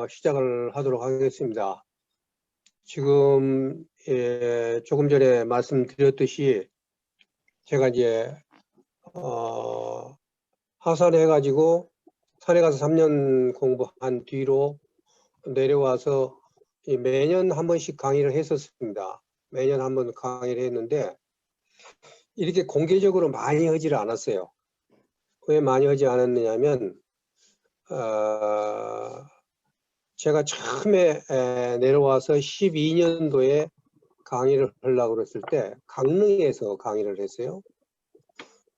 시작을 하도록 하겠습니다. 지금 조금 전에 말씀드렸듯이 제가 이제 하산해 가지고 산에 가서 3년 공부한 뒤로 내려와서 매년 한 번씩 강의를 했었습니다. 매년 한 번 강의를 했는데 이렇게 공개적으로 많이 하지를 않았어요. 왜 많이 하지 않았느냐면 제가 처음에 내려와서 12년도에 강의를 하려고 그랬을 때 강릉에서 강의를 했어요.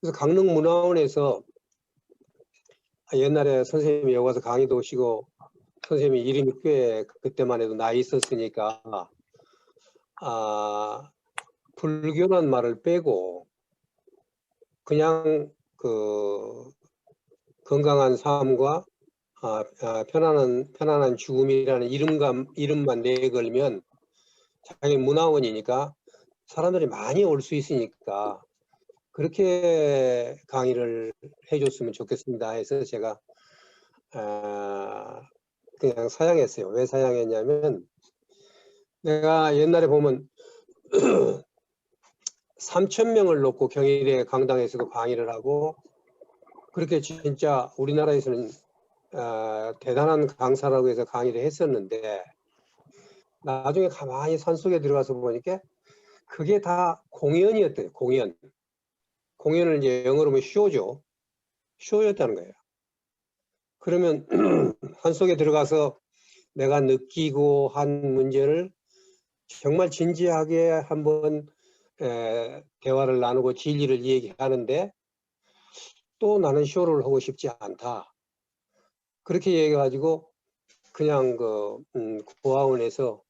그래서 강릉문화원에서 옛날에 선생님이 여기 와서 강의도 오시고 선생님이 이름이 꽤 그때만 해도 나이 있었으니까 불교란 말을 빼고 그냥 그 건강한 삶과 편안한 죽음이라는 이름만 내걸면 자기 문화원이니까 사람들이 많이 올 수 있으니까 그렇게 강의를 해줬으면 좋겠습니다 해서 제가 그냥 사양했어요. 왜 사양했냐면 내가 옛날에 보면 3,000명을 놓고 경희대 강당에서도 강의를 하고 그렇게 진짜 우리나라에서는 대단한 강사라고 해서 강의를 했었는데 나중에 가만히 산속에 들어가서 보니까 그게 다 공연이었대요. 공연을 이제 영어로 하면 쇼죠. 쇼였다는 거예요. 그러면 산속에 들어가서 내가 느끼고 한 문제를 정말 진지하게 한번 대화를 나누고 진리를 얘기하는데 또 나는 쇼를 하고 싶지 않다. 그렇게 얘기해가지고 그냥 고아원에서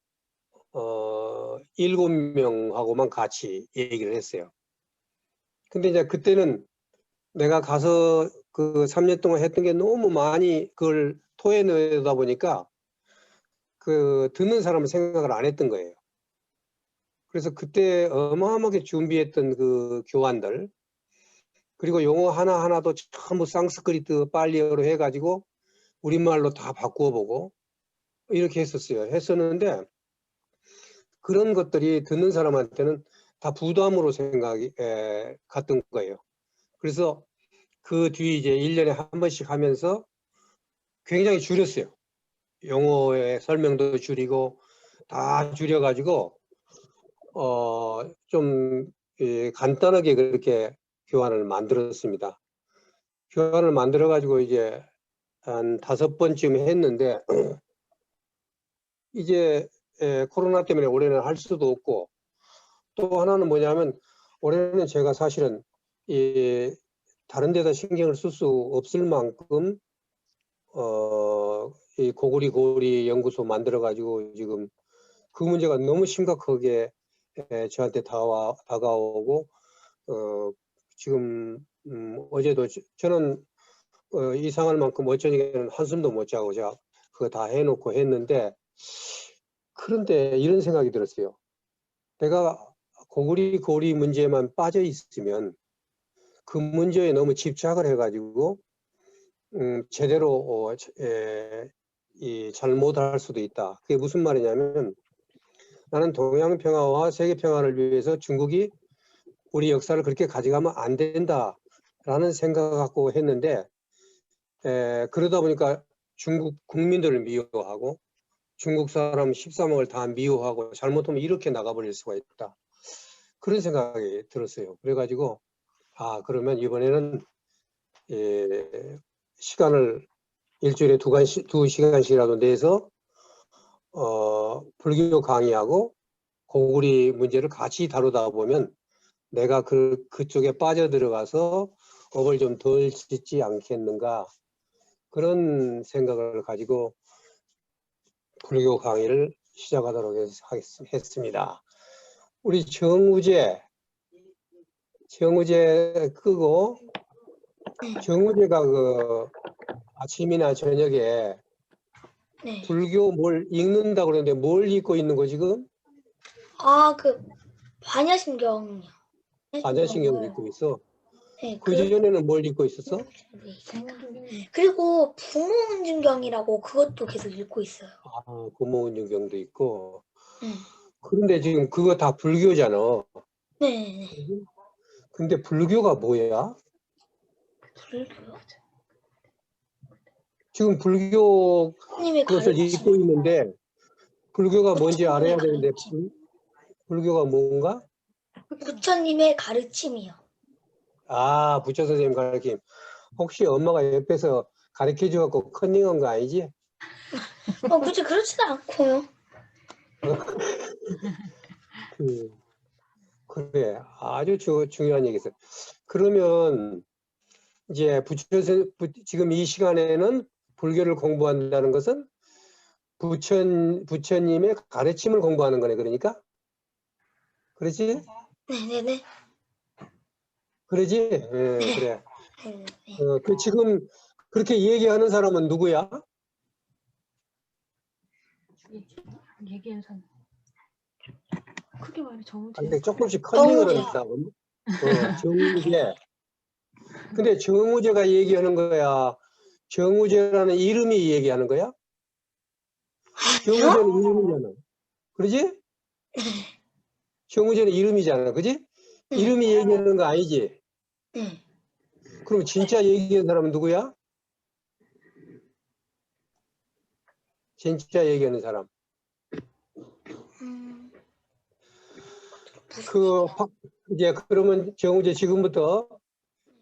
7명하고만 같이 얘기를 했어요. 근데 이제 그때는 내가 가서 그 3년 동안 했던 게 너무 많이 그걸 토해내다 보니까 그 듣는 사람은 생각을 안 했던 거예요. 그래서 그때 어마어마하게 준비했던 그 교환들 그리고 용어 하나하나도 전부 상스크리트 빨리어로 해가지고 우리말로 다 바꾸어 보고 이렇게 했었는데 그런 것들이 듣는 사람한테는 다 부담으로 생각이 갔던 거예요. 그래서 그 뒤 이제 1년에 한 번씩 하면서 굉장히 줄였어요. 용어의 설명도 줄이고 다 줄여가지고 좀 간단하게 그렇게 교환을 만들었습니다. 교환을 만들어가지고 이제 한 5번쯤 했는데 이제 코로나 때문에 올해는 할 수도 없고 또 하나는 뭐냐면 올해는 제가 사실은 다른 데다 신경을 쓸 수 없을 만큼 이 고구리 연구소 만들어 가지고 지금 그 문제가 너무 심각하게 저한테 다가오고 지금 어제도 저는 이상할 만큼 어쩌니는 한숨도 못 자고 제가 그거 다 해놓고 했는데 그런데 이런 생각이 들었어요. 내가 고구리 문제만 빠져 있으면 그 문제에 너무 집착을 해가지고 제대로 잘못할 수도 있다. 그게 무슨 말이냐면 나는 동양 평화와 세계 평화를 위해서 중국이 우리 역사를 그렇게 가져가면 안 된다라는 생각을 갖고 했는데 그러다 보니까 중국 국민들을 미워하고 중국 사람 13억을 다 미워하고 잘못하면 이렇게 나가버릴 수가 있다. 그런 생각이 들었어요. 그래가지고 그러면 이번에는 시간을 일주일에 2시간씩이라도 내서 불교 강의하고 고구리 문제를 같이 다루다 보면 내가 그쪽에 빠져들어가서 업을 좀 덜 짓지 않겠는가 그런 생각을 가지고 불교 강의를 시작하도록 했습니다. 우리 정우재 끄고 정우재가 그 아침이나 저녁에 네. 불교 뭘 읽는다고 그러는데 뭘 읽고 있는 거 지금? 그 반야심경이요. 반야심경을 읽고 있어. 네, 그전에는 뭘 읽고 있었어? 그리고 부모운전경이라고 그것도 계속 읽고 있어요. 아, 고모운전경도 있고. 네. 그런데 지금 그거 다 불교잖아. 네. 근데 불교가 뭐야? 불교요? 지금 불교 부처님의 그것을 가르침. 읽고 있는데 불교가 뭔지 알아야 부처님의 되는데 가르침. 불교가 뭔가? 부처님의 가르침이요. 아, 부처 선생님 가르침. 혹시 엄마가 옆에서 가르쳐 주갖고 컨닝한 거 아니지? 굳이 그렇지도 않고요. 그래. 아주 중요한 얘기였어요. 그러면 이제 지금 이 시간에는 불교를 공부한다는 것은 부처님의 가르침을 공부하는 거네, 그러니까? 그렇지? 네네네. 그러지? 예, 네. 그래. 네. 그 지금 그렇게 얘기하는 사람은 누구야? 얘기하는 사람. 크게 말해 정우재. 근데 조금씩 컨닝을 정우재. 한다. 정우재. 근데 정우재가 얘기하는 거야? 정우재라는 이름이 얘기하는 거야? 정우재는 이름이잖아. 그러지? 정우재는 이름이잖아. 그지? 네. 이름이 얘기하는 거 아니지? 네. 그럼 진짜 얘기하는 사람은 누구야? 진짜 얘기하는 사람. 이제 그러면 정우재 지금부터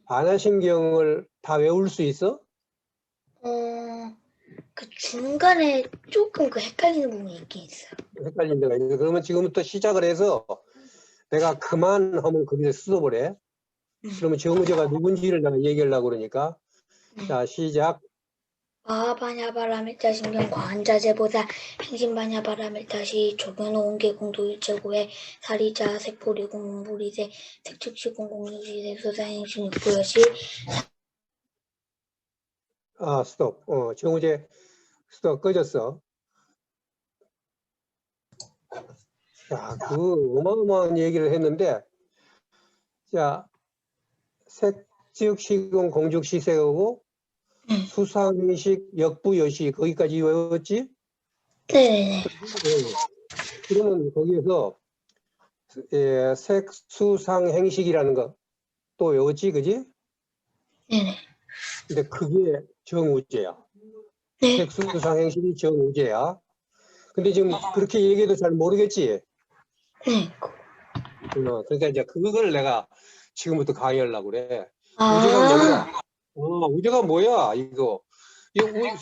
반야심경을 다 외울 수 있어? 그 중간에 조금 그 헷갈리는 부분이 있긴 있어요. 헷갈린 데가 있어. 그러면 지금부터 시작을 해서 내가 그만하면 거기서 쓰어버려. 그러면 정우재가 누군지를 내가 얘기하려고 그러니까. 자, 시작. 마하바냐바라밀타 신경 과한자재보다 행신바냐바라밀타시 조견호 옹계공도일체고에 사리자 세포리공 문부리세 색축시공공유시세 소사행신 육부여시. 아, 스톱. 정우재 스톱 꺼졌어. 자, 그 어마어마한 얘기를 했는데, 자, 색즉시공 공죽시세하고 수상식 역부여시 거기까지 외웠지? 네네네. 그러면 거기에서 색수상행식이라는 거 또 외웠지, 그지? 네네. 근데 그게 정우재야. 네. 색수상행식이 정우재야. 근데 지금 그렇게 얘기해도 잘 모르겠지? 네. 그러니까 이제 그걸 내가 지금부터 강의하려고 그래. 아. 우재가 뭐냐? 우재가 뭐야, 이거.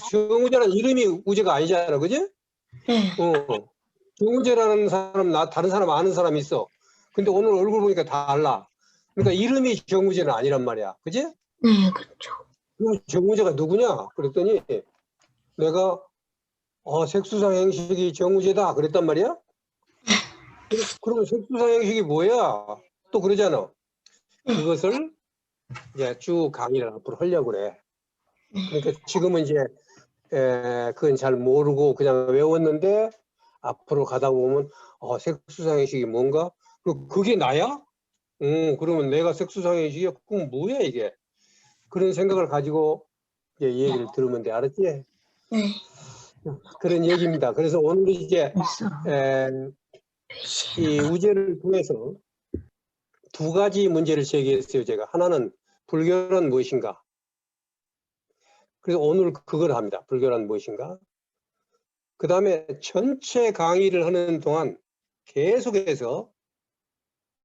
정우재라는 이름이 우재가 아니잖아, 그지? 네. 정우재라는 사람, 다른 사람 아는 사람이 있어. 근데 오늘 얼굴 보니까 다 달라. 그러니까 이름이 정우재는 아니란 말이야. 그지? 네, 그렇죠. 그럼 정우재가 누구냐? 그랬더니 내가 색수상 행식이 정우재다 그랬단 말이야? 그러면 색수상 행식이 뭐야? 또 그러잖아. 그것을 이제 쭉 강의를 앞으로 하려고 그래. 그러니까 지금은 이제 그건 잘 모르고 그냥 외웠는데 앞으로 가다 보면 색수상 행식이 뭔가? 그게 나야? 그러면 내가 색수상행식이야? 그럼 뭐야 이게? 그런 생각을 가지고 이제 얘기를 들으면 돼. 알았지? 네. 그런 얘기입니다. 그래서 오늘 이제 이 우재를 통해서 두 가지 문제를 제기했어요. 제가 하나는 불교란 무엇인가? 그래서 오늘 그걸 합니다. 불교란 무엇인가? 그 다음에 전체 강의를 하는 동안 계속해서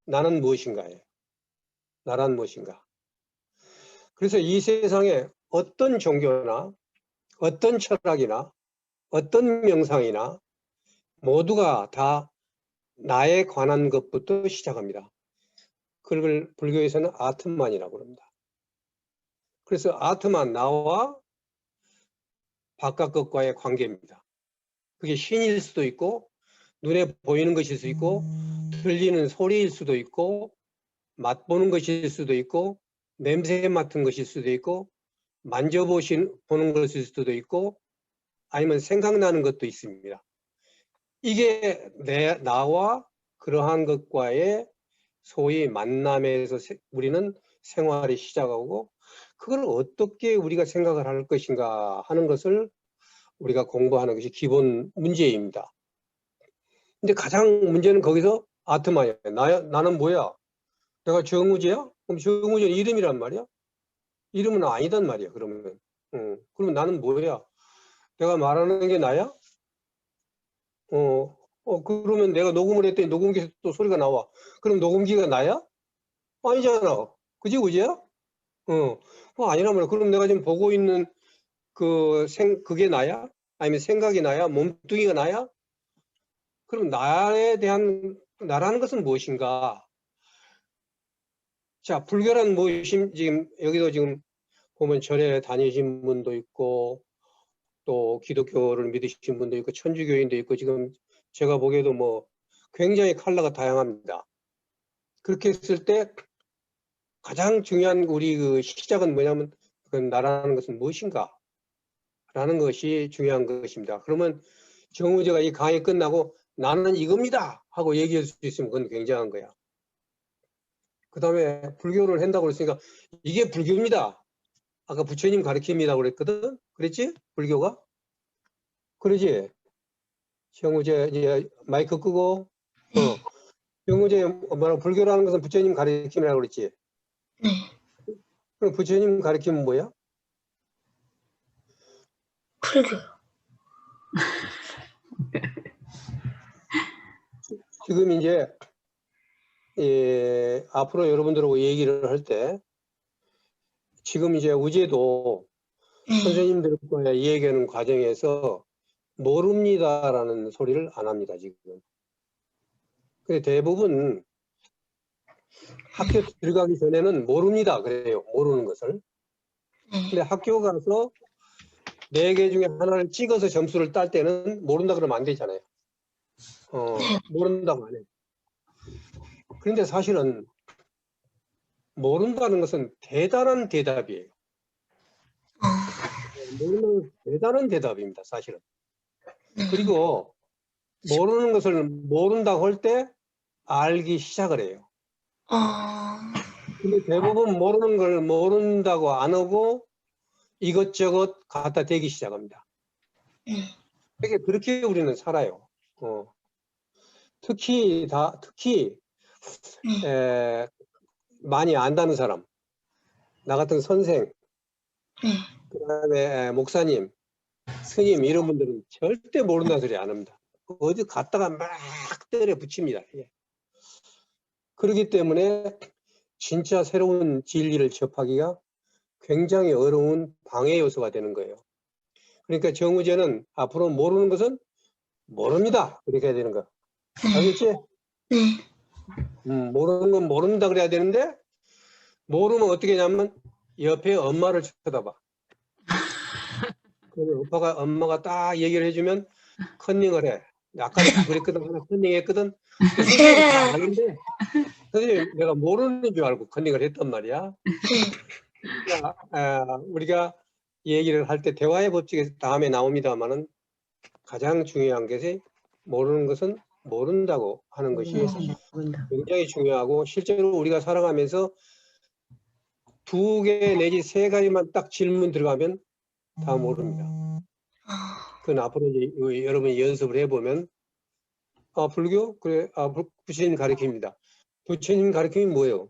나는 무엇인가예요. 나란 무엇인가? 그래서 이 세상에 어떤 종교나 어떤 철학이나 어떤 명상이나 모두가 다 나에 관한 것부터 시작합니다. 그걸 불교에서는 아트만이라고 합니다. 그래서 아트만, 나와 바깥 것과의 관계입니다. 그게 신일 수도 있고 눈에 보이는 것일 수도 있고 들리는 소리일 수도 있고 맛보는 것일 수도 있고 냄새 맡은 것일 수도 있고 만져보는 것일 수도 있고 아니면 생각나는 것도 있습니다. 이게 나와 그러한 것과의 소위 만남에서 우리는 생활이 시작하고 그걸 어떻게 우리가 생각을 할 것인가 하는 것을 우리가 공부하는 것이 기본 문제입니다. 근데 가장 문제는 거기서 아트마야. 나는 뭐야? 내가 정우재야? 그럼 정우재는 이름이란 말이야? 이름은 아니단 말이야, 그러면. 그러면 나는 뭐야? 내가 말하는 게 나야? 그러면 내가 녹음을 했더니 녹음기에서 또 소리가 나와. 그럼 녹음기가 나야? 아니잖아. 그지, 그지야? 아니란 말이야. 그럼 내가 지금 보고 있는 그게 나야? 아니면 생각이 나야? 몸뚱이가 나야? 그럼 나라는 것은 무엇인가? 자, 불교란 무엇임, 지금, 여기도 지금 보면 절에 다니신 분도 있고, 또 기독교를 믿으신 분도 있고, 천주교인도 있고, 지금 제가 보기에도 뭐 굉장히 컬러가 다양합니다. 그렇게 했을 때 가장 중요한 우리 그 시작은 뭐냐면, 그 나라는 것은 무엇인가? 라는 것이 중요한 것입니다. 그러면 정우재가 이 강의 끝나고 나는 이겁니다! 하고 얘기할 수 있으면 그건 굉장한 거야. 그 다음에 불교를 한다고 그랬으니까 이게 불교입니다. 아까 부처님 가르침이라고 그랬거든? 그랬지? 불교가? 그러지? 정우재 이제 마이크 끄고 정우재 뭐라고 불교라는 것은 부처님 가르침이라고 그랬지? 네. 그럼 부처님 가르침은 뭐야? 불교요. 지금 이제 앞으로 여러분들하고 얘기를 할 때 지금 이제 우재도 선생님들과 얘기하는 과정에서 모릅니다라는 소리를 안 합니다, 지금. 근데 대부분 학교 들어가기 전에는 모릅니다, 그래요. 모르는 것을. 근데 학교 가서 4개 중에 하나를 찍어서 점수를 딸 때는 모른다 그러면 안 되잖아요. 모른다고 안 해. 그런데 사실은 모른다는 것은 대단한 대답이에요. 모르는 대단한 대답입니다, 사실은. 그리고 모르는 것을 모른다고 할 때 알기 시작을 해요. 근데 대부분 모르는 걸 모른다고 안 하고 이것저것 갖다 대기 시작합니다. 그렇게 우리는 살아요. 특히 많이 안다는 사람, 나 같은 선생, 그다음에 목사님, 스님 이런 분들은 절대 모른다는 소리 안 합니다. 어디 갔다가 막 때려 붙입니다. 그렇기 때문에 진짜 새로운 진리를 접하기가 굉장히 어려운 방해 요소가 되는 거예요. 그러니까 정우재는 앞으로 모르는 것은 모릅니다. 그렇게 해야 되는 거야. 알겠지? 모르는 건 모른다 그래야 되는데 모르면 어떻게 하냐면 옆에 엄마를 쳐다봐. 그러면 엄마가 딱 얘기를 해주면 컨닝을 해. 아까도 그랬거든. 하나 컨닝했거든. 선생님이 다 아는데 선생님 내가 모르는 줄 알고 컨닝을 했단 말이야. 그러니까, 우리가 얘기를 할 때 대화의 법칙에서 다음에 나옵니다만은 가장 중요한 것이 모르는 것은 모른다고 하는 것이 굉장히 중요하고 실제로 우리가 살아가면서 2개 내지 3가지만 딱 질문 들어가면 다 모릅니다. 그건 앞으로 이제 여러분이 연습을 해보면 불교? 그래, 부처님 가르침입니다. 부처님 가르침이 뭐예요?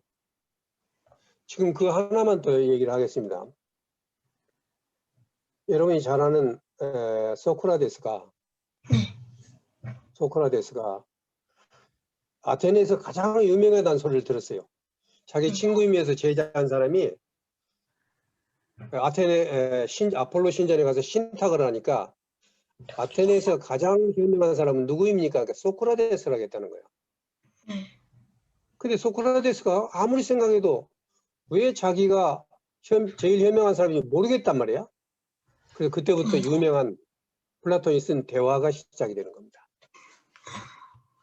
지금 그 하나만 더 얘기를 하겠습니다. 여러분이 잘 아는 소크라테스가 아테네에서 가장 유명하다는 소리를 들었어요. 자기 친구이면서 제자한 사람이 아테네 아폴로 신전에 가서 신탁을 하니까 아테네에서 가장 유명한 사람은 누구입니까? 그러니까 소크라테스라고 했다는 거예요. 근데 소크라테스가 아무리 생각해도 왜 자기가 제일 유명한 사람인지 모르겠단 말이야. 그래서 그때부터 유명한 플라톤이 쓴 대화가 시작이 되는 겁니다.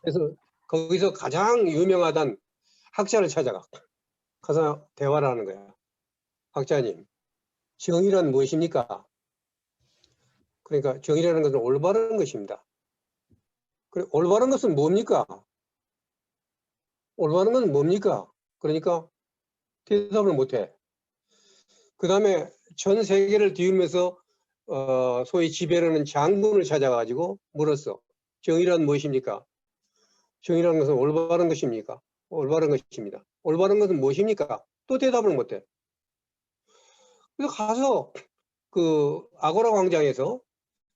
그래서 거기서 가장 유명하단 학자를 가서 대화를 하는 거야. 학자님, 정의란 무엇입니까? 그러니까 정의라는 것은 올바른 것입니다. 그래, 올바른 것은 뭡니까? 올바른 것은 뭡니까? 그러니까 대답을 못해. 그 다음에 전 세계를 뒤우면서 소위 지배라는 장군을 찾아가지고 물었어. 정의란 무엇입니까? 정의라는 것은 올바른 것입니까? 올바른 것입니다. 올바른 것은 무엇입니까? 또 대답을 못해. 그래서 가서 그 아고라 광장에서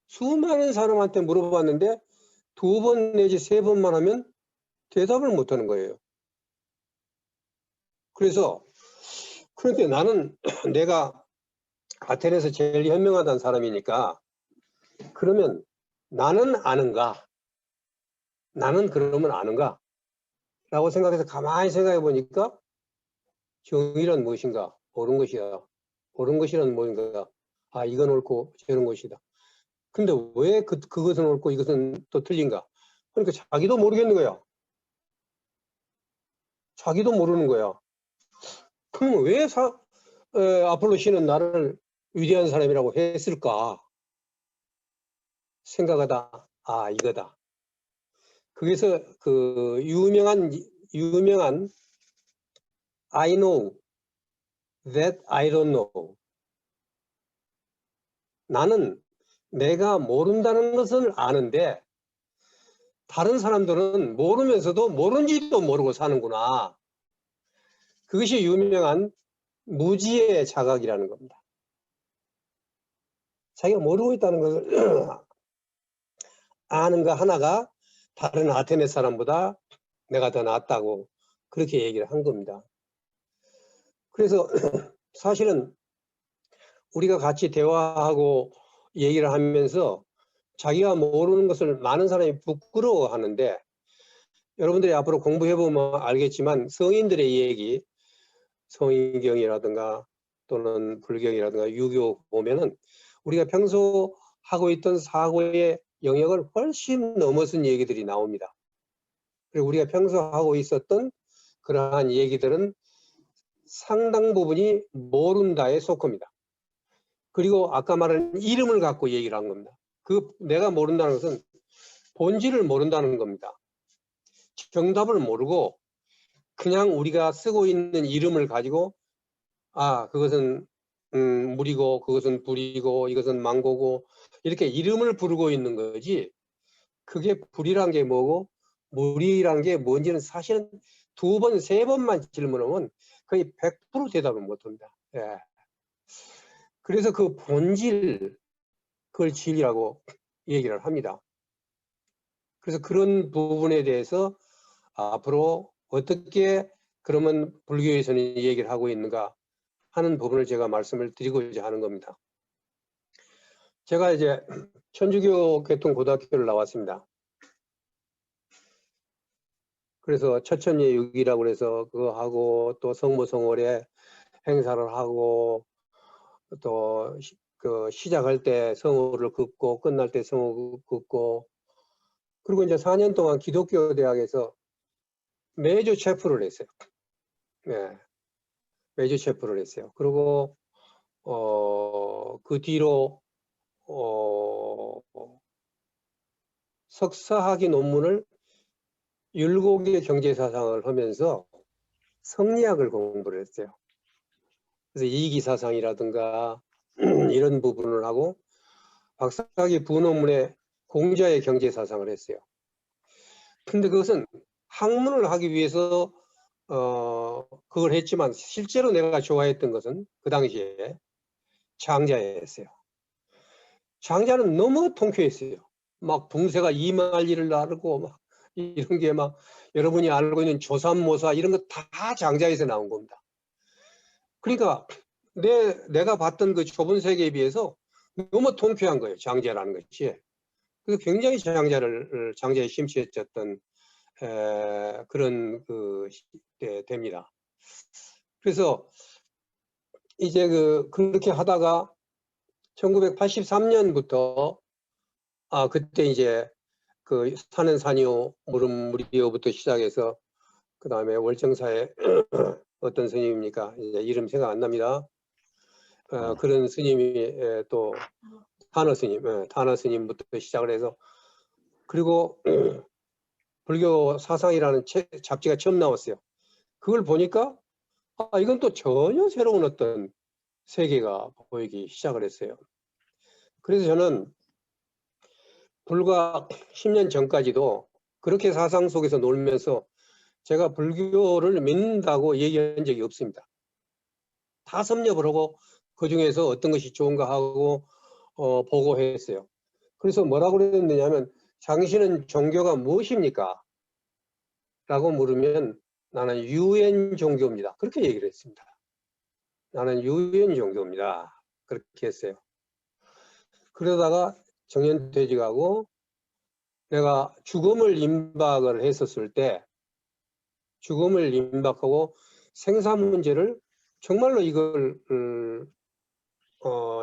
수많은 사람한테 물어봤는데 2번 내지 3번만 하면 대답을 못하는 거예요. 그래서 그런데 나는 내가 아테네에서 제일 현명하다는 사람이니까 그러면 나는 아는가? 나는 그러면 아는가? 라고 생각해서 가만히 생각해 보니까 정의란 무엇인가? 옳은 것이다. 옳은 것이란 무엇인가? 아, 이건 옳고 저런 것이다. 근데 왜 그것은 옳고 이것은 또 틀린가? 그러니까 자기도 모르겠는 거야. 자기도 모르는 거야. 그럼 왜 아폴로 씨는 나를 위대한 사람이라고 했을까? 생각하다, 아, 이거다. 거기서 그 유명한 I know that I don't know. 나는 내가 모른다는 것을 아는데 다른 사람들은 모르면서도 모른지도 모르고 사는구나. 그것이 유명한 무지의 자각이라는 겁니다. 자기가 모르고 있다는 것을 아는 거 하나가 다른 아테네 사람보다 내가 더 낫다고 그렇게 얘기를 한 겁니다. 그래서 사실은 우리가 같이 대화하고 얘기를 하면서 자기가 모르는 것을 많은 사람이 부끄러워하는데 여러분들이 앞으로 공부해보면 알겠지만 성인들의 얘기, 성인경이라든가 또는 불경이라든가 유교 보면은 우리가 평소 하고 있던 사고의 영역을 훨씬 넘어선 얘기들이 나옵니다. 그리고 우리가 평소 하고 있었던 그러한 얘기들은 상당 부분이 모른다에 속합니다. 그리고 아까 말한 이름을 갖고 얘기를 한 겁니다. 그 내가 모른다는 것은 본질을 모른다는 겁니다. 정답을 모르고 그냥 우리가 쓰고 있는 이름을 가지고 아, 그것은 물이고 그것은 불이고 이것은 망고고 이렇게 이름을 부르고 있는 거지 그게 불이란 게 뭐고 물이란 게 뭔지는 사실은 2번, 3번만 질문하면 거의 100% 대답을 못합니다. 예. 그래서 그 본질, 그걸 진리라고 얘기를 합니다. 그래서 그런 부분에 대해서 앞으로 어떻게 그러면 불교에서는 얘기를 하고 있는가 하는 부분을 제가 말씀을 드리고자 하는 겁니다. 제가 이제 천주교 교통고등학교를 나왔습니다. 그래서 처천예육이라고 해서 그거 하고 또 성모성월에 행사를 하고 또 그 시작할 때 성호를 긋고 끝날 때 성호 긋고 그리고 이제 4년 동안 기독교 대학에서 매주 체프를 했어요. 네, 매주 체프를 했어요. 그리고 그 뒤로 석사학위 논문을 율곡의 경제사상을 하면서 성리학을 공부를 했어요. 그래서 이기사상이라든가 이런 부분을 하고 박사학위 부논문에 공자의 경제사상을 했어요. 근데 그것은 학문을 하기 위해서 그걸 했지만 실제로 내가 좋아했던 것은 그 당시에 장자였어요. 장자는 너무 통쾌했어요. 막 붕세가 이말리를 나르고 막 이런 게 막 여러분이 알고 있는 조삼모사 이런 거 다 장자에서 나온 겁니다. 그러니까 내가 봤던 그 좁은 세계에 비해서 너무 통쾌한 거예요. 장자라는 것이. 그래서 굉장히 장자에 심취했었던 그런 됩니다. 그래서 이제 그렇게 하다가 1983년부터 그때 이제 그 산은 산이요 물은 물이요부터 시작해서 그 다음에 월정사에 어떤 스님입니까? 이제 이름 생각 안 납니다. 그런 스님이 또 타너 스님부터 시작을 해서 그리고 불교 사상이라는 잡지가 처음 나왔어요. 그걸 보니까 이건 또 전혀 새로운 어떤 세계가 보이기 시작을 했어요. 그래서 저는 불과 10년 전까지도 그렇게 사상 속에서 놀면서 제가 불교를 믿는다고 얘기한 적이 없습니다. 다 섭렵을 하고 그 중에서 어떤 것이 좋은가 하고 보고했어요. 그래서 뭐라고 그랬느냐면 당신은 종교가 무엇입니까? 라고 물으면 나는 유엔 종교입니다. 그렇게 얘기를 했습니다. 나는 유엔 종교입니다. 그렇게 했어요. 그러다가 정년퇴직하고 내가 죽음을 임박을 했었을 때 죽음을 임박하고 생사 문제를 정말로 이걸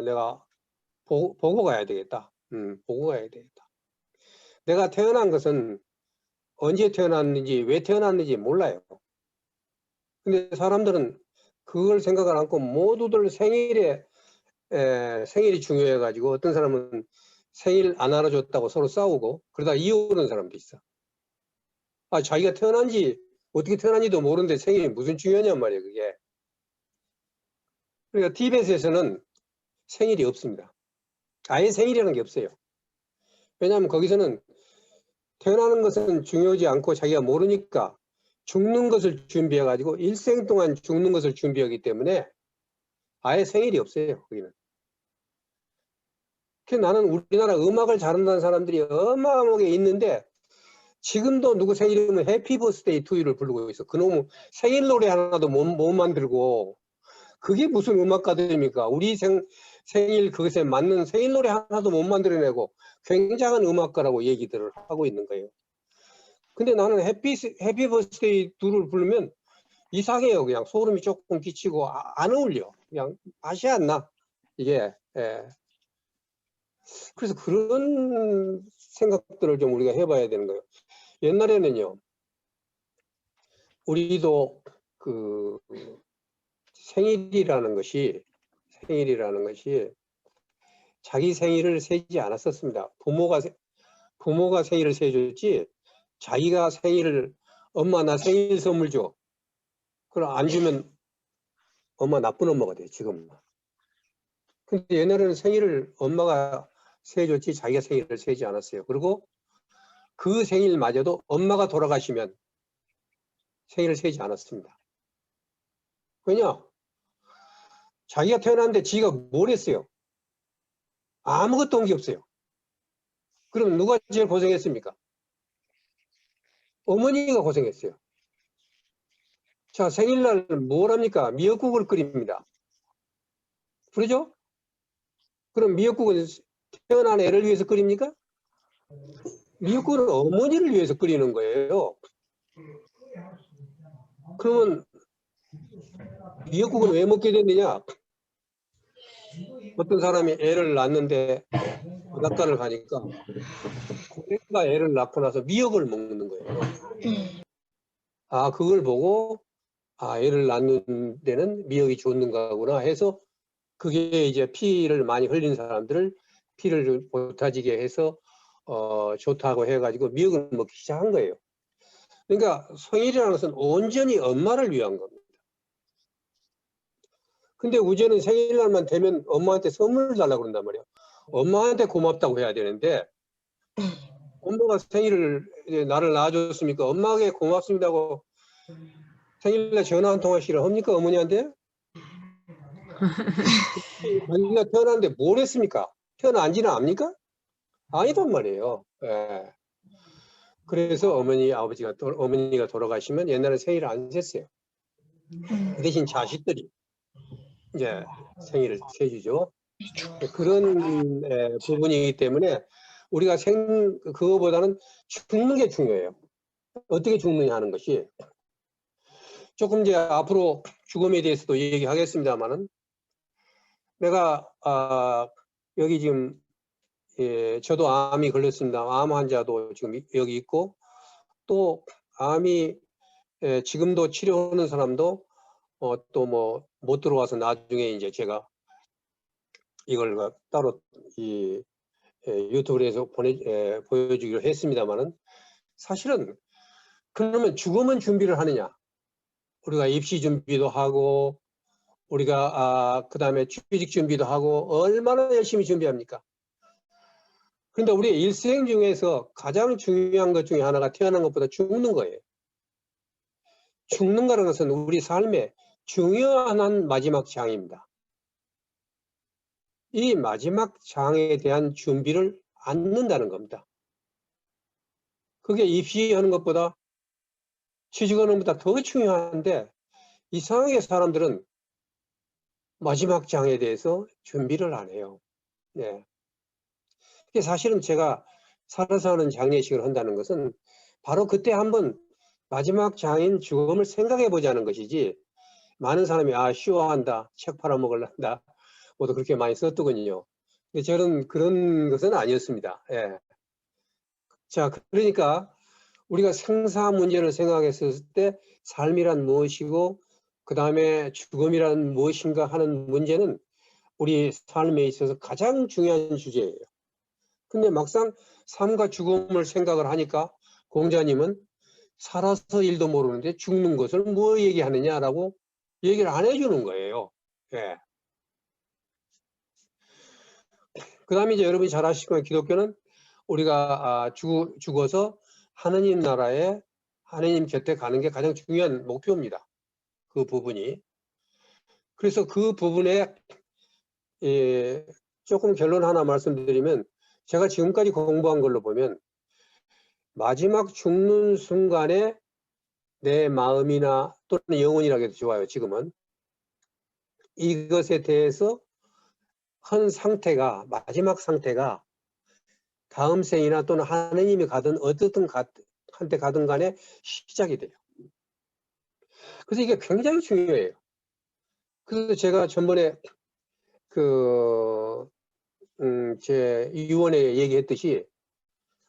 내가 보고 가야 되겠다. 보고 가야 되겠다. 내가 태어난 것은 언제 태어났는지 왜 태어났는지 몰라요. 근데 사람들은 그걸 생각을 않고 모두들 생일이 중요해가지고 어떤 사람은 생일 안 알아줬다고 서로 싸우고 그러다 이혼하는 사람도 있어. 자기가 태어난지 어떻게 태어난지도 모르는데 생일이 무슨 중요하냔 말이에요. 그게. 그러니까 티베트에서는 생일이 없습니다. 아예 생일이라는 게 없어요. 왜냐하면 거기서는 태어나는 것은 중요하지 않고 자기가 모르니까 죽는 것을 준비해가지고 일생 동안 죽는 것을 준비하기 때문에 아예 생일이 없어요. 거기는. 그래서 나는 우리나라 음악을 잘한다는 사람들이 어마어마하게 있는데 지금도 누구 생일이면 해피 버스데이 투유를 부르고 있어. 그놈은 생일 노래 하나도 못 만들고 그게 무슨 음악가들입니까? 우리 생일 그것에 맞는 생일 노래 하나도 못 만들어내고 굉장한 음악가라고 얘기들을 하고 있는 거예요. 근데 나는 해피 버스데이 투를 부르면 이상해요. 그냥 소름이 조금 끼치고 안 어울려. 그냥 맛이 안 나. 이게. 예. 그래서 그런 생각들을 좀 우리가 해봐야 되는 거예요. 옛날에는요. 우리도 그 생일이라는 것이 자기 생일을 세지 않았었습니다. 부모가 생일을 세줬지 자기가 생일을 엄마 나 생일 선물 줘. 그럼 안 주면 엄마 나쁜 엄마가 돼 지금. 근데 옛날에는 생일을 엄마가 세줬지 자기가 생일을 세지 않았어요. 그리고 그 생일마저도 엄마가 돌아가시면 생일을 세지 않았습니다. 왜냐? 자기가 태어났는데 지가 뭘 했어요? 아무것도 한 게 없어요. 그럼 누가 제일 고생했습니까? 어머니가 고생했어요. 자, 생일날 뭘 합니까? 미역국을 끓입니다. 그러죠? 그럼 미역국은 태어난 애를 위해서 끓입니까? 미역국은 어머니를 위해서 끓이는 거예요. 그러면 미역국은 왜 먹게 됐느냐? 어떤 사람이 애를 낳는데 바닷가를 가니까 고래가 애를 낳고 나서 미역을 먹는 거예요. 그걸 보고 애를 낳는 데는 미역이 좋는가구나 해서 그게 이제 피를 많이 흘린 사람들을 피를 못타지게 해서 좋다고 해가지고 미역을 먹기 시작한 거예요. 그러니까 생일이라는 것은 온전히 엄마를 위한 겁니다. 근데 우리는 생일날만 되면 엄마한테 선물을 달라고 그런단 말이에요. 엄마한테 고맙다고 해야 되는데 엄마가 생일을 나를 낳아줬으니까 엄마에게 고맙습니다고 생일날 전화 한 통화씩을 합니까? 어머니한테? 자기가 태어났는데 뭘 했습니까? 태어난지는 압니까? 아니단 말이에요. 예. 그래서 어머니가 돌아가시면 옛날에 생일을 안 셌어요. 그 대신 자식들이 이제 생일을 세주죠. 그런 부분이기 때문에 우리가 그거보다는 죽는 게 중요해요. 어떻게 죽느냐 하는 것이. 조금 이제 앞으로 죽음에 대해서도 얘기하겠습니다만은 내가 여기 지금 저도 암이 걸렸습니다. 암 환자도 지금 여기 있고 또 암이 지금도 치료하는 사람도 또 뭐 못 들어와서 나중에 이제 제가 이걸 따로 유튜브에서 보여주기로 했습니다만은 사실은 그러면 죽으면 준비를 하느냐? 우리가 입시 준비도 하고 우리가 그다음에 취직 준비도 하고 얼마나 열심히 준비합니까? 그런데 우리 일생 중에서 가장 중요한 것 중에 하나가 태어난 것보다 죽는 거예요. 죽는다는 것은 우리 삶의 중요한 한 마지막 장입니다. 이 마지막 장에 대한 준비를 않는다는 겁니다. 그게 입시하는 것보다 취직하는 것보다 더 중요한데 이상하게 사람들은 마지막 장에 대해서 준비를 안 해요. 네. 사실은 제가 살아서 하는 장례식을 한다는 것은 바로 그때 한번 마지막 장인 죽음을 생각해 보자는 것이지, 많은 사람이 쉬워한다, 책 팔아먹을란다, 모두 그렇게 많이 썼더군요. 근데 저는 그런 것은 아니었습니다. 예. 자, 그러니까 우리가 생사 문제를 생각했을 때 삶이란 무엇이고 그 다음에 죽음이란 무엇인가 하는 문제는 우리 삶에 있어서 가장 중요한 주제예요. 근데 막상 삶과 죽음을 생각을 하니까 공자님은 살아서 일도 모르는데 죽는 것을 뭐 얘기하느냐라고 얘기를 안 해주는 거예요. 예. 그 다음에 이제 여러분이 잘 아시지만 기독교는 우리가 죽어서 하느님 나라에 하느님 곁에 가는 게 가장 중요한 목표입니다. 그 부분이. 그래서 그 부분에 조금 결론 하나 말씀드리면, 제가 지금까지 공부한 걸로 보면 마지막 죽는 순간에 내 마음이나 또는 영혼이라고 해도 좋아요. 지금은 이것에 대해서 한 상태가, 마지막 상태가 다음 생이나 또는 하느님이 가든 어떻든 한테 가든 간에 시작이 돼요. 그래서 이게 굉장히 중요해요. 그래서 제가 전번에 제 유언에 얘기했듯이,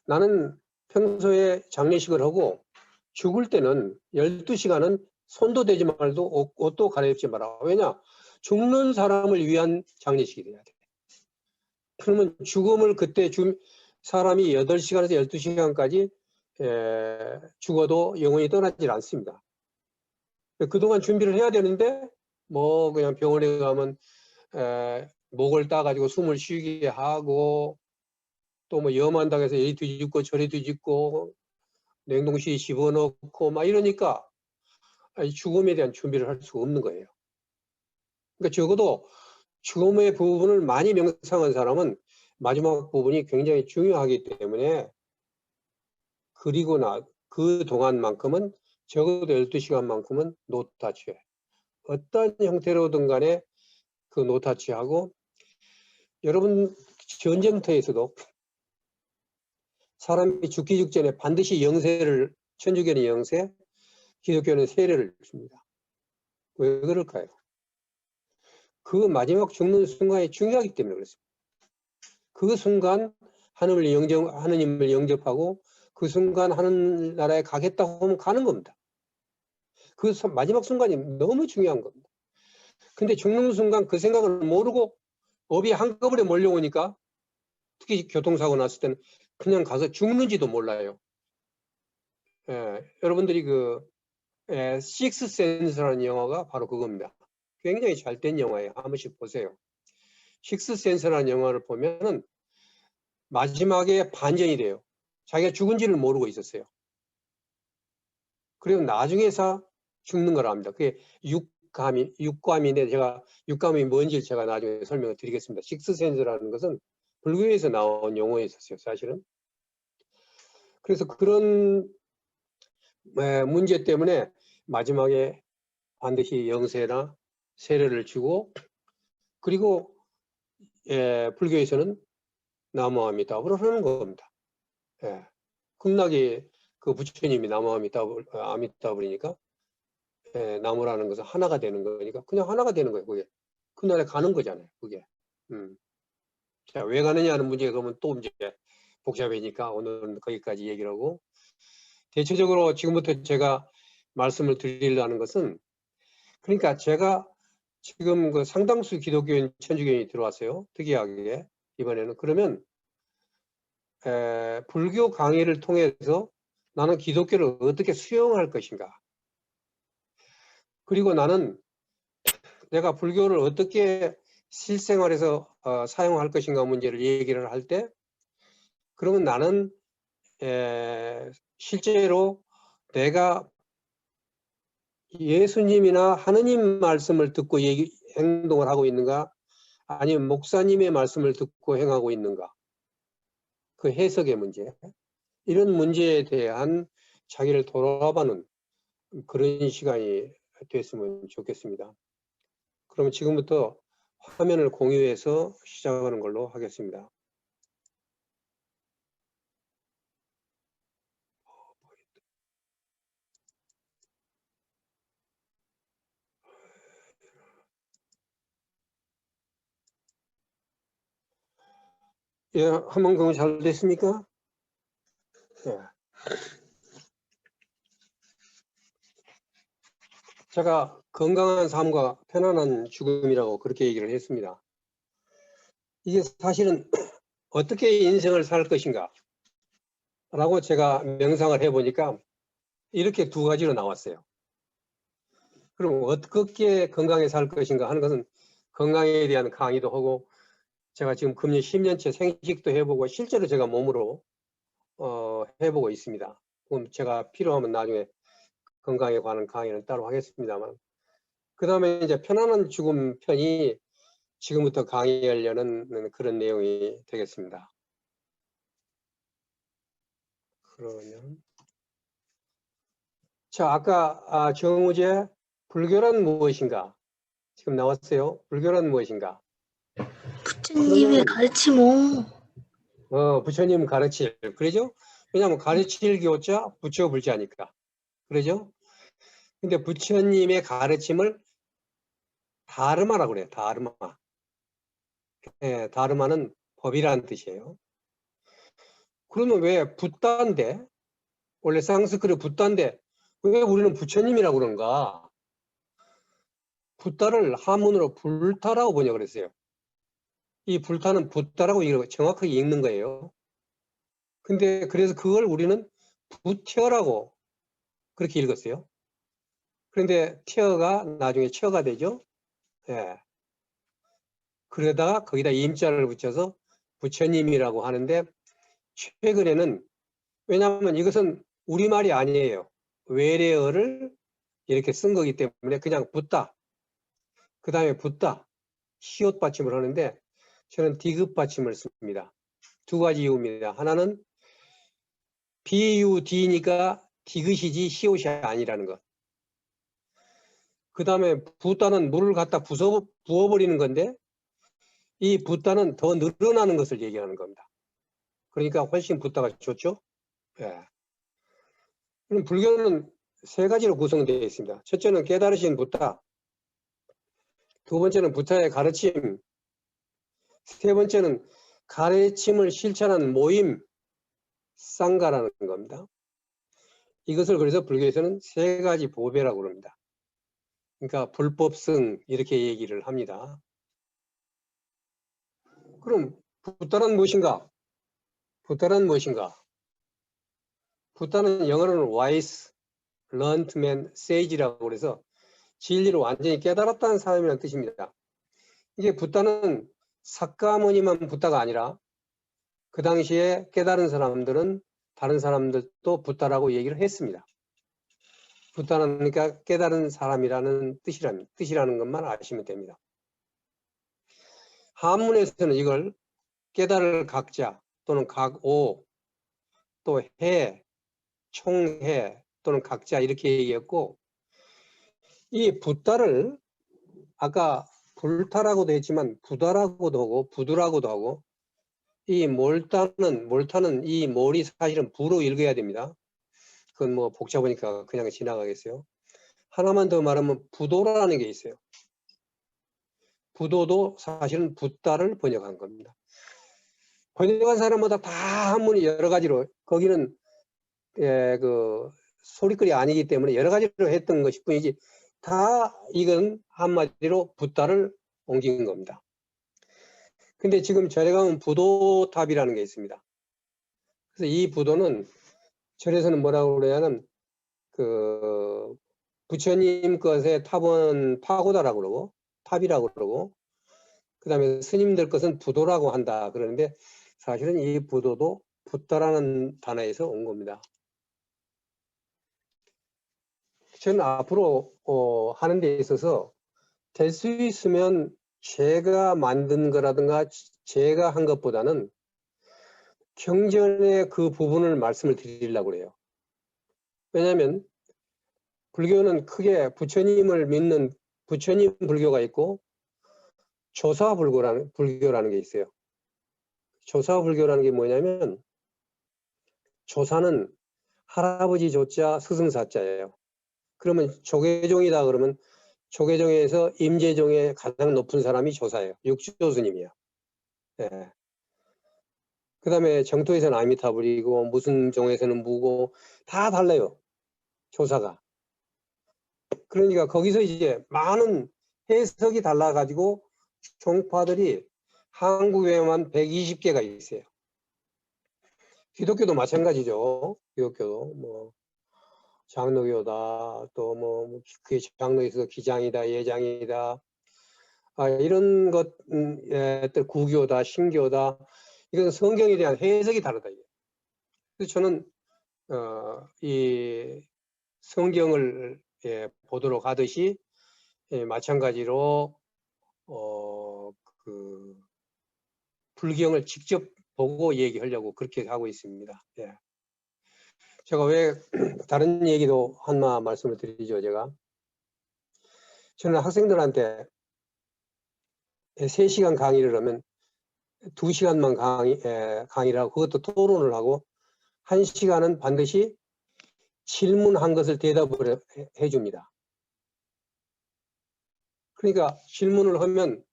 나는 평소에 장례식을 하고 죽을 때는 12시간은 손도 대지 말고 옷도 갈아입지 마라. 왜냐? 죽는 사람을 위한 장례식이 돼야 돼. 그러면 죽음을 그때 사람이 8시간에서 12시간까지 죽어도 영혼이 떠나질 않습니다. 그동안 준비를 해야 되는데 뭐 그냥 병원에 가면 목을 따가지고 숨을 쉬게 하고, 또 뭐 염한다고 해서 이리 뒤집고 저리 뒤집고 냉동실에 집어넣고 막 이러니까 죽음에 대한 준비를 할 수가 없는 거예요. 그러니까 적어도 죽음의 부분을 많이 명상한 사람은 마지막 부분이 굉장히 중요하기 때문에, 그리고 그 동안만큼은 적어도 12시간만큼은 노타치해. 어떤 형태로든 간에 그 노타치하고, 여러분 전쟁터에서도 사람이 죽기 직전에 반드시 영세를, 천주교는 영세, 기독교는 세례를 줍니다. 왜 그럴까요? 그 마지막 죽는 순간이 중요하기 때문에 그렇습니다. 그 순간 하느님을 영접하고 그 순간 하늘나라에 가겠다고 하면 가는 겁니다. 그 마지막 순간이 너무 중요한 겁니다. 근데 죽는 순간 그 생각을 모르고 업이 한꺼번에 몰려오니까, 특히 교통사고 났을 때는 그냥 가서 죽는지도 몰라요. 여러분들이 식스 센스라는 영화가 바로 그겁니다. 굉장히 잘 된 영화예요. 한 번씩 보세요. 식스 센스라는 영화를 보면은 마지막에 반전이 돼요. 자기가 죽은지를 모르고 있었어요. 그리고 나중에서 죽는 걸 압니다. 그게 육감인데, 제가 육감이 뭔지 제가 나중에 설명을 드리겠습니다. 식스센스라는 것은 불교에서 나온 용어였었어요, 사실은. 그래서 그런 문제 때문에 마지막에 반드시 영세나 세례를 주고, 그리고 불교에서는 나무아미타불을 하는 겁니다. 극락이 그 부처님이 아미타불이니까 나무라는 것은 하나가 되는 거니까 그냥 하나가 되는 거예요. 그게 그날에 가는 거잖아요. 그게. 자, 왜 가느냐 하는 문제가 그러면 또 이제 복잡해지니까 오늘은 거기까지 얘기를 하고, 대체적으로 지금부터 제가 말씀을 드리려는 것은, 그러니까 제가 지금 그 상당수 기독교인, 천주교인이 들어왔어요. 특이하게 이번에는. 그러면 불교 강의를 통해서 나는 기독교를 어떻게 수용할 것인가, 그리고 나는 내가 불교를 어떻게 실생활에서 사용할 것인가 문제를 얘기를 할 때, 그러면 나는 실제로 내가 예수님이나 하느님 말씀을 듣고 행동을 하고 있는가, 아니면 목사님의 말씀을 듣고 행하고 있는가, 그 해석의 문제, 이런 문제에 대한 자기를 돌아보는 그런 시간이 됐으면 좋겠습니다. 그럼 지금부터 화면을 공유해서 시작하는 걸로 하겠습니다. 예, 화면 공유 잘 됐습니까? 예. 제가 건강한 삶과 편안한 죽음이라고 그렇게 얘기를 했습니다. 이게 사실은 어떻게 인생을 살 것인가 라고 제가 명상을 해보니까 이렇게 두 가지로 나왔어요. 그럼 어떻게 건강하게 살 것인가 하는 것은 건강에 대한 강의도 하고, 제가 지금 금년 10년째 생식도 해보고 실제로 제가 몸으로 해보고 있습니다. 그럼 제가 필요하면 나중에 건강에 관한 강의는 따로 하겠습니다만, 그 다음에 이제 편안한 죽음 편이 지금부터 강의하려는 그런 내용이 되겠습니다. 그러면 자, 아까 정우재 불교란 무엇인가 지금 나왔어요. 불교란 무엇인가? 부처님의 가르침 부처님 가르칠, 그러죠? 왜냐하면 가르칠 교자 부처 불자니까, 그러죠? 근데 부처님의 가르침을 다르마라고 그래요. 다르마. 예, 다르마는 법이라는 뜻이에요. 그러면 왜 붓다인데, 원래 상스크트 붓다인데 왜 우리는 부처님이라고 그런가? 붓다를 한문으로 불타라고 번역을 했어요. 이 불타는 붓다라고 정확하게 읽는 거예요. 근데 그래서 그걸 우리는 부텨라고 그렇게 읽었어요. 그런데 티어가 나중에 처가 되죠. 예. 그러다가 거기다 임자를 붙여서 부처님이라고 하는데, 최근에는, 왜냐하면 이것은 우리말이 아니에요. 외래어를 이렇게 쓴 거기 때문에 그냥 붓다, 그 다음에 붓다, 시옷 받침을 하는데 저는 디귿 받침을 씁니다. 두 가지 이유입니다. 하나는 BUD니까 디귿이지 시옷이 아니라는 것. 그 다음에 붓다는 물을 갖다 부어버리는 건데, 이 붓다는 더 늘어나는 것을 얘기하는 겁니다. 그러니까 훨씬 붓다가 좋죠. 예. 그럼 불교는 세 가지로 구성되어 있습니다. 첫째는 깨달으신 붓다, 두 번째는 붓다의 가르침, 세 번째는 가르침을 실천하는 모임, 쌍가라는 겁니다. 이것을 그래서 불교에서는 세 가지 보배라고 합니다. 그러니까 불법성 이렇게 얘기를 합니다. 그럼 붓다는 무엇인가? 붓다는 무엇인가? 붓다는 영어로는 wise, learned man, sage라고 그래서 진리를 완전히 깨달았다는 사람이라는 뜻입니다. 이게 붓다는 삭가모니만 붓다가 아니라 그 당시에 깨달은 사람들은 다른 사람들도 붓다라고 얘기를 했습니다. 붓다는 그러니까 깨달은 사람이라는 뜻이라는 것만 아시면 됩니다. 한문에서는 이걸 깨달을 각자 또는 각오, 또 해, 총해 또는 각자 이렇게 얘기했고, 이 붓다를 아까 불타라고도 했지만 부다라고도 하고 부두라고도 하고, 이 몰타는 이 몰이 사실은 부로 읽어야 됩니다. 그건 뭐 복잡하니까 그냥 지나가겠어요. 하나만 더 말하면 부도라는 게 있어요. 부도도 사실은 붓다를 번역한 겁니다. 번역한 사람마다 다 한문이 여러 가지로, 거기는 그 소리거리 아니기 때문에 여러 가지로 했던 것일 뿐이지, 다 이건 한마디로 붓다를 옮긴 겁니다. 근데 지금 절에 가면 부도탑이라는 게 있습니다. 그래서 이 부도는 절에서는 뭐라고 그래야는 그 부처님 것의 탑은 파고다라고 그러고 탑이라고 그러고 그다음에 스님들 것은 부도라고 한다 그러는데 사실은 이 부도도 붓다라는 단어에서 온 겁니다. 저는 앞으로 하는 데 있어서 될 수 있으면 제가 만든 거라든가 제가 한 것보다는 경전의 그 부분을 말씀을 드리려고 그래요. 왜냐하면 불교는 크게 부처님을 믿는 부처님 불교가 있고 조사불교라는 게 있어요. 조사불교라는 게 뭐냐면 조사는 할아버지 조자 스승사자예요. 그러면 조계종이다 그러면 조계종에서 임재종의 가장 높은 사람이 조사예요. 육조스님이에요. 예. 그 다음에 정토에서는 아미타불이고 무슨 종에서는 무고 다 달라요. 조사가. 그러니까 거기서 이제 많은 해석이 달라가지고 종파들이 한국에만 120개가 있어요. 기독교도 마찬가지죠. 기독교도 뭐 장로교다 또 뭐 그 장로에서 기장이다 예장이다 이런 것들 구교다 신교다 이건 성경에 대한 해석이 다르다. 그래서 저는 이 성경을 보도록 하듯이 마찬가지로 그 불경을 직접 보고 얘기하려고 그렇게 하고 있습니다. 예. 제가 왜 다른 얘기도 하나 말씀을 드리죠. 저는 학생들한테 3시간 강의를 하면 2시간만 강의를 하고 그것도 토론을 하고 1시간은 반드시 질문한 것을 대답을 해줍니다. 그러니까 질문을 하면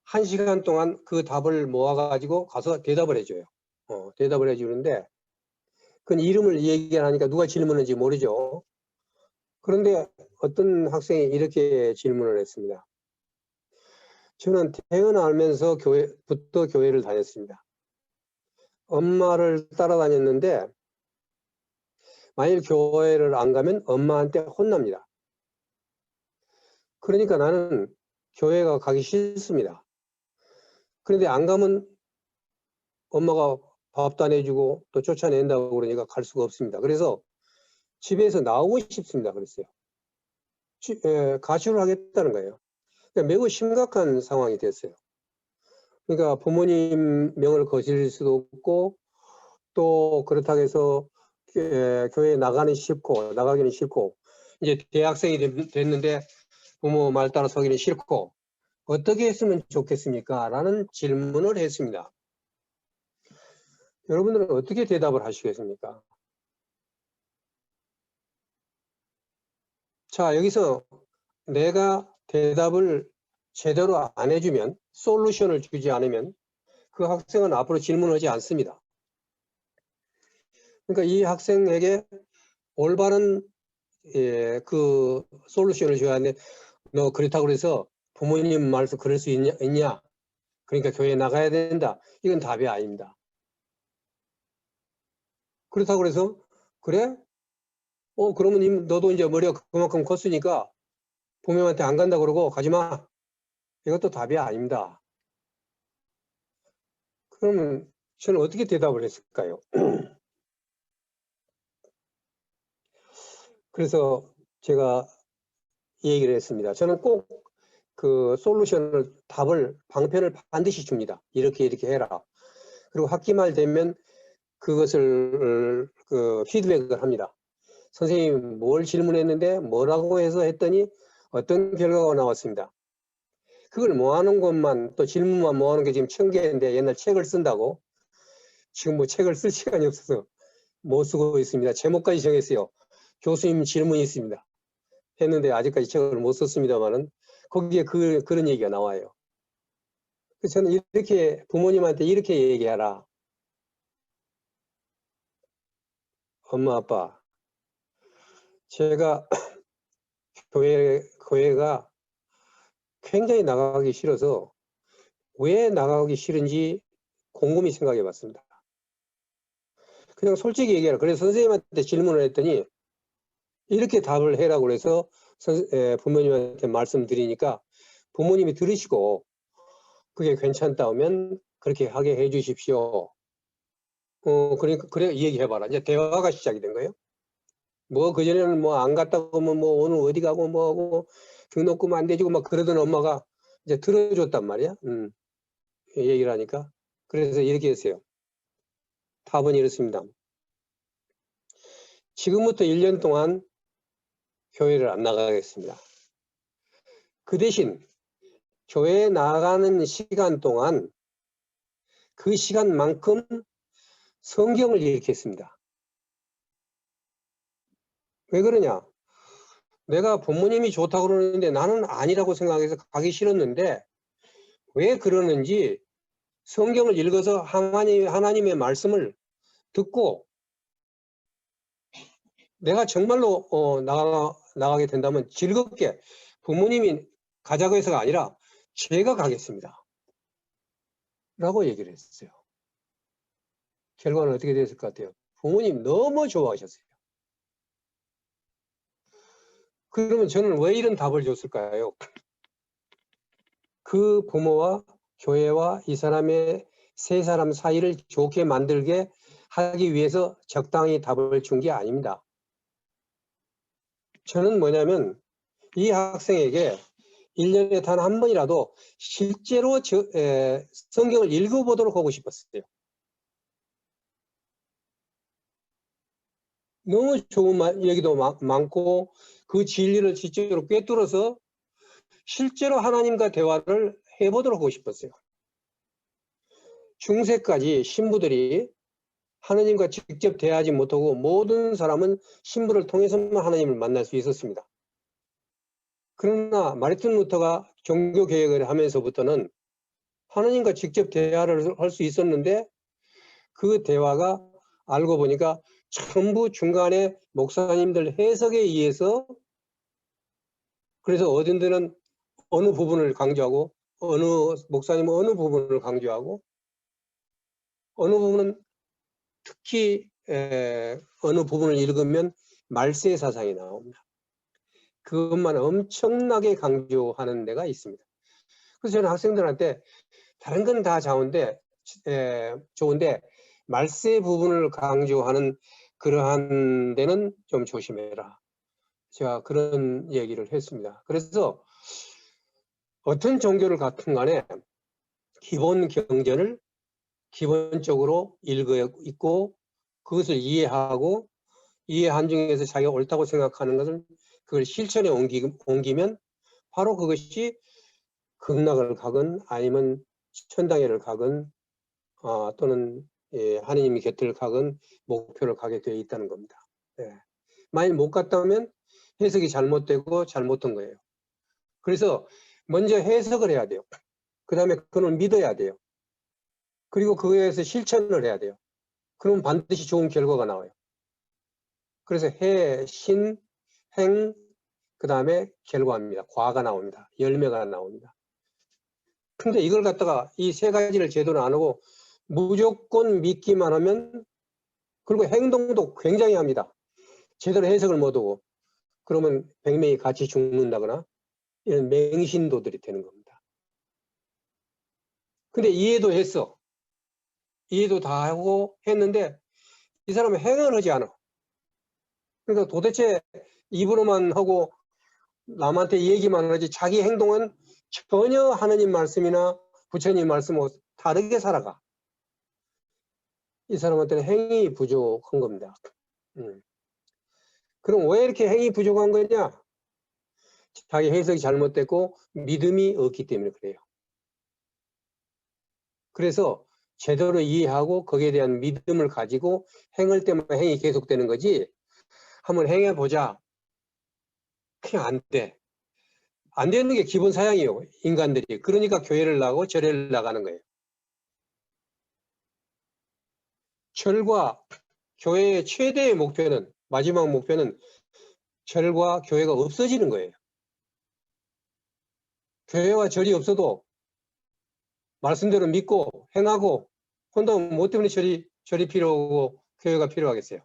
1시간 동안 그 답을 모아가지고 가서 대답을 해줘요. 대답을 해주는데 그건 이름을 얘기 안 하니까 누가 질문했는지 모르죠. 그런데 어떤 학생이 이렇게 질문을 했습니다. 저는 태어나면서 교회부터 교회를 다녔습니다. 엄마를 따라다녔는데 만일 교회를 안 가면 엄마한테 혼납니다. 그러니까 나는 교회가 가기 싫습니다. 그런데 안 가면 엄마가 밥도 안 해주고 또 쫓아낸다고 그러니까 갈 수가 없습니다. 그래서 집에서 나오고 싶습니다. 그랬어요. 가출을 하겠다는 거예요. 그러니까 매우 심각한 상황이 됐어요. 그러니까 부모님 명을 거스릴 수도 없고 또 그렇다고 해서 교회에 나가기는 싫고 이제 대학생이 됐는데 부모 말 따라 서기는 싫고 어떻게 했으면 좋겠습니까? 라는 질문을 했습니다. 여러분들은 어떻게 대답을 하시겠습니까? 자, 여기서 내가 대답을 제대로 안 해주면 솔루션을 주지 않으면 그 학생은 앞으로 질문하지 않습니다. 그러니까 이 학생에게 올바른 그 솔루션을 줘야 하는데 너 그렇다고 그래서 부모님 말해서 그럴 수 있냐? 그러니까 교회에 나가야 된다. 이건 답이 아닙니다. 그렇다고 그래서 그래? 그러면 너도 이제 머리가 그만큼 컸으니까 부모님한테 안 간다 그러고 가지 마. 이것도 답이 아닙니다. 그러면 저는 어떻게 대답을 했을까요? 그래서 제가 이 얘기를 했습니다. 저는 꼭 그 솔루션을 방편을 반드시 줍니다. 이렇게 해라. 그리고 학기 말 되면 그것을 피드백을 합니다. 선생님 뭘 질문했는데 뭐라고 해서 했더니 어떤 결과가 나왔습니다. 그걸 모아놓은 것만 또 질문만 모아놓은 게 지금 1000개인데 옛날 책을 쓴다고 지금 뭐 책을 쓸 시간이 없어서 못 쓰고 있습니다. 제목까지 정했어요. 교수님 질문이 있습니다. 했는데 아직까지 책을 못 썼습니다만은 거기에 그런 얘기가 나와요. 그래서 저는 이렇게 부모님한테 이렇게 얘기하라. 엄마 아빠 제가 교회가 굉장히 나가기 싫어서 왜 나가기 싫은지 곰곰이 생각해 봤습니다. 그냥 솔직히 얘기하라. 그래서 선생님한테 질문을 했더니 이렇게 답을 해라고 그래서 부모님한테 말씀드리니까 부모님이 들으시고 그게 괜찮다면 그렇게 하게 해 주십시오. 그러니까 그래 얘기해봐라. 이제 대화가 시작이 된 거예요. 뭐 그전에는 뭐 안 갔다고 하면 뭐 오늘 어디 가고 뭐 하고 등록금 안 대주고 막 그러던 엄마가 이제 들어줬단 말이야. 얘기를 하니까. 그래서 이렇게 했어요. 답은 이렇습니다. 지금부터 1년 동안 교회를 안 나가겠습니다. 그 대신 교회에 나가는 시간 동안 그 시간만큼 성경을 읽겠습니다. 왜 그러냐? 내가 부모님이 좋다고 그러는데 나는 아니라고 생각해서 가기 싫었는데 왜 그러는지 성경을 읽어서 하나님의 말씀을 듣고 내가 정말로 나가게 된다면 즐겁게 부모님이 가자고 해서가 아니라 제가 가겠습니다. 라고 얘기를 했어요. 결과는 어떻게 됐을 것 같아요? 부모님 너무 좋아하셨어요. 그러면 저는 왜 이런 답을 줬을까요? 그 부모와 교회와 이 사람의 세 사람 사이를 좋게 만들게 하기 위해서 적당히 답을 준 게 아닙니다. 저는 뭐냐면 이 학생에게 1년에 단 한 번이라도 실제로 성경을 읽어보도록 하고 싶었어요. 너무 좋은 얘기도 많고 그 진리를 실제로 꿰뚫어서 실제로 하나님과 대화를 해보도록 하고 싶었어요. 중세까지 신부들이 하나님과 직접 대화하지 못하고 모든 사람은 신부를 통해서만 하나님을 만날 수 있었습니다. 그러나 마르틴 루터가 종교개혁을 하면서부터는 하나님과 직접 대화를 할 수 있었는데 그 대화가 알고 보니까 전부 중간에 목사님들 해석에 의해서 그래서 어떤 데는 어느 부분을 강조하고 어느 목사님은 어느 부분을 강조하고 어느 부분은 특히 어느 부분을 읽으면 말세 사상이 나옵니다. 그것만 엄청나게 강조하는 데가 있습니다. 그래서 저는 학생들한테 다른 건 다 좋은데 말세 부분을 강조하는 그러한 데는 좀 조심해라. 제가 그런 얘기를 했습니다. 그래서 어떤 종교를 갖든 간에 기본 경전을 기본적으로 읽고 그것을 이해하고 이해한 중에서 자기가 옳다고 생각하는 것을 그걸 실천에 옮기면 바로 그것이 극락을 가건 아니면 천당에를 가건 또는 하느님의 곁을 가건 목표를 가게 되어 있다는 겁니다. 만약 못 갔다면 해석이 잘못되고 잘못한 거예요. 그래서 먼저 해석을 해야 돼요. 그 다음에 그걸 믿어야 돼요. 그리고 그거에 의해서 실천을 해야 돼요. 그러면 반드시 좋은 결과가 나와요. 그래서 해, 신, 행, 그 다음에 결과입니다. 과가 나옵니다. 열매가 나옵니다. 근데 이걸 갖다가 이 세 가지를 제대로 안 하고 무조건 믿기만 하면 그리고 행동도 굉장히 합니다. 제대로 해석을 못하고 그러면 100명이 같이 죽는다거나 이런 맹신도들이 되는 겁니다. 근데 이해도 했어. 이해도 다 하고 했는데 이 사람은 행을 하지 않아. 그러니까 도대체 입으로만 하고 남한테 얘기만 하지 자기 행동은 전혀 하느님 말씀이나 부처님 말씀하고 다르게 살아가. 이 사람한테는 행이 부족한 겁니다. 그럼 왜 이렇게 행이 부족한 거냐? 자기 해석이 잘못됐고 믿음이 없기 때문에 그래요. 그래서 제대로 이해하고 거기에 대한 믿음을 가지고 행할 때만 행이 계속되는 거지 한번 행해보자. 그냥 안 돼. 안 되는 게 기본 사양이에요. 인간들이. 그러니까 교회를 나가고 절에를 나가는 거예요. 절과 교회의 최대의 목표는 마지막 목표는 절과 교회가 없어지는 거예요. 교회와 절이 없어도 말씀대로 믿고 행하고 혼돈 뭐 때문에 절이 필요하고 교회가 필요하겠어요.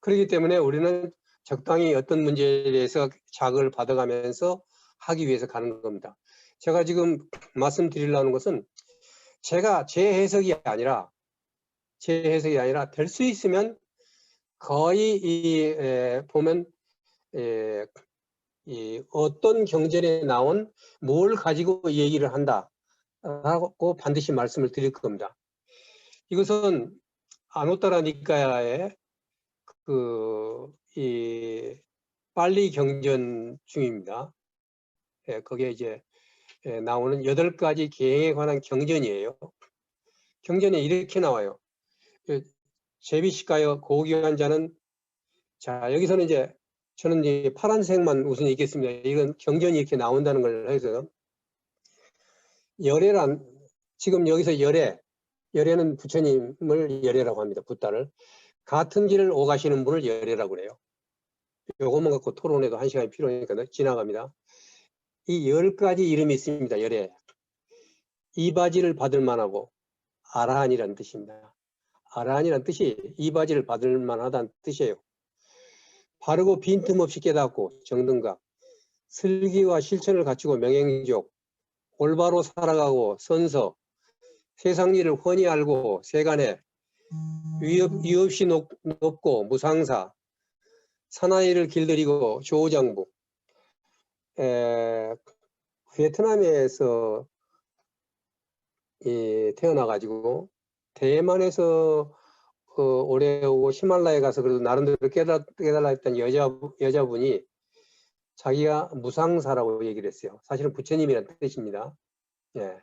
그렇기 때문에 우리는 적당히 어떤 문제에 대해서 자극을 받아가면서 하기 위해서 가는 겁니다. 제가 지금 말씀드리려는 것은 제가 제 해석이 아니라 될 수 있으면 거의 보면 이 어떤 경전에 나온 뭘 가지고 얘기를 한다라고 반드시 말씀을 드릴 겁니다. 이것은 아누타라 니카야의 이 빨리 경전 중입니다. 거기에 이제 나오는 8가지 계행에 관한 경전이에요. 경전에 이렇게 나와요. 제비시가여 고귀한 자는, 자 여기서는 이제 저는 이제 파란색만 우선 읽겠습니다. 이건 경전이 이렇게 나온다는 걸 해서, 열애란, 지금 여기서 열애는 부처님을 열애라고 합니다. 붓다를. 같은 길을 오가시는 분을 열애라고 그래요. 요것만 갖고 토론해도 1시간이 필요하니까 지나갑니다. 이 10가지 이름이 있습니다. 열애. 이바지를 받을 만하고 아라한이라는 뜻입니다. 아라한이라는 뜻이 이바지를 받을 만하다는 뜻이에요. 바르고 빈틈없이 깨닫고 정등각, 슬기와 실천을 갖추고 명행족, 올바로 살아가고 선서, 세상 일을 훤히 알고 세간에 위 없이 높고 무상사, 사나이를 길들이고 조장부. 베트남에서 태어나가지고 대만에서 오래 오고 히말라야에 가서 그래도 나름대로 깨달라 했던 여자분이 자기가 무상사라고 얘기를 했어요. 사실은 부처님이라는 뜻입니다. 예.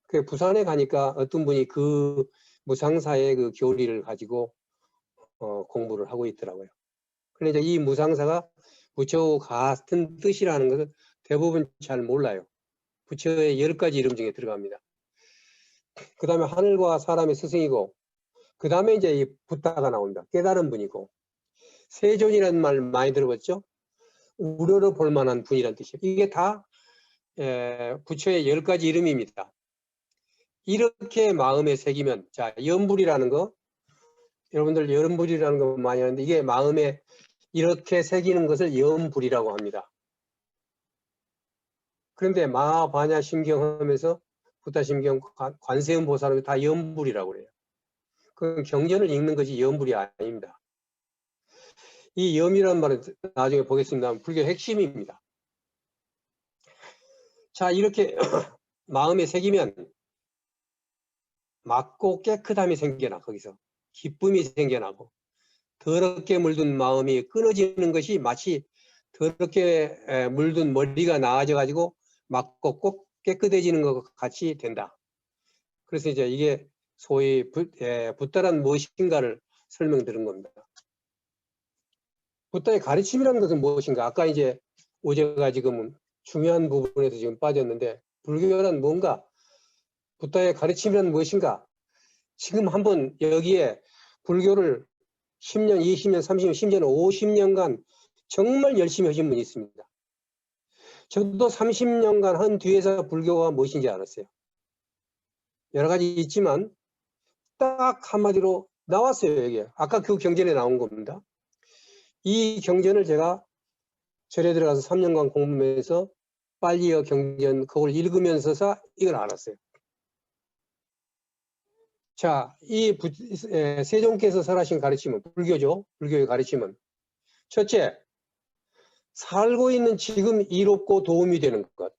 그 부산에 가니까 어떤 분이 그 무상사의 그 교리를 가지고 공부를 하고 있더라고요. 그런데 이 무상사가 부처 같은 뜻이라는 것을 대부분 잘 몰라요. 부처의 10가지 이름 중에 들어갑니다. 그 다음에 하늘과 사람의 스승이고, 그 다음에 이제 이 붓다가 나옵니다. 깨달은 분이고, 세존이라는 말 많이 들어봤죠? 우러러 볼 만한 분이라는 뜻이에요. 이게 다 부처의 10가지 이름입니다. 이렇게 마음에 새기면, 자, 염불이라는 거, 여러분들 염불이라는 거 많이 하는데, 이게 마음에 이렇게 새기는 것을 염불이라고 합니다. 그런데 마하바냐 심경하면서 부타 심경, 관세음 보살은 다 염불이라고 그래요. 그 경전을 읽는 것이 염불이 아닙니다. 이 염이라는 말은 나중에 보겠습니다. 불교의 핵심입니다. 자, 이렇게 마음에 새기면 맑고 깨끗함이 생겨나, 거기서 기쁨이 생겨나고, 더럽게 물든 마음이 끊어지는 것이 마치 더럽게 물든 머리가 나아져 가지고 맑고 꼭 깨끗해지는 것 같이 된다. 그래서 이제 이게 소위 붓다란 무엇인가를 설명드린 겁니다. 붓다의 가르침이라는 것은 무엇인가? 아까 이제 오제가 지금 중요한 부분에서 지금 빠졌는데, 불교란 뭔가, 붓다의 가르침이란 무엇인가? 지금 한번 여기에 불교를 10년, 20년, 30년, 심지어는 50년간 정말 열심히 하신 분이 있습니다. 저도 30년간 한 뒤에서 불교가 무엇인지 알았어요. 여러 가지 있지만 딱 한마디로 나왔어요. 여기에. 아까 그 경전에 나온 겁니다. 이 경전을 제가 절에 들어가서 3년간 공부하면서 빨리어 경전 그걸 읽으면서 이걸 알았어요. 자, 이 세종께서 설하신 가르침은 불교죠. 불교의 가르침은 첫째, 살고 있는 지금 이롭고 도움이 되는 것.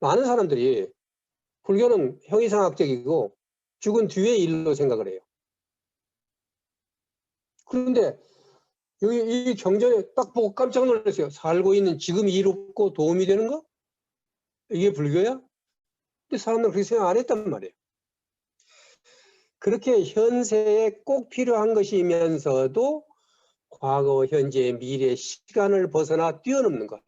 많은 사람들이 불교는 형이상학적이고 죽은 뒤의 일로 생각을 해요. 그런데 여기 이 경전에 딱 보고 깜짝 놀랐어요. 살고 있는 지금 이롭고 도움이 되는 거? 이게 불교야? 근데 사람들은 그렇게 생각 안 했단 말이에요. 그렇게 현세에 꼭 필요한 것이면서도 과거, 현재, 미래, 시간을 벗어나 뛰어넘는 것.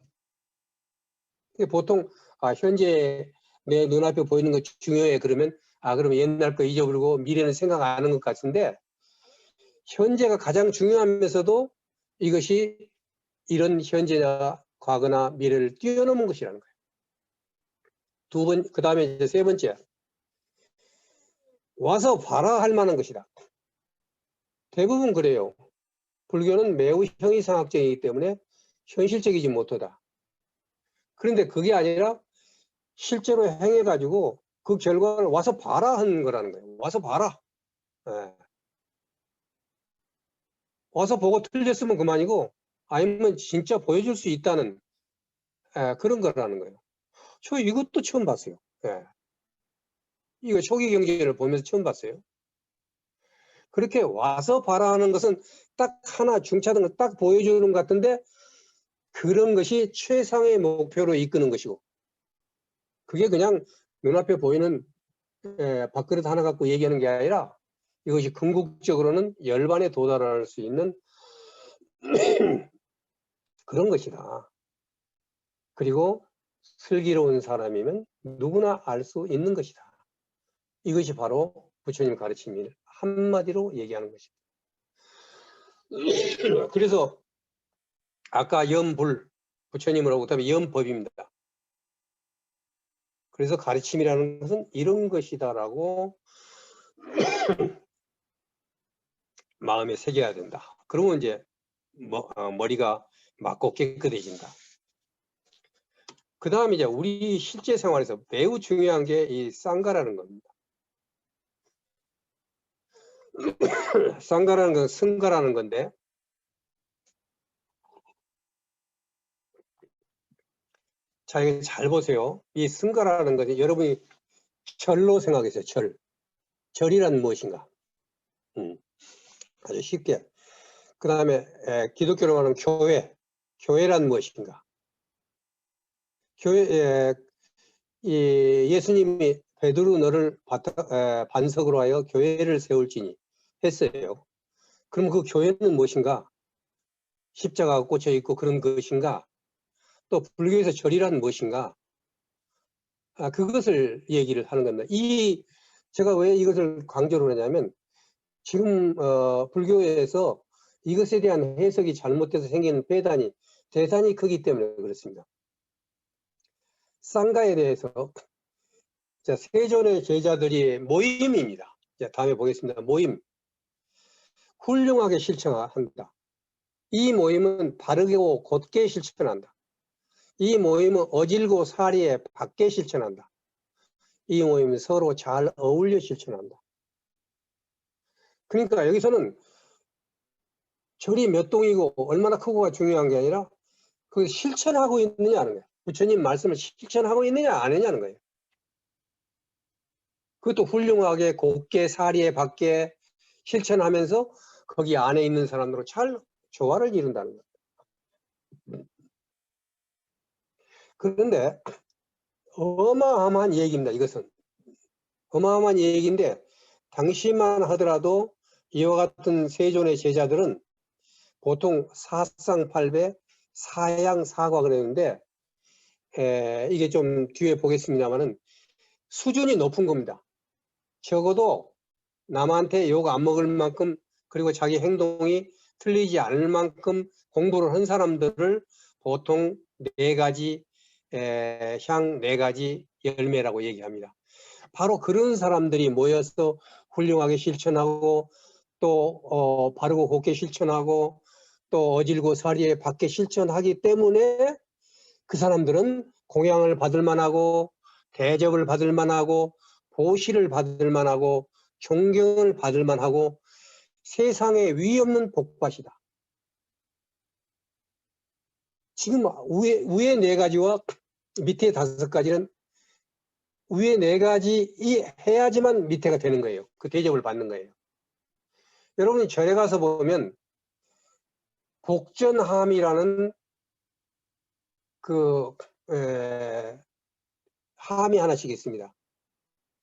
보통 현재 내 눈앞에 보이는 것 중요해 그러면 그러면 옛날 거 잊어버리고 미래는 생각 안 하는 것 같은데, 현재가 가장 중요하면서도 이것이 이런 현재나 과거나 미래를 뛰어넘은 것이라는 거예요. 그 다음에 이제 세 번째, 와서 봐라 할 만한 것이다. 대부분 그래요. 불교는 매우 형이상학적이기 때문에 현실적이지 못하다. 그런데 그게 아니라 실제로 행해가지고 그 결과를 와서 봐라 하는 거라는 거예요. 와서 봐라. 예. 와서 보고 틀렸으면 그만이고 아니면 진짜 보여줄 수 있다는 그런 거라는 거예요. 저 이것도 처음 봤어요. 예. 이거 초기 경제를 보면서 처음 봤어요. 그렇게 와서 봐라 하는 것은 딱 하나 중차등 걸 딱 보여주는 것 같은데 그런 것이 최상의 목표로 이끄는 것이고 그게 그냥 눈앞에 보이는 밥그릇 하나 갖고 얘기하는 게 아니라 이것이 궁극적으로는 열반에 도달할 수 있는 그런 것이다. 그리고 슬기로운 사람이면 누구나 알 수 있는 것이다. 이것이 바로 부처님 가르침을 한마디로 얘기하는 것이다. 그래서 아까 염불 부처님을 하고 그다음에 염법입니다. 그래서 가르침이라는 것은 이런 것이다라고 마음에 새겨야 된다. 그러면 이제 머리가 맑고 깨끗해진다. 그 다음에 이제 우리 실제 생활에서 매우 중요한 게 이 쌍가라는 겁니다. 쌍가라는 건 승가라는 건데 자, 이거 잘 보세요. 이 승가라는 것은 여러분이 절로 생각했어요. 절. 절이란 무엇인가? 아주 쉽게. 그 다음에 기독교로 말하는 교회. 교회란 무엇인가? 교회, 예수님이 베드로 너를 반석으로 하여 교회를 세울지니 했어요. 그럼 그 교회는 무엇인가? 십자가가 꽂혀 있고 그런 것인가? 또 불교에서 절이란 무엇인가? 그것을 얘기를 하는 겁니다. 제가 왜 이것을 강조를 하냐면 지금 불교에서 이것에 대한 해석이 잘못돼서 생기는 배단이 대단히 크기 때문에 그렇습니다. 쌍가에 대해서 세존의 제자들이 모임입니다. 다음에 보겠습니다. 모임. 훌륭하게 실천한다. 이 모임은 바르고 곧게 실천한다. 이 모임은 어질고 사리에 받게 실천한다. 이 모임은 서로 잘 어울려 실천한다. 그러니까 여기서는 절이 몇 동이고 얼마나 크고가 중요한 게 아니라 그 실천하고 있느냐는 거예요. 부처님 말씀을 실천하고 있느냐 안 하느냐는 거예요. 그것도 훌륭하게 곱게 사리에 받게 실천하면서 거기 안에 있는 사람들로 잘 조화를 이룬다는 거예요. 그런데 어마어마한 얘기입니다. 이것은 어마어마한 얘기인데 당시만 하더라도 이와 같은 세존의 제자들은 보통 사상팔배 사양사과 그랬는데 이게 좀 뒤에 보겠습니다만은 수준이 높은 겁니다. 적어도 남한테 욕 안 먹을 만큼 그리고 자기 행동이 틀리지 않을 만큼 공부를 한 사람들을 보통 네 가지 향 네 가지 열매라고 얘기합니다. 바로 그런 사람들이 모여서 훌륭하게 실천하고 또 바르고 곱게 실천하고 또 어질고 사리에 받게 실천하기 때문에 그 사람들은 공양을 받을 만하고 대접을 받을 만하고 보시를 받을 만하고 존경을 받을 만하고 세상에 위 없는 복밭이다. 지금 위에 네 가지와 밑에 다섯 가지는 위에 네 가지 해야지만 밑에가 되는 거예요. 그 대접을 받는 거예요. 여러분이 절에 가서 보면 복전함이라는 그 함이 하나씩 있습니다.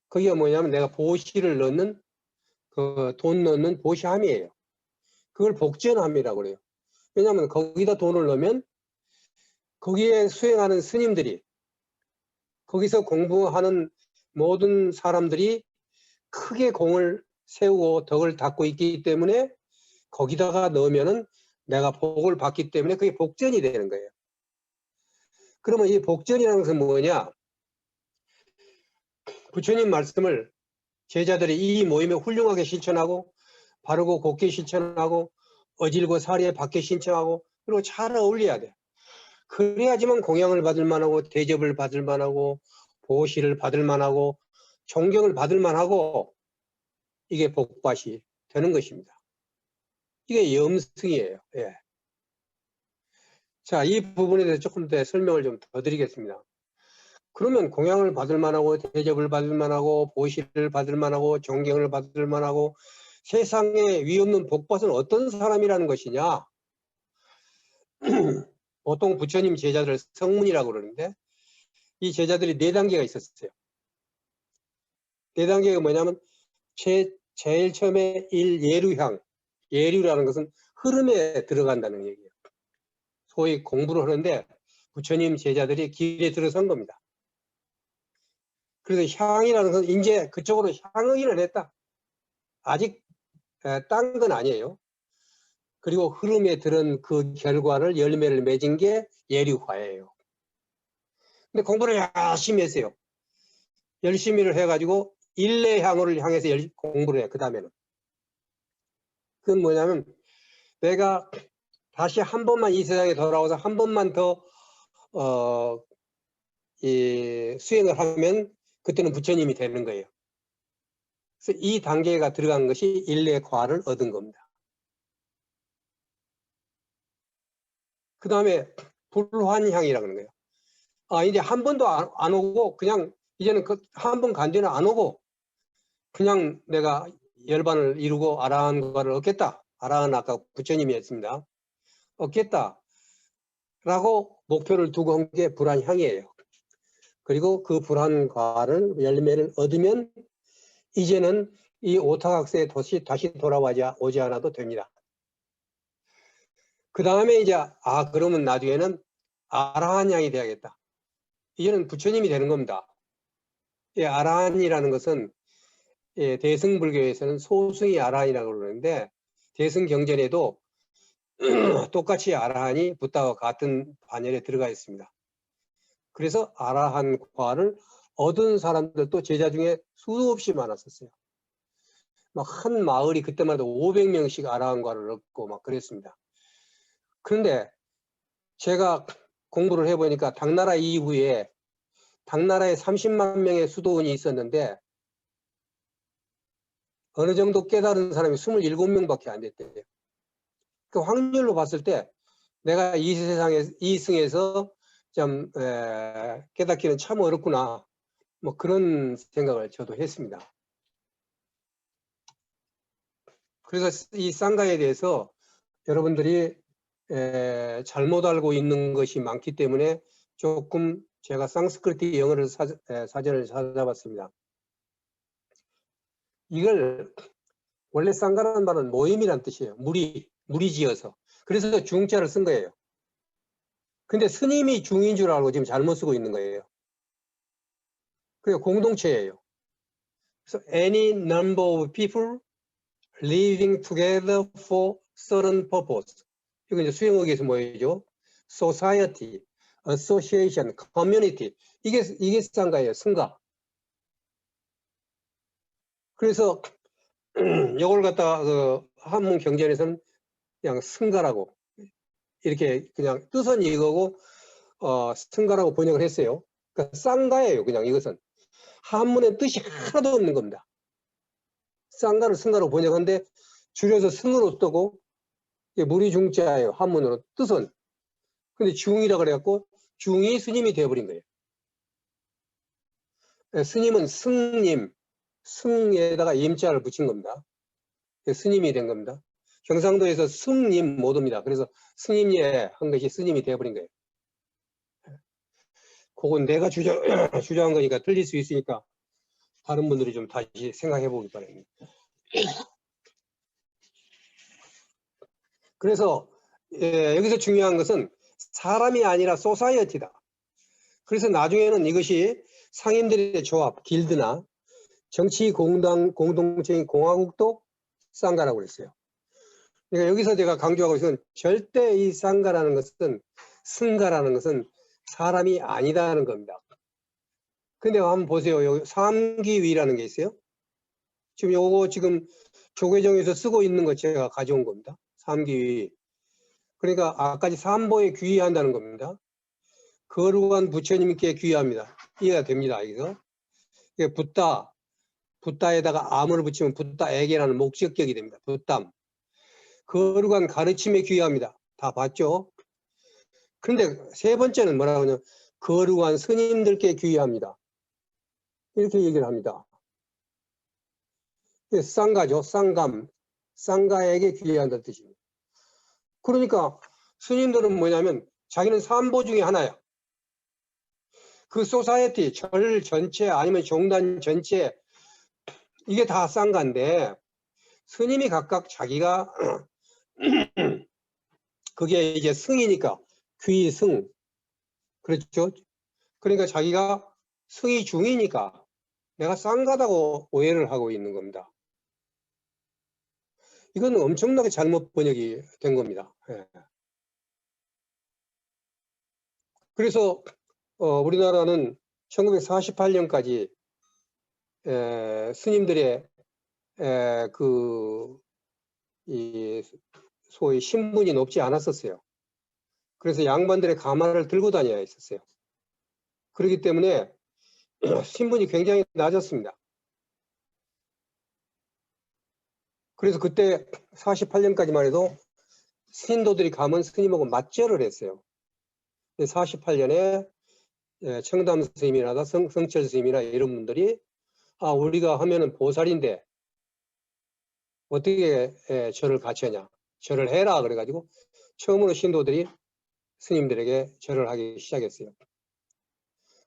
그게 뭐냐면 내가 보시를 넣는 그 돈 넣는 보시함이에요. 그걸 복전함이라고 그래요. 왜냐하면 거기다 돈을 넣으면 거기에 수행하는 스님들이 거기서 공부하는 모든 사람들이 크게 공을 세우고 덕을 닦고 있기 때문에 거기다가 넣으면은 내가 복을 받기 때문에 그게 복전이 되는 거예요. 그러면 이 복전이라는 것은 뭐냐? 부처님 말씀을 제자들이 이 모임에 훌륭하게 실천하고 바르고 곱게 실천하고 어질고 사리에 받게 신청하고 그리고 잘 어울려야 돼. 그래야지만 공양을 받을 만하고 대접을 받을 만하고 보시를 받을 만하고 존경을 받을 만하고 이게 복밭이 되는 것입니다. 이게 염승이에요. 예. 자, 이 부분에 대해서 조금 더 설명을 좀 더 드리겠습니다. 그러면 공양을 받을 만하고 대접을 받을 만하고 보시를 받을 만하고 존경을 받을 만하고 세상에 위없는 복밭은 어떤 사람이라는 것이냐? 보통 부처님 제자들 성문이라고 그러는데 이 제자들이 4단계가 있었어요. 4단계가 뭐냐면 제일 처음에 예류향. 예류라는 것은 흐름에 들어간다는 얘기예요. 소위 공부를 하는데 부처님 제자들이 길에 들어선 겁니다. 그래서 향이라는 것은 이제 그쪽으로 향하기는 했다. 아직 딴 건 아니에요. 그리고 흐름에 들은 그 결과를 열매를 맺은 게 예류화예요. 근데 공부를 열심히 했어요. 열심히를 해가지고 일례향으로 향해서 공부를 해요. 그 다음에는. 그건 뭐냐면 내가 다시 한 번만 이 세상에 돌아와서 한 번만 더 수행을 하면 그때는 부처님이 되는 거예요. 그래서 이 단계가 들어간 것이 일례과를 얻은 겁니다. 그 다음에 불환향이라고 하는 거예요. 이제 한 번도 안 오고 그냥 이제는 한 번 간 뒤는 안 오고 그냥 내가 열반을 이루고 아라한과를 얻겠다. 아라한 아까 부처님이 했습니다. 얻겠다. 라고 목표를 두고 한 게 불환향이에요. 그리고 그 불환과를 열매를 얻으면 이제는 이 오타각세의 다시 돌아오지 않아도 됩니다. 그 다음에 이제 그러면 나중에는 아라한향이 돼야겠다. 이제는 부처님이 되는 겁니다. 이 아라한이라는 것은 대승불교에서는 소승이 아라한이라고 그러는데 대승경전에도 똑같이 아라한이 붓다와 같은 반열에 들어가 있습니다. 그래서 아라한과를 얻은 사람들도 제자 중에 수없이 많았었어요. 막 한 마을이 그때마다 500명씩 아라한과를 얻고 막 그랬습니다. 그런데 제가 공부를 해보니까 당나라 이후에 당나라에 30만 명의 수도원이 있었는데 어느 정도 깨달은 사람이 27명밖에 안 됐대요. 그 확률로 봤을 때 내가 이 세상에 이승에서 좀 깨닫기는 참 어렵구나. 뭐 그런 생각을 저도 했습니다. 그래서 이 쌍가에 대해서 여러분들이 잘못 알고 있는 것이 많기 때문에 조금 제가 상스크리트 영어를 사전을 찾아봤습니다. 이걸 원래 쌍가라는 말은 모임이란 뜻이에요. 무리지어서. 그래서 중자를 쓴 거예요. 근데 스님이 중인 줄 알고 지금 잘못 쓰고 있는 거예요. 그게 공동체예요. 그래서 any number of people living together for certain purpose. 이거 이제 수영어기에서 뭐예요? society, association, community. 이게 쌍가예요. 승가. 그래서 이걸 갖다가 한문 경전에서는 그냥 승가라고 이렇게 그냥 뜻은 이거고 승가라고 번역을 했어요. 그러니까 쌍가예요. 그냥 이것은 한문에 뜻이 하나도 없는 겁니다. 쌍가를 승가로 번역하는데 줄여서 승으로 쓰고 무리중자예요. 한문으로 뜻은. 근데 중이라 그래갖고 중이 스님이 되어버린 거예요. 스님은 승님, 승에다가 임자를 붙인 겁니다. 스님이 된 겁니다. 경상도에서 승님 못 옵니다. 그래서 스님예 한 것이 스님이 되어버린 거예요. 그건 내가 주장한 거니까 틀릴 수 있으니까 다른 분들이 좀 다시 생각해 보기 바랍니다. 그래서 여기서 중요한 것은 사람이 아니라 소사이어티다. 그래서 나중에는 이것이 상인들의 조합, 길드나 정치 공동체인 공화국도 쌍가라고 그랬어요. 그러니까 여기서 제가 강조하고 있는 절대 이 쌍가라는 것은 승가라는 것은 사람이 아니다는 겁니다. 근데 한번 보세요. 여기 삼기위라는 게 있어요. 지금 요거 지금 조계종에서 쓰고 있는 것 제가 가져온 겁니다. 삼귀. 그러니까 아까지 삼보에 귀의한다는 겁니다. 거룩한 부처님께 귀의합니다. 이해가 됩니다. 여기서. 이게 붓다에다가 암을 붙이면 붓다에게라는 목적격이 됩니다. 붓담. 거룩한 가르침에 귀의합니다. 다 봤죠? 그런데 세 번째는 뭐라고 하냐면 거룩한 스님들께 귀의합니다. 이렇게 얘기를 합니다. 쌍가죠. 쌍감. 쌍가에게 귀의한다는 뜻입니다. 그러니까 스님들은 뭐냐면 자기는 삼보 중에 하나야. 그 소사이어티, 절 전체 아니면 종단 전체 이게 다 쌍가인데 스님이 각각 자기가 그게 이제 승이니까 귀승. 그렇죠? 그러니까 자기가 승이 중이니까 내가 쌍가다고 오해를 하고 있는 겁니다. 이건 엄청나게 잘못 번역이 된 겁니다. 예. 그래서 우리나라는 1948년까지 스님들의 이 소위 신분이 높지 않았었어요. 그래서 양반들의 가마를 들고 다녀야 했었어요. 그렇기 때문에 신분이 굉장히 낮았습니다. 그래서 그때 48년까지만 해도 신도들이 가면 스님하고 맞절을 했어요. 48년에 청담 스님이나 성철 스님이나 이런 분들이 우리가 하면은 보살인데 어떻게 절을 같이 하냐. 절을 해라 그래가지고 처음으로 신도들이 스님들에게 절을 하기 시작했어요.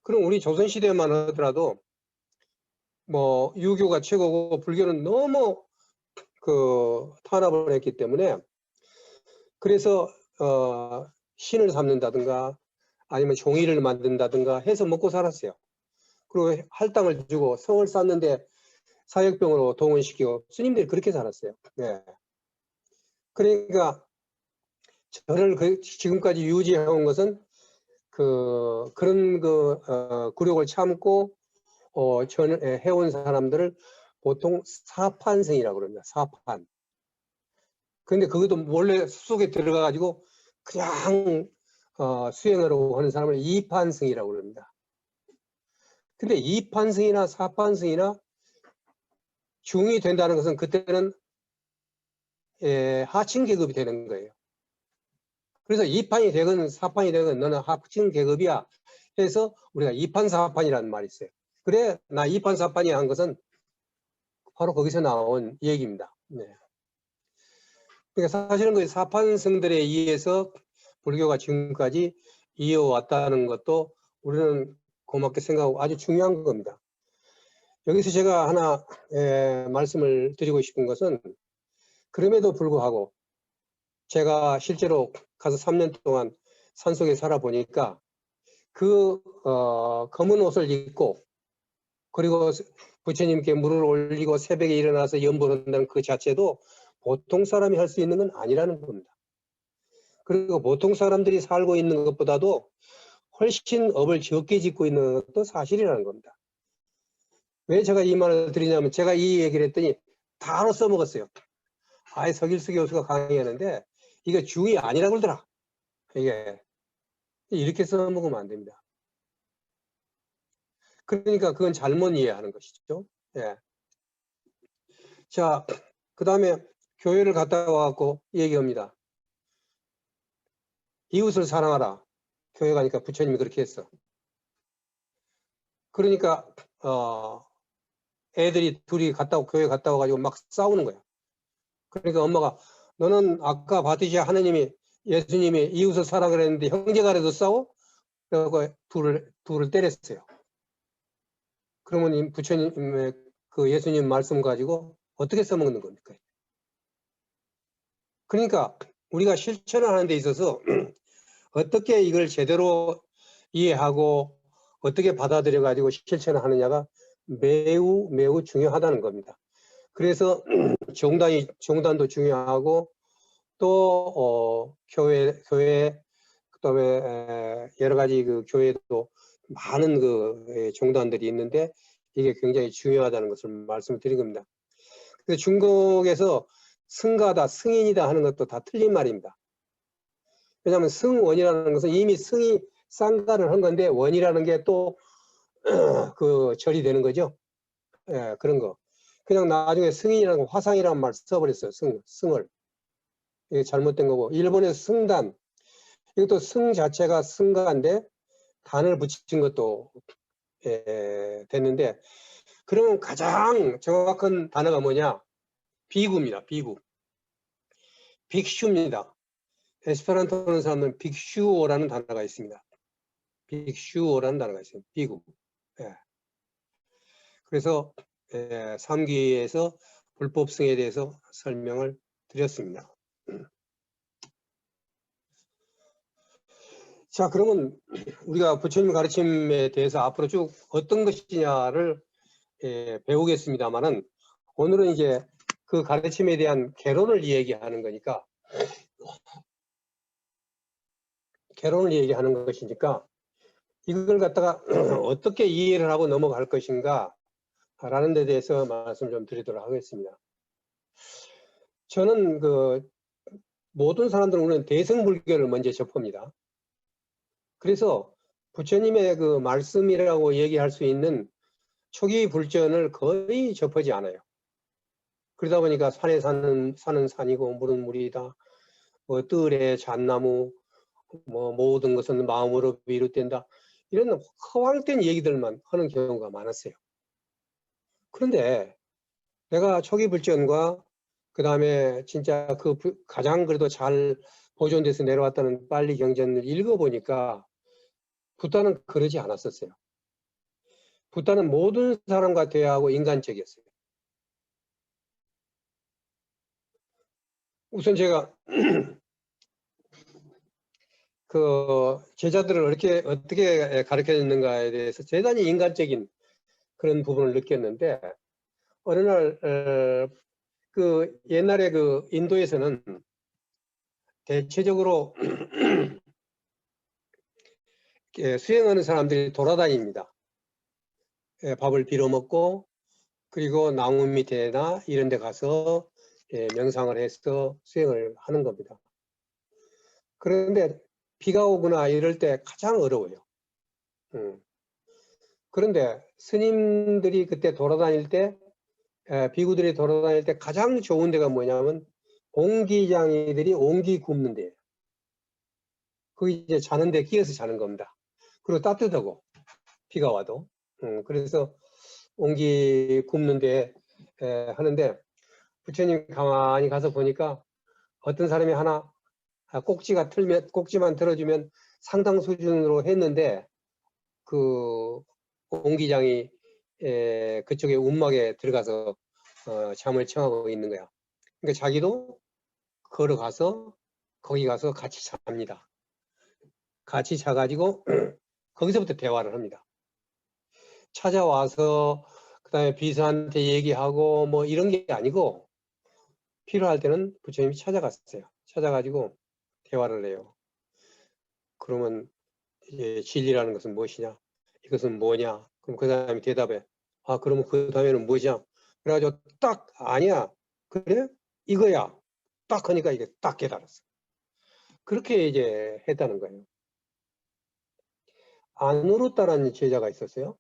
그럼 우리 조선시대만 하더라도 뭐 유교가 최고고 불교는 너무 탄압을 했기 때문에 그래서 신을 삼는다든가 아니면 종이를 만든다든가 해서 먹고 살았어요. 그리고 할당을 주고 성을 쌓는데 사역병으로 동원시키고 스님들이 그렇게 살았어요. 네. 그러니까 저를 지금까지 유지해온 것은 그런 굴욕을 참고 해온 사람들을 보통 사판승이라고 그럽니다. 사판. 근데 그것도 몰래 숲속에 들어가 가지고 그냥 수행하려고 하는 사람을 이판승이라고 그럽니다. 근데 이판승이나 사판승이나 중이 된다는 것은 그때는 하층 계급이 되는 거예요. 그래서 2판이 되건 4판이 되건 너는 하층 계급이야 해서 우리가 2판 4판이라는 말이 있어요. 그래 나 2판 4판이 한 것은 바로 거기서 나온 얘기입니다. 네. 그러니까 사실은 그 4판승들에 의해서 불교가 지금까지 이어왔다는 것도 우리는 고맙게 생각하고 아주 중요한 겁니다. 여기서 제가 하나 말씀을 드리고 싶은 것은 그럼에도 불구하고 제가 실제로 가서 3년 동안 산속에 살아보니까 검은 옷을 입고 그리고 부처님께 물을 올리고 새벽에 일어나서 연보를 한다는 그 자체도 보통 사람이 할 수 있는 건 아니라는 겁니다. 그리고 보통 사람들이 살고 있는 것보다도 훨씬 업을 적게 짓고 있는 것도 사실이라는 겁니다. 왜 제가 이 말을 드리냐면 제가 이 얘기를 했더니 바로 써먹었어요. 아예 서길수 교수가 강의하는데 이게 중이 아니라고 그러더라. 이게 이렇게 써먹으면 안 됩니다. 그러니까 그건 잘못 이해하는 것이죠. 예. 자, 그 다음에 교회를 갔다 와갖고 얘기합니다. 이웃을 사랑하라. 교회 가니까 부처님이 그렇게 했어. 그러니까 애들이 둘이 교회 갔다 와가지고 막 싸우는 거야. 그러니까 엄마가 너는 아까 봤듯이 하느님이 예수님이 이웃을 사랑을 했는데 형제간에도 싸워? 그래서 둘을 때렸어요. 그러면 부처님의 그 예수님 말씀 가지고 어떻게 써먹는 겁니까? 그러니까 우리가 실천을 하는 데 있어서 어떻게 이걸 제대로 이해하고 어떻게 받아들여 가지고 실천을 하느냐가 매우 매우 중요하다는 겁니다. 그래서 종단도 중요하고 또 교회 그다음에 여러 가지 그 교회도 많은 종단들이 있는데 이게 굉장히 중요하다는 것을 말씀을 드린 겁니다. 근데 중국에서 승가다, 승인이다 하는 것도 다 틀린 말입니다. 왜냐하면 승원이라는 것은 이미 승이 쌍가를 한 건데 원이라는 게 또 그 절이 되는 거죠. 예, 그런 거. 그냥 나중에 승인이라는 화상이라는 말 써버렸어요. 승을. 이게 잘못된 거고. 일본의 승단. 이것도 승 자체가 승가인데 단을 붙인 것도 됐는데, 그러면 가장 정확한 단어가 뭐냐? 비구입니다. 비구. 빅슈입니다. 에스페란토 하는 사람은 빅슈오라는 단어가 있습니다. 빅슈오라는 단어가 있어요. 비구. 예. 그래서 3기에서 불법승에 대해서 설명을 드렸습니다. 자, 그러면 우리가 부처님 가르침에 대해서 앞으로 쭉 어떤 것이냐를 배우겠습니다만은, 오늘은 이제 그 가르침에 대한 개론을 얘기하는 거니까, 이걸 갖다가 어떻게 이해를 하고 넘어갈 것인가 라는 데 대해서 말씀 좀 드리도록 하겠습니다. 저는 모든 사람들은 우리는 대승불교를 먼저 접합니다. 그래서 부처님의 그 말씀이라고 얘기할 수 있는 초기 불전을 거의 접하지 않아요. 그러다 보니까 산에 산은 산이고 물은 물이다. 뭐 뜰에 잣나무, 뭐 모든 것은 마음으로 비롯된다. 이런 허황된 얘기들만 하는 경우가 많았어요. 그런데 내가 초기 불전과 그 다음에 진짜 가장 그래도 잘 보존돼서 내려왔다는 빨리 경전을 읽어보니까 붓다는 그러지 않았었어요. 붓다는 모든 사람과 대화하고 인간적이었어요. 우선 제가 그 제자들을 어떻게 가르쳐줬는가에 대해서 대단히 인간적인 그런 부분을 느꼈는데, 어느 날 옛날에 그 인도에서는 대체적으로 수행하는 사람들이 돌아다닙니다. 밥을 빌어먹고, 그리고 나무 밑에나 이런 데 가서 명상을 해서 수행을 하는 겁니다. 그런데 비가 오거나 이럴 때 가장 어려워요. 그런데 스님들이 그때 돌아다닐 때, 비구들이 돌아다닐 때 가장 좋은 데가 뭐냐면 옹기장이들이 옹기 굽는 데예요. 거기 이제 자는데 끼어서 자는 겁니다. 그리고 따뜻하고 비가 와도. 그래서 옹기 굽는 데 하는데, 부처님 가만히 가서 보니까 어떤 사람이 하나 꼭지만 들어주면 상당 수준으로 했는데, 그 옹기장이 그쪽에 움막에 들어가서 잠을 청하고 있는 거야. 그러니까 자기도 걸어가서 거기 가서 같이 잡니다. 같이 자가지고 거기서부터 대화를 합니다. 찾아와서 그다음에 비서한테 얘기하고 뭐 이런 게 아니고, 필요할 때는 부처님이 찾아갔어요. 찾아가지고 대화를 해요. 그러면 이제 진리라는 것은 무엇이냐? 이것은 뭐냐? 그럼 그 사람이 대답해. 아, 그러면 그 다음에는 무엇이냐? 그래가지고 딱, 아니야. 그래? 이거야. 딱 하니까 이게 딱 깨달았어. 그렇게 이제 했다는 거예요. 안 울었다는 제자가 있었어요.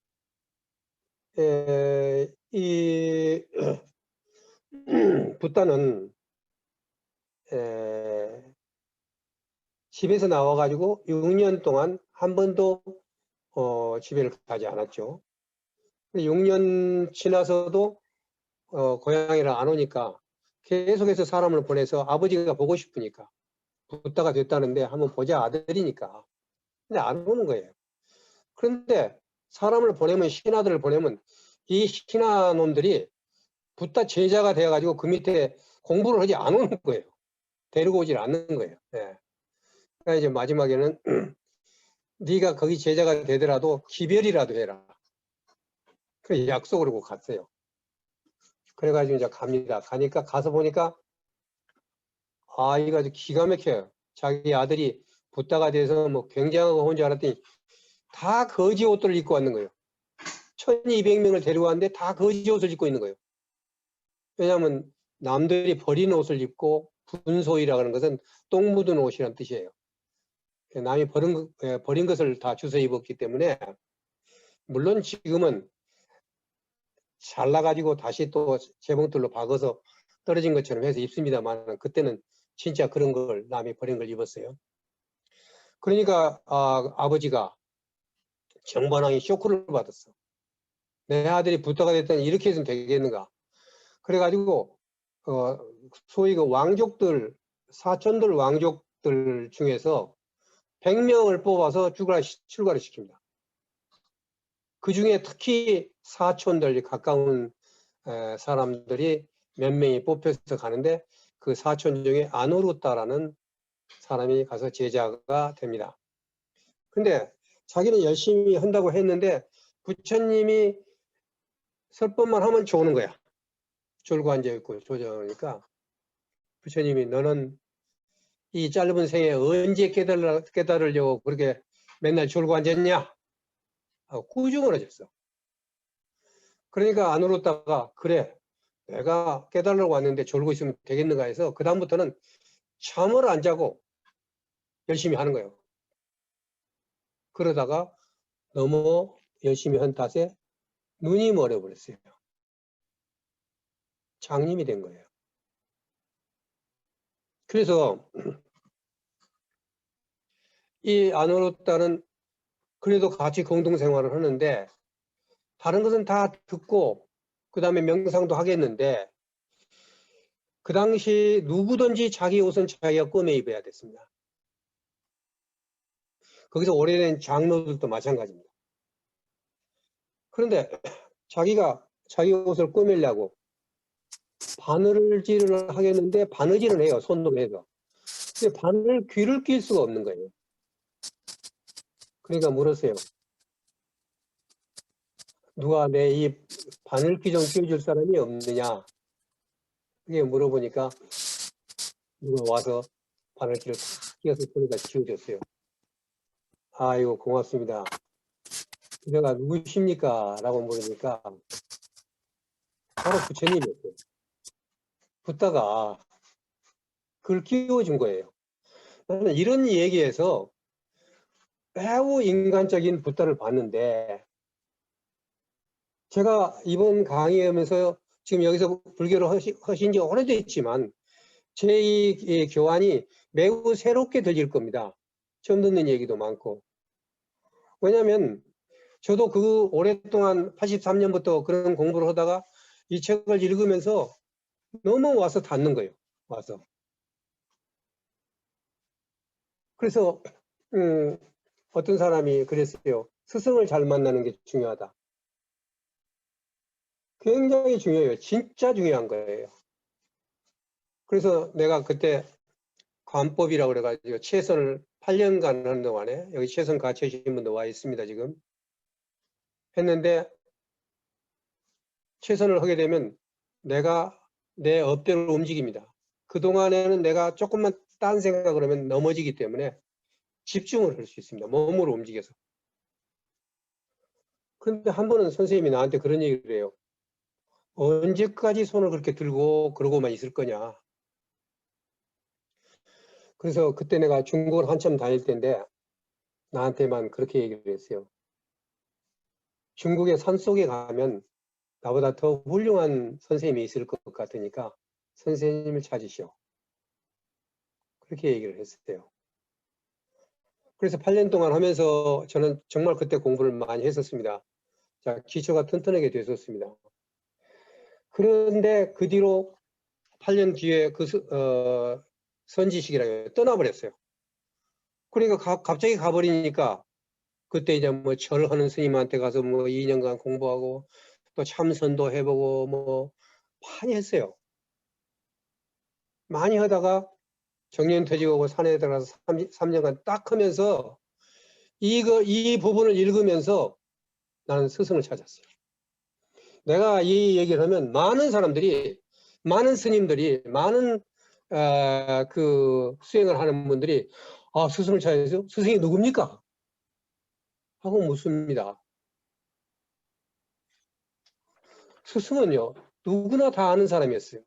이 붓다는 집에서 나와가지고 6년 동안 한 번도 집에를 가지 않았죠. 6년 지나서도 고향이를 안 오니까 계속해서 사람을 보내서 아버지가 보고 싶으니까, 붓다가 됐다는데 한번 보자, 아들이니까. 근데 안 오는 거예요. 그런데 사람을 보내면, 신하들을 보내면 이 신하놈들이 붓다 제자가 되어가지고 그 밑에 공부를 하지 안 오는 거예요. 데리고 오질 않는 거예요. 네. 그러니까 이제 마지막에는 네가 거기 제자가 되더라도 기별이라도 해라. 그 약속을 하고 갔어요. 그래가지고 이제 갑니다. 가니까 가서 보니까 이거 아주 기가 막혀요. 자기 아들이 붓다가 돼서 뭐 굉장하고 온 줄 알았더니 다 거지 옷들을 입고 왔는 거예요. 1200명을 데리고 왔는데 다 거지 옷을 입고 있는 거예요. 왜냐하면 남들이 버린 옷을 입고 분소이라고 하는 것은 똥 묻은 옷이라는 뜻이에요. 남이 버린 것을 다 주워 입었기 때문에, 물론 지금은 잘라가지고 다시 또 재봉틀로 박아서 떨어진 것처럼 해서 입습니다만, 그때는 진짜 그런 걸 남이 버린 걸 입었어요. 그러니까 아버지가 정반항이 쇼크를 받았어. 내 아들이 부자가 됐더니 이렇게 해서는 되겠는가. 그래가지고 소위 그 왕족들, 사촌들 왕족들 중에서 100명을 뽑아서 출가를 시킵니다. 그 중에 특히 사촌들, 가까운 사람들이 몇 명이 뽑혀서 가는데, 그 사촌 중에 아누루타라는 사람이 가서 제자가 됩니다. 근데 자기는 열심히 한다고 했는데 부처님이 설법만 하면 좋은 거야. 졸고 앉아있고 조정하니까 부처님이 너는 이 짧은 생에 언제 깨달으려고 그렇게 맨날 졸고 앉았냐? 하고 꾸중을 하셨어. 그러니까 안 울었다가 그래 내가 깨달으려고 왔는데 졸고 있으면 되겠는가 해서 그 다음부터는 잠을 안 자고 열심히 하는 거예요. 그러다가 너무 열심히 한 탓에 눈이 멀어버렸어요. 장님이 된 거예요. 그래서 이 아누루타는 그래도 같이 공동생활을 하는데 다른 것은 다 듣고 그 다음에 명상도 하겠는데 그 당시 누구든지 자기 옷은 자기가 꺼내 입어야 됐습니다. 거기서 오래된 장로들도 마찬가지입니다. 그런데 자기가 자기 옷을 꾸미려고 바느질을 하겠는데 바느질을 해요. 손으로 해서. 근데 귀를 낄 수가 없는 거예요. 그러니까 물었어요. 누가 내 이 바늘귀 좀 끼워줄 사람이 없느냐. 그게 물어보니까 누가 와서 바늘귀를 끼워서 손에다 쥐어줬어요. 아이고 고맙습니다. 내가 누구십니까? 라고 물으니까 바로 부처님이었어요. 붓다가 그걸 끼워준 거예요. 나는 이런 얘기에서 매우 인간적인 붓다를 봤는데 제가 이번 강의하면서 지금 여기서 불교를 하신 지 오래됐지만 제 이 교환이 매우 새롭게 들릴 겁니다. 처음 듣는 얘기도 많고. 왜냐하면 저도 그 오랫동안 83년부터 그런 공부를 하다가 이 책을 읽으면서 너무 와서 닿는 거예요. 와서. 그래서 어떤 사람이 그랬어요. 스승을 잘 만나는 게 중요하다. 굉장히 중요해요. 진짜 중요한 거예요. 그래서 내가 그때 관법이라고 그래가지고 최선을 8년간 하는 동안에 여기 최선 같이 하신 분도 와 있습니다. 지금. 했는데 최선을 하게 되면 내가 내 업대로 움직입니다. 그동안에는 내가 조금만 딴 생각을 하면 넘어지기 때문에 집중을 할 수 있습니다. 몸으로 움직여서. 그런데 한 번은 선생님이 나한테 그런 얘기를 해요. 언제까지 손을 그렇게 들고 그러고만 있을 거냐. 그래서 그때 내가 중국을 한참 다닐 때인데 나한테만 그렇게 얘기를 했어요. 중국의 산속에 가면 나보다 더 훌륭한 선생님이 있을 것 같으니까 선생님을 찾으시오. 그렇게 얘기를 했어요. 그래서 8년 동안 하면서 저는 정말 그때 공부를 많이 했었습니다. 자, 기초가 튼튼하게 됐었습니다. 그런데 그 뒤로 8년 뒤에 그 선지식이라고 떠나버렸어요. 그러니까 갑자기 가버리니까 그때 이제 뭐 절하는 스님한테 가서 뭐 2년간 공부하고 또 참선도 해보고 뭐 많이 했어요. 많이 하다가 정년퇴직하고 산에 들어가서 3년간 딱 하면서 이 부분을 읽으면서 나는 스승을 찾았어요. 내가 이 얘기를 하면 많은 사람들이, 많은 스님들이, 많은 그 수행을 하는 분들이 스승을 찾았어요? 스승이 누굽니까? 하고 묻습니다. 스승은요, 누구나 다 아는 사람이었어요.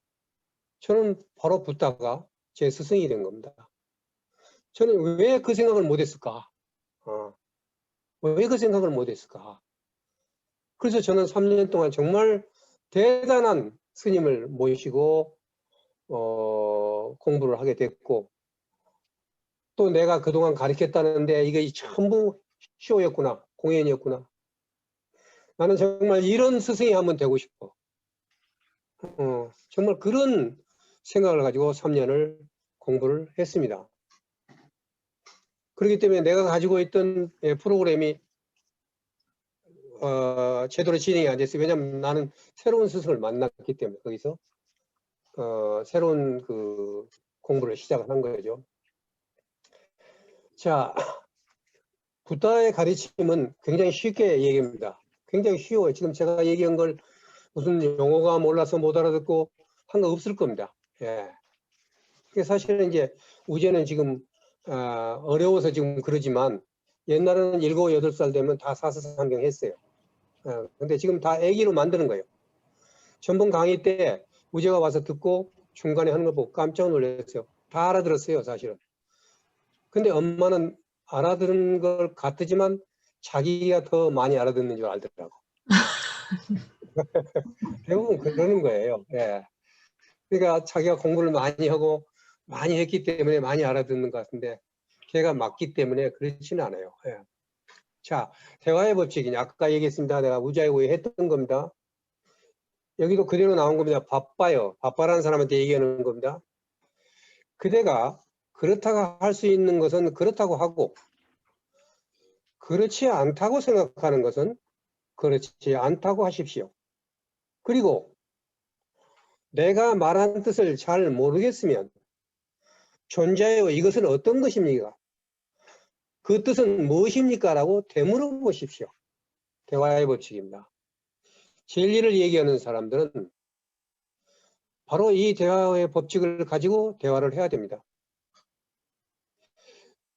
저는 바로 붙다가 제 스승이 된 겁니다. 저는 왜 그 생각을 못했을까? 왜 그 생각을 못했을까? 그래서 저는 3년 동안 정말 대단한 스님을 모시고 공부를 하게 됐고, 또 내가 그동안 가르쳤다는데 이게 전부 쇼였구나, 공연이었구나. 나는 정말 이런 스승이 한번 되고 싶어. 정말 그런 생각을 가지고 3년을 공부를 했습니다. 그렇기 때문에 내가 가지고 있던 프로그램이 제대로 진행이 안 됐어요. 왜냐하면 나는 새로운 스승을 만났기 때문에 거기서 새로운 그 공부를 시작을 한 거죠. 자, 부다의 가르침은 굉장히 쉽게 얘기합니다. 굉장히 쉬워요. 지금 제가 얘기한 걸 무슨 용어가 몰라서 못 알아듣고 한 거 없을 겁니다. 예. 사실은 이제 우제는 지금 어려워서 지금 그러지만 옛날에는 7, 8살 되면 다 사서삼경 했어요. 근데 지금 다 애기로 만드는 거예요. 전번 강의 때 우제가 와서 듣고 중간에 하는 거 보고 깜짝 놀랐어요. 다 알아들었어요, 사실은. 근데 엄마는 알아듣는 걸 같지만 자기가 더 많이 알아듣는 줄 알더라고. 대부분 그러는 거예요. 예. 그러니까 자기가 공부를 많이 하고 많이 했기 때문에 많이 알아듣는 것 같은데 걔가 맞기 때문에 그렇지는 않아요. 예. 자, 대화의 법칙이냐. 아까 얘기했습니다. 내가 우자이고에 했던 겁니다. 여기도 그대로 나온 겁니다. 바빠요. 바빠라는 사람한테 얘기하는 겁니다. 그대가 그렇다고 할 수 있는 것은 그렇다고 하고 그렇지 않다고 생각하는 것은 그렇지 않다고 하십시오. 그리고 내가 말한 뜻을 잘 모르겠으면 존재요, 이것은 어떤 것입니까? 그 뜻은 무엇입니까? 라고 되물어 보십시오. 대화의 법칙입니다. 진리를 얘기하는 사람들은 바로 이 대화의 법칙을 가지고 대화를 해야 됩니다.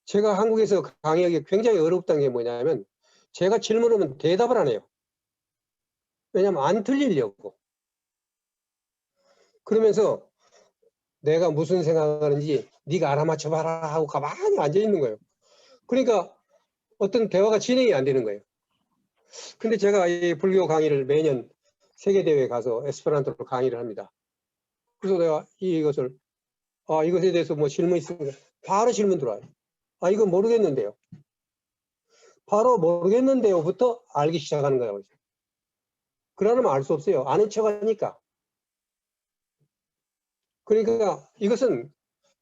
제가 한국에서 강의하기 굉장히 어렵다는 게 뭐냐면 제가 질문하면 대답을 안 해요. 왜냐하면 안 틀리려고. 그러면서 내가 무슨 생각하는지 네가 알아맞혀봐라 하고 가만히 앉아있는 거예요. 그러니까 어떤 대화가 진행이 안 되는 거예요. 근데 제가 이 불교 강의를 매년 세계대회에 가서 에스페란토로 강의를 합니다. 그래서 내가 이것을 이것에 대해서 뭐 질문 있으면 바로 질문 들어와요. 이거 모르겠는데요. 바로 모르겠는데요부터 알기 시작하는 거예요. 그러면 알 수 없어요. 아는 척 하니까. 그러니까 이것은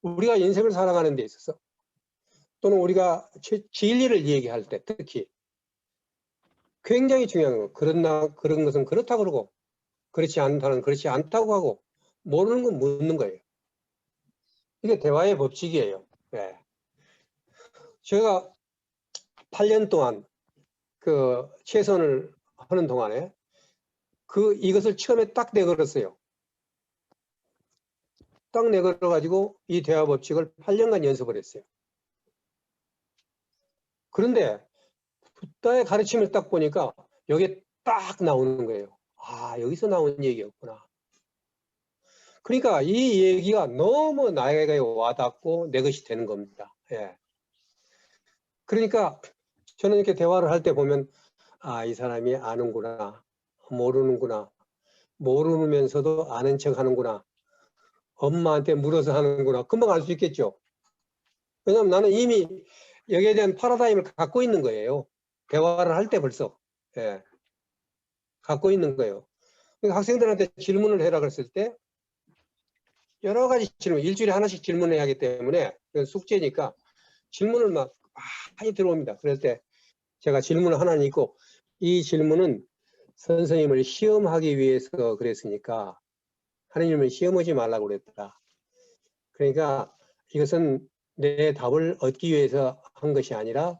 우리가 인생을 살아가는 데 있어서 또는 우리가 진리를 얘기할 때 특히 굉장히 중요한 거. 그런 것은 그렇다고 그러고 그렇지 않다는 그렇지 않다고 하고 모르는 건 묻는 거예요. 이게 대화의 법칙이에요. 네. 제가 8년 동안 그 최선을 하는 동안에 이것을 처음에 딱 내걸었어요. 딱 내걸어 가지고 이 대화 법칙을 8년간 연습을 했어요. 그런데 부다의 가르침을 딱 보니까 여기에 딱 나오는 거예요. 여기서 나온 얘기였구나. 그러니까 이 얘기가 너무 나에게 와닿고 내 것이 되는 겁니다. 예. 그러니까 저는 이렇게 대화를 할 때 보면 이 사람이 아는구나, 모르는구나, 모르면서도 아는 척 하는구나, 엄마한테 물어서 하는구나, 금방 알 수 있겠죠. 왜냐하면 나는 이미 여기에 대한 파라다임을 갖고 있는 거예요. 대화를 할 때 벌써. 예. 갖고 있는 거예요. 그러니까 학생들한테 질문을 해라 그랬을 때 여러 가지 질문, 일주일에 하나씩 질문해야 하기 때문에 숙제니까 질문을 막 많이 들어옵니다. 그럴 때 제가 질문 하나는 있고 이 질문은 선생님을 시험하기 위해서 그랬으니까 하느님을 시험하지 말라고 그랬다. 그러니까 이것은 내 답을 얻기 위해서 한 것이 아니라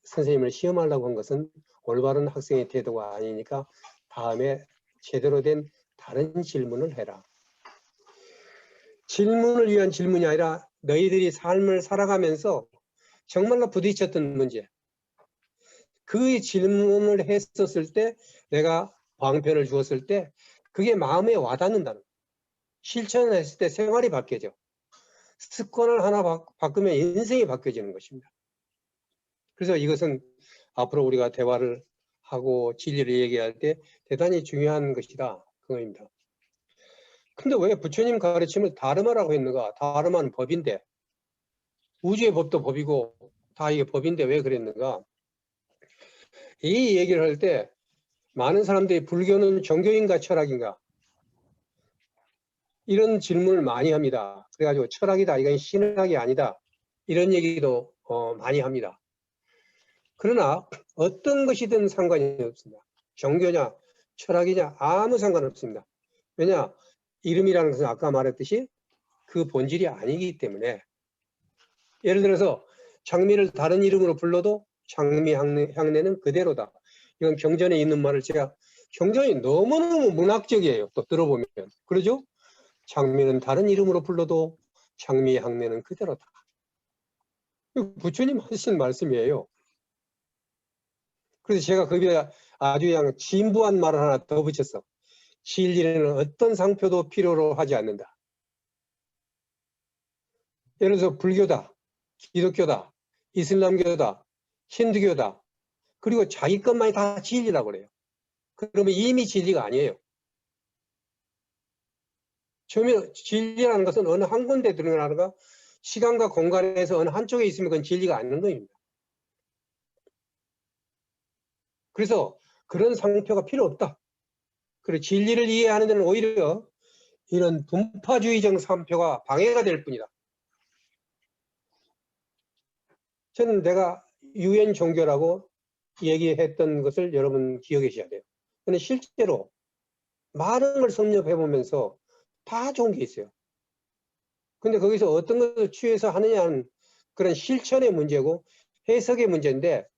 선생님을 시험하려고 한 것은 올바른 학생의 태도가 아니니까 다음에 제대로 된 다른 질문을 해라. 질문을 위한 질문이 아니라 너희들이 삶을 살아가면서 정말로 부딪혔던 문제, 그 질문을 했었을 때 내가 방편을 주었을 때 그게 마음에 와닿는다는 거예요. 실천을 했을 때 생활이 바뀌어져. 습관을 하나 바꾸면 인생이 바뀌어지는 것입니다. 그래서 이것은 앞으로 우리가 대화를 하고 진리를 얘기할 때 대단히 중요한 것이다. 그거입니다. 근데 왜 부처님 가르침을 다르마라고 했는가? 다르마는 법인데, 우주의 법도 법이고 다 이게 법인데 왜 그랬는가? 이 얘기를 할 때 많은 사람들이 불교는 종교인가 철학인가? 이런 질문을 많이 합니다. 그래가지고 철학이다, 이건 신학이 아니다, 이런 얘기도 많이 합니다. 그러나 어떤 것이든 상관이 없습니다. 종교냐 철학이냐 아무 상관없습니다. 왜냐? 이름이라는 것은 아까 말했듯이 그 본질이 아니기 때문에. 예를 들어서 장미를 다른 이름으로 불러도 장미 향내는 그대로다. 이건 경전에 있는 말을 제가, 경전이 너무너무 문학적이에요. 또 들어보면. 그러죠? 장미는 다른 이름으로 불러도 장미 향내는 그대로다. 부처님 하신 말씀이에요. 그래서 제가 거기에 아주 그냥 진부한 말을 하나 더 붙였어. 진리는 어떤 상표도 필요로 하지 않는다. 예를 들어서 불교다, 기독교다, 이슬람교다, 힌두교다, 그리고 자기 것만이 다 진리라고 그래요. 그러면 이미 진리가 아니에요. 처음에 진리라는 것은 어느 한 군데 드러나는가, 시간과 공간에서 어느 한쪽에 있으면 그건 진리가 아닌 겁니다. 그래서 그런 상표가 필요 없다. 그리고 진리를 이해하는 데는 오히려 이런 분파주의적 상표가 방해가 될 뿐이다. 저는 내가 유엔 종교라고 얘기했던 것을 여러분 기억하셔야 돼요. 근데 실제로 많은 걸 섭렵해 보면서 다 좋은 게 있어요. 근데 거기서 어떤 것을 취해서 하느냐는 그런 실천의 문제고 해석의 문제인데,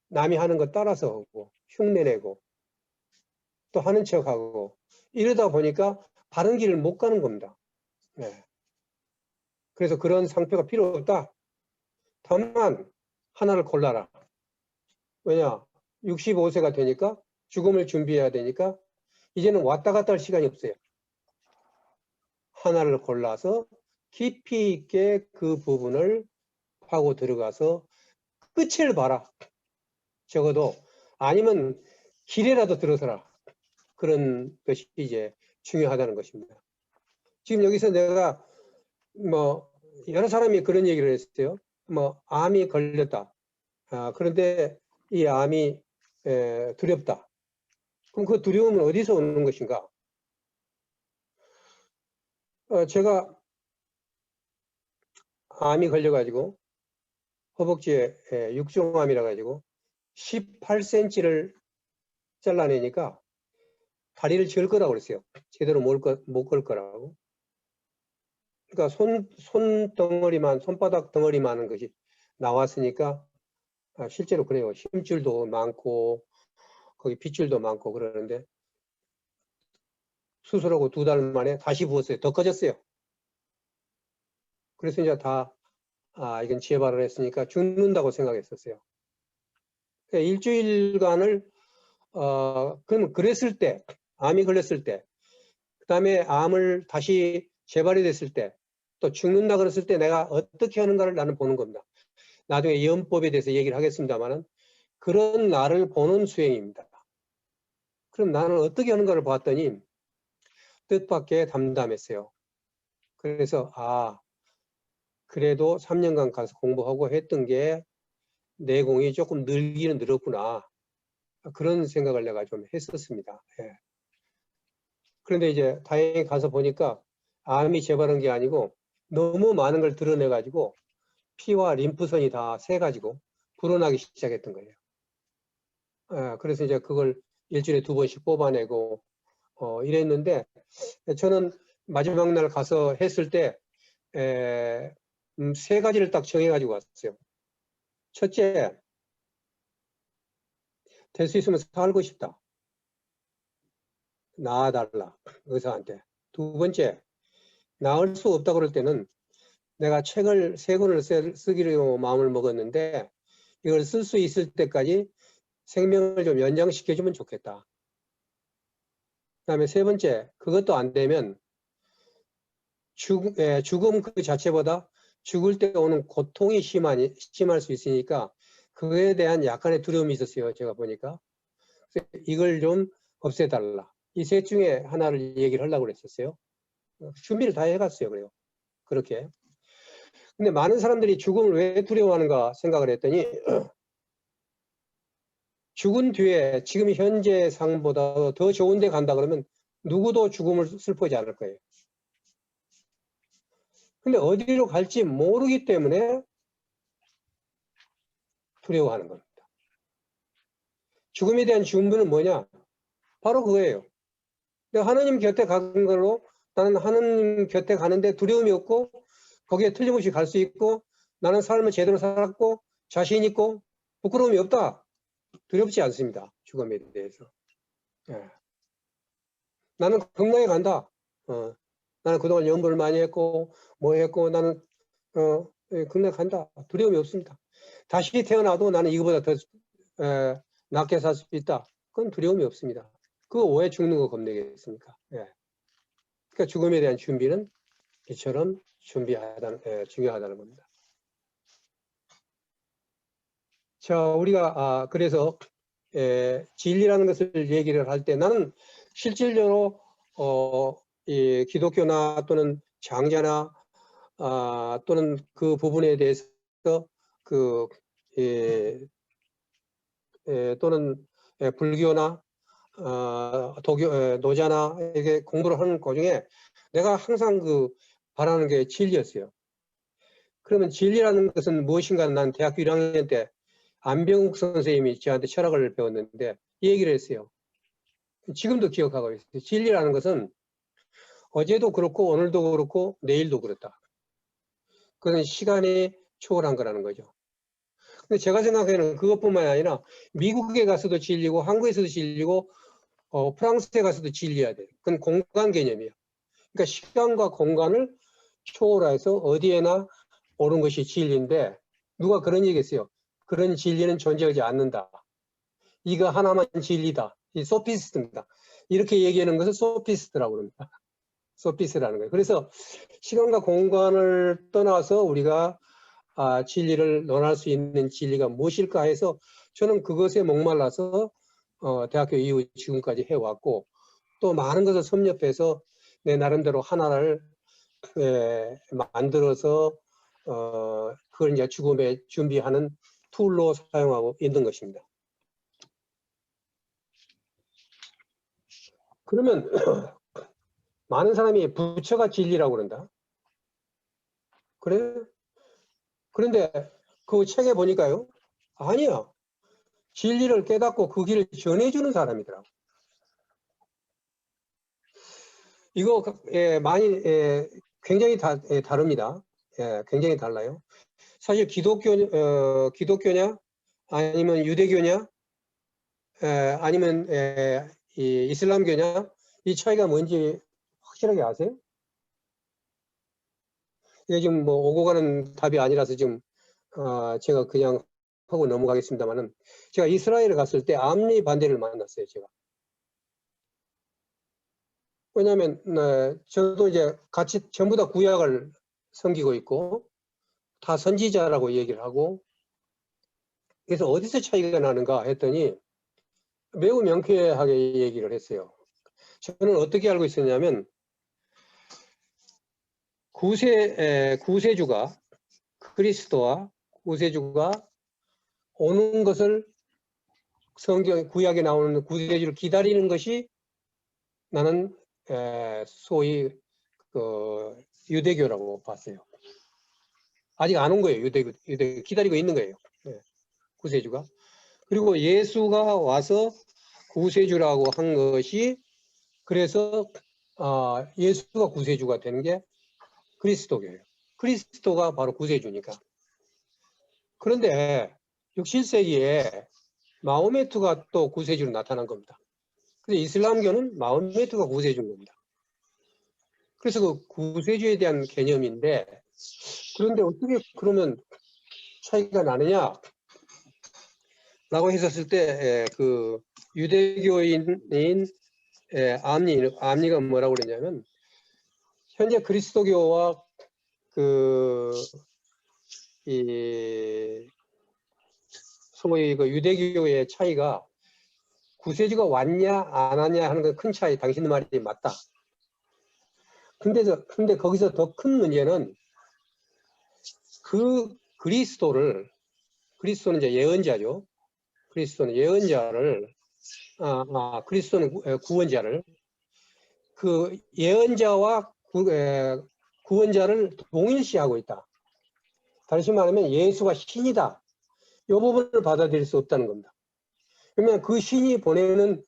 남이 하는 거 따라서 하고 흉내내고 또 하는 척하고 이러다 보니까 바른 길을 못 가는 겁니다. 네. 그래서 그런 상표가 필요 없다. 다만 하나를 골라라. 왜냐? 65세가 되니까 죽음을 준비해야 되니까 이제는 왔다 갔다 할 시간이 없어요. 하나를 골라서 깊이 있게 그 부분을 파고 들어가서 끝을 봐라. 적어도 아니면 길에라도 들어서라. 그런 것이 이제 중요하다는 것입니다. 지금 여기서 내가 뭐 여러 사람이 그런 얘기를 했어요. 뭐 암이 걸렸다. 그런데 이 암이 두렵다. 그럼 그 두려움은 어디서 오는 것인가? 제가 암이 걸려가지고 허벅지에 육종암이라 가지고 18cm를 잘라내니까 다리를 절 거라고 그랬어요. 제대로 못 걸 거라고. 그러니까 손바닥 덩어리만한 것이 나왔으니까 실제로 그래요. 힘줄도 많고 거기 핏줄도 많고 그러는데 수술하고 2달 만에 다시 부었어요. 더 커졌어요. 그래서 이제 다 이건 재발을 했으니까 죽는다고 생각했었어요. 그러니까 일주일간을 그랬을 때, 암이 걸렸을 때, 그 다음에 암을 다시 재발이 됐을 때, 또 죽는다 그랬을 때 내가 어떻게 하는가를 나는 보는 겁니다. 나중에 예언법에 대해서 얘기를 하겠습니다만은 그런 나를 보는 수행입니다. 그럼 나는 어떻게 하는가를 봤더니 뜻밖의 담담했어요. 그래서 그래도 3년간 가서 공부하고 했던 게 내공이 조금 늘기는 늘었구나. 그런 생각을 내가 좀 했었습니다. 예. 그런데 이제 다행히 가서 보니까 암이 재발한 게 아니고 너무 많은 걸 드러내가지고 피와 림프선이 다 새가지고 불어나기 시작했던 거예요. 그래서 이제 그걸 일주일에 2번씩 뽑아내고 이랬는데, 저는 마지막 날 가서 했을 때 3가지를 딱 정해가지고 왔어요. 첫째, 될 수 있으면 살고 싶다. 나아달라, 의사한테. 2번째, 나을 수 없다 그럴 때는 내가 책을 3권을 쓰기로 마음을 먹었는데 이걸 쓸 수 있을 때까지 생명을 좀 연장시켜주면 좋겠다. 그다음에 세 번째, 그것도 안 되면 죽음 그 자체보다 죽을 때 오는 고통이 심할 수 있으니까 그거에 대한 약간의 두려움이 있었어요. 제가 보니까. 그래서 이걸 좀 없애달라. 이 셋 중에 하나를 얘기를 하려고 그랬었어요. 준비를 다 해갔어요. 그래요. 그렇게. 근데 많은 사람들이 죽음을 왜 두려워하는가 생각을 했더니 죽은 뒤에 지금 현재 상보다 더 좋은 데 간다 그러면 누구도 죽음을 슬퍼하지 않을 거예요. 근데 어디로 갈지 모르기 때문에 두려워하는 겁니다. 죽음에 대한 준비는 뭐냐? 바로 그거예요. 내가 하나님 곁에 가는 걸로 나는 하나님 곁에 가는데 두려움이 없고 거기에 틀림없이 갈 수 있고 나는 삶을 제대로 살았고 자신 있고 부끄러움이 없다. 두렵지 않습니다. 죽음에 대해서. 예. 나는 건강에 간다. 나는 그동안 연구를 많이 했고 뭐 했고 나는 건강에 간다. 두려움이 없습니다. 다시 태어나도 나는 이거보다 더 낫게 살 수 있다. 그건 두려움이 없습니다. 그거 왜 죽는 거 겁내겠습니까? 예. 그러니까 죽음에 대한 준비는 이처럼 중요하다는 겁니다. 자, 우리가 그래서 진리라는 것을 얘기를 할 때 나는 실질적으로 이 기독교나 또는 장자나 또는 그 부분에 대해서 또는 불교나 노자나 이게 공부를 하는 도중에 내가 항상 바라는 게 진리였어요. 그러면 진리라는 것은 무엇인가? 난 대학교 1학년 때 안병욱 선생님이 저한테 철학을 배웠는데 이 얘기를 했어요. 지금도 기억하고 있어요. 진리라는 것은 어제도 그렇고 오늘도 그렇고 내일도 그렇다. 그건 시간이 초월한 거라는 거죠. 근데 제가 생각하기에는 그것뿐만 아니라 미국에 가서도 진리고 한국에서도 진리고 프랑스에 가서도 진리해야 돼요. 그건 공간 개념이에요. 그러니까 시간과 공간을 초월해서 어디에나 오는 것이 진리인데 누가 그런 얘기했어요. 그런 진리는 존재하지 않는다. 이거 하나만 진리다. 이 소피스트입니다. 이렇게 얘기하는 것을 소피스트라고 합니다. 소피스트라는 거예요. 그래서 시간과 공간을 떠나서 우리가 진리를 논할 수 있는 진리가 무엇일까 해서 저는 그것에 목말라서 대학교 이후 지금까지 해왔고 또 많은 것을 섭렵해서 내 나름대로 하나를 만들어서 그걸 이제 죽음에 준비하는 툴로 사용하고 있는 것입니다. 그러면 많은 사람이 부처가 진리라고 그런다. 그래? 그런데 그 책에 보니까요. 아니야. 진리를 깨닫고 그 길을 전해주는 사람이더라고. 이거 많이 굉장히 다릅니다. 굉장히 달라요. 사실 기독교냐 아니면 유대교냐 아니면 이 이슬람교냐 이 차이가 뭔지 확실하게 아세요? 이게 지금 뭐 오고 가는 답이 아니라서 지금 제가 그냥 하고 넘어가겠습니다만은 제가 이스라엘에 갔을 때 암리 반대를 만났어요. 제가. 왜냐하면 저도 이제 같이 전부 다 구약을 섬기고 있고 다 선지자라고 얘기를 하고 그래서 어디서 차이가 나는가 했더니 매우 명쾌하게 얘기를 했어요. 저는 어떻게 알고 있었냐면 구세주가 그리스도와 구세주가 오는 것을 성경 구약에 나오는 구세주를 기다리는 것이 나는 소위 유대교라고 봤어요. 아직 안 온 거예요. 유대교 기다리고 있는 거예요. 구세주가. 그리고 예수가 와서 구세주라고 한 것이 그래서 예수가 구세주가 되는 게 그리스도교예요. 그리스도가 바로 구세주니까. 그런데 6, 7세기에 마호메트가 또 구세주로 나타난 겁니다. 그래서 이슬람교는 마호메트가 구세주인 겁니다. 그래서 그 구세주에 대한 개념인데 그런데 어떻게 그러면 차이가 나느냐 라고 했었을 때 그 유대교인인 암리가 뭐라고 그러냐면 현재 그리스도교와 이 소위 그 유대교의 차이가 구세주가 왔냐 안 왔냐 하는 건 큰 차이. 당신 말이 맞다. 근데 거기서 더 큰 문제는 그리스도는 이제 예언자죠. 그리스도는 예언자를 그리스도는 구원자를 그 예언자와 구원자를 동일시하고 있다. 다시 말하면 예수가 신이다. 이 부분을 받아들일 수 없다는 겁니다. 그러면 그 신이 보내는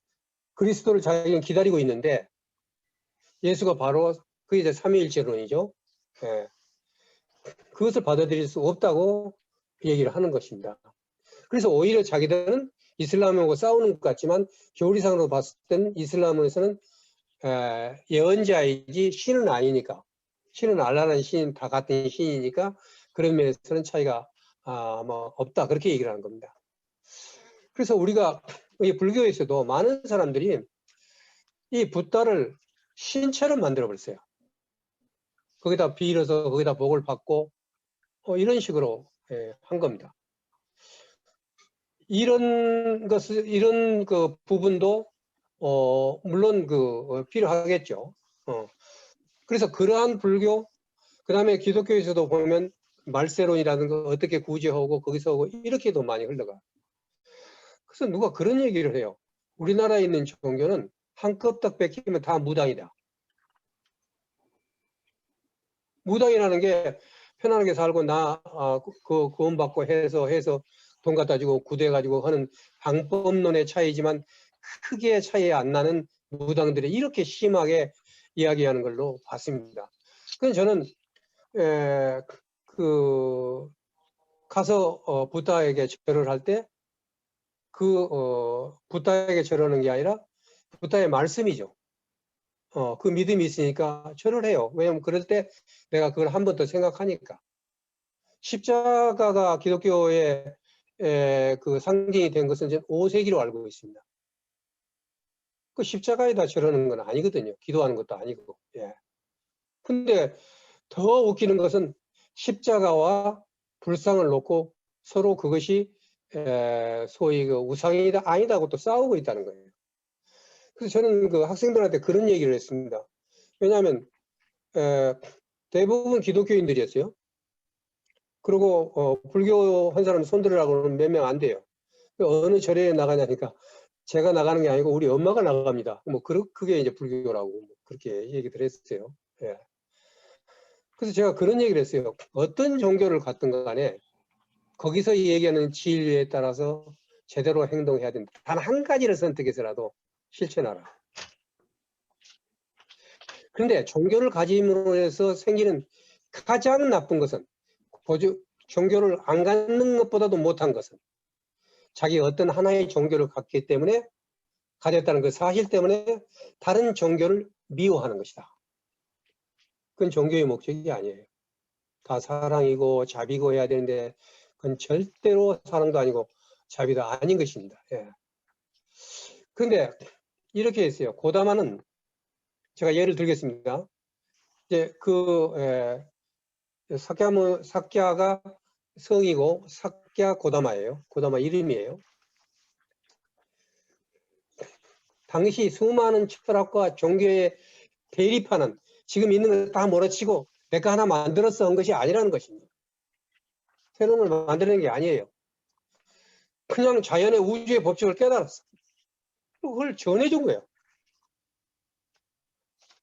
그리스도를 자기는 기다리고 있는데 예수가 바로 그게 이제 삼위일체론이죠. 그것을 받아들일 수 없다고 얘기를 하는 것입니다. 그래서 오히려 자기들은 이슬람하고 싸우는 것 같지만 교리상으로 봤을 때는 이슬람에서는 예언자이지 신은 아니니까, 신은 알라라는 신은 다 같은 신이니까 그런 면에서는 차이가 뭐 없다, 그렇게 얘기를 하는 겁니다. 그래서 우리가 이 불교에서도 많은 사람들이 이 붓다를 신처럼 만들어 버렸어요. 거기다 빌어서 거기다 복을 받고 이런 식으로 한 겁니다. 이런 그 부분도 물론 필요하겠죠. 그래서 그러한 불교, 그 다음에 기독교에서도 보면 말세론이라든가 어떻게 구제하고 거기서 하고 이렇게도 많이 흘러가. 그래서 누가 그런 얘기를 해요. 우리나라에 있는 종교는 한 껍딱 뺏기면 다 무당이다. 무당이라는 게 편안하게 살고 그 구원받고 해서 돈 갖다 주고 구대 가지고 하는 방법론의 차이지만 크게 차이 안 나는 무당들이 이렇게 심하게 이야기하는 걸로 봤습니다. 그래서 저는 가서 부다에게 절을 할 때 부다에게 절하는 게 아니라 부다의 말씀이죠. 그 믿음이 있으니까 절을 해요. 왜냐면 그럴 때 내가 그걸 한 번 더 생각하니까. 십자가가 기독교의 그 상징이 된 것은 이제 5세기로 알고 있습니다. 그 십자가에다 절하는 건 아니거든요. 기도하는 것도 아니고. 근데 더 웃기는 것은 십자가와 불상을 놓고 서로 그것이 소위 그 우상이다 아니다고 또 싸우고 있다는 거예요. 그래서 저는 그 학생들한테 그런 얘기를 했습니다. 왜냐하면 대부분 기독교인들이었어요. 그리고 불교 한 사람 손들으라고 하면 몇 명 안 돼요. 어느 절에 나가냐니까 제가 나가는 게 아니고 우리 엄마가 나갑니다. 뭐 그게 이제 불교라고 그렇게 얘기를 했어요. 그래서 제가 그런 얘기를 했어요. 어떤 종교를 갖든 간에 거기서 얘기하는 진리에 따라서 제대로 행동해야 된다. 단 한 가지를 선택해서라도 실천하라. 그런데 종교를 가짐으로 해서 생기는 가장 나쁜 것은 종교를 안 갖는 것보다도 못한 것은 자기 어떤 하나의 종교를 갖기 때문에 가졌다는 그 사실 때문에 다른 종교를 미워하는 것이다. 그건 종교의 목적이 아니에요. 다 사랑이고 자비고 해야 되는데 그건 절대로 사랑도 아니고 자비도 아닌 것입니다. 그런데 이렇게 했어요. 고다마는 제가 예를 들겠습니다. 이제 사캬가 성이고 사캬 고다마예요. 고다마 이름이에요. 당시 수많은 철학과 종교의 대립하는 지금 있는 거 다 몰아치고 내가 하나 만들어서 한 것이 아니라는 것입니다. 새로운 걸 만드는 게 아니에요. 그냥 자연의 우주의 법칙을 깨달았어. 그걸 전해준 거예요.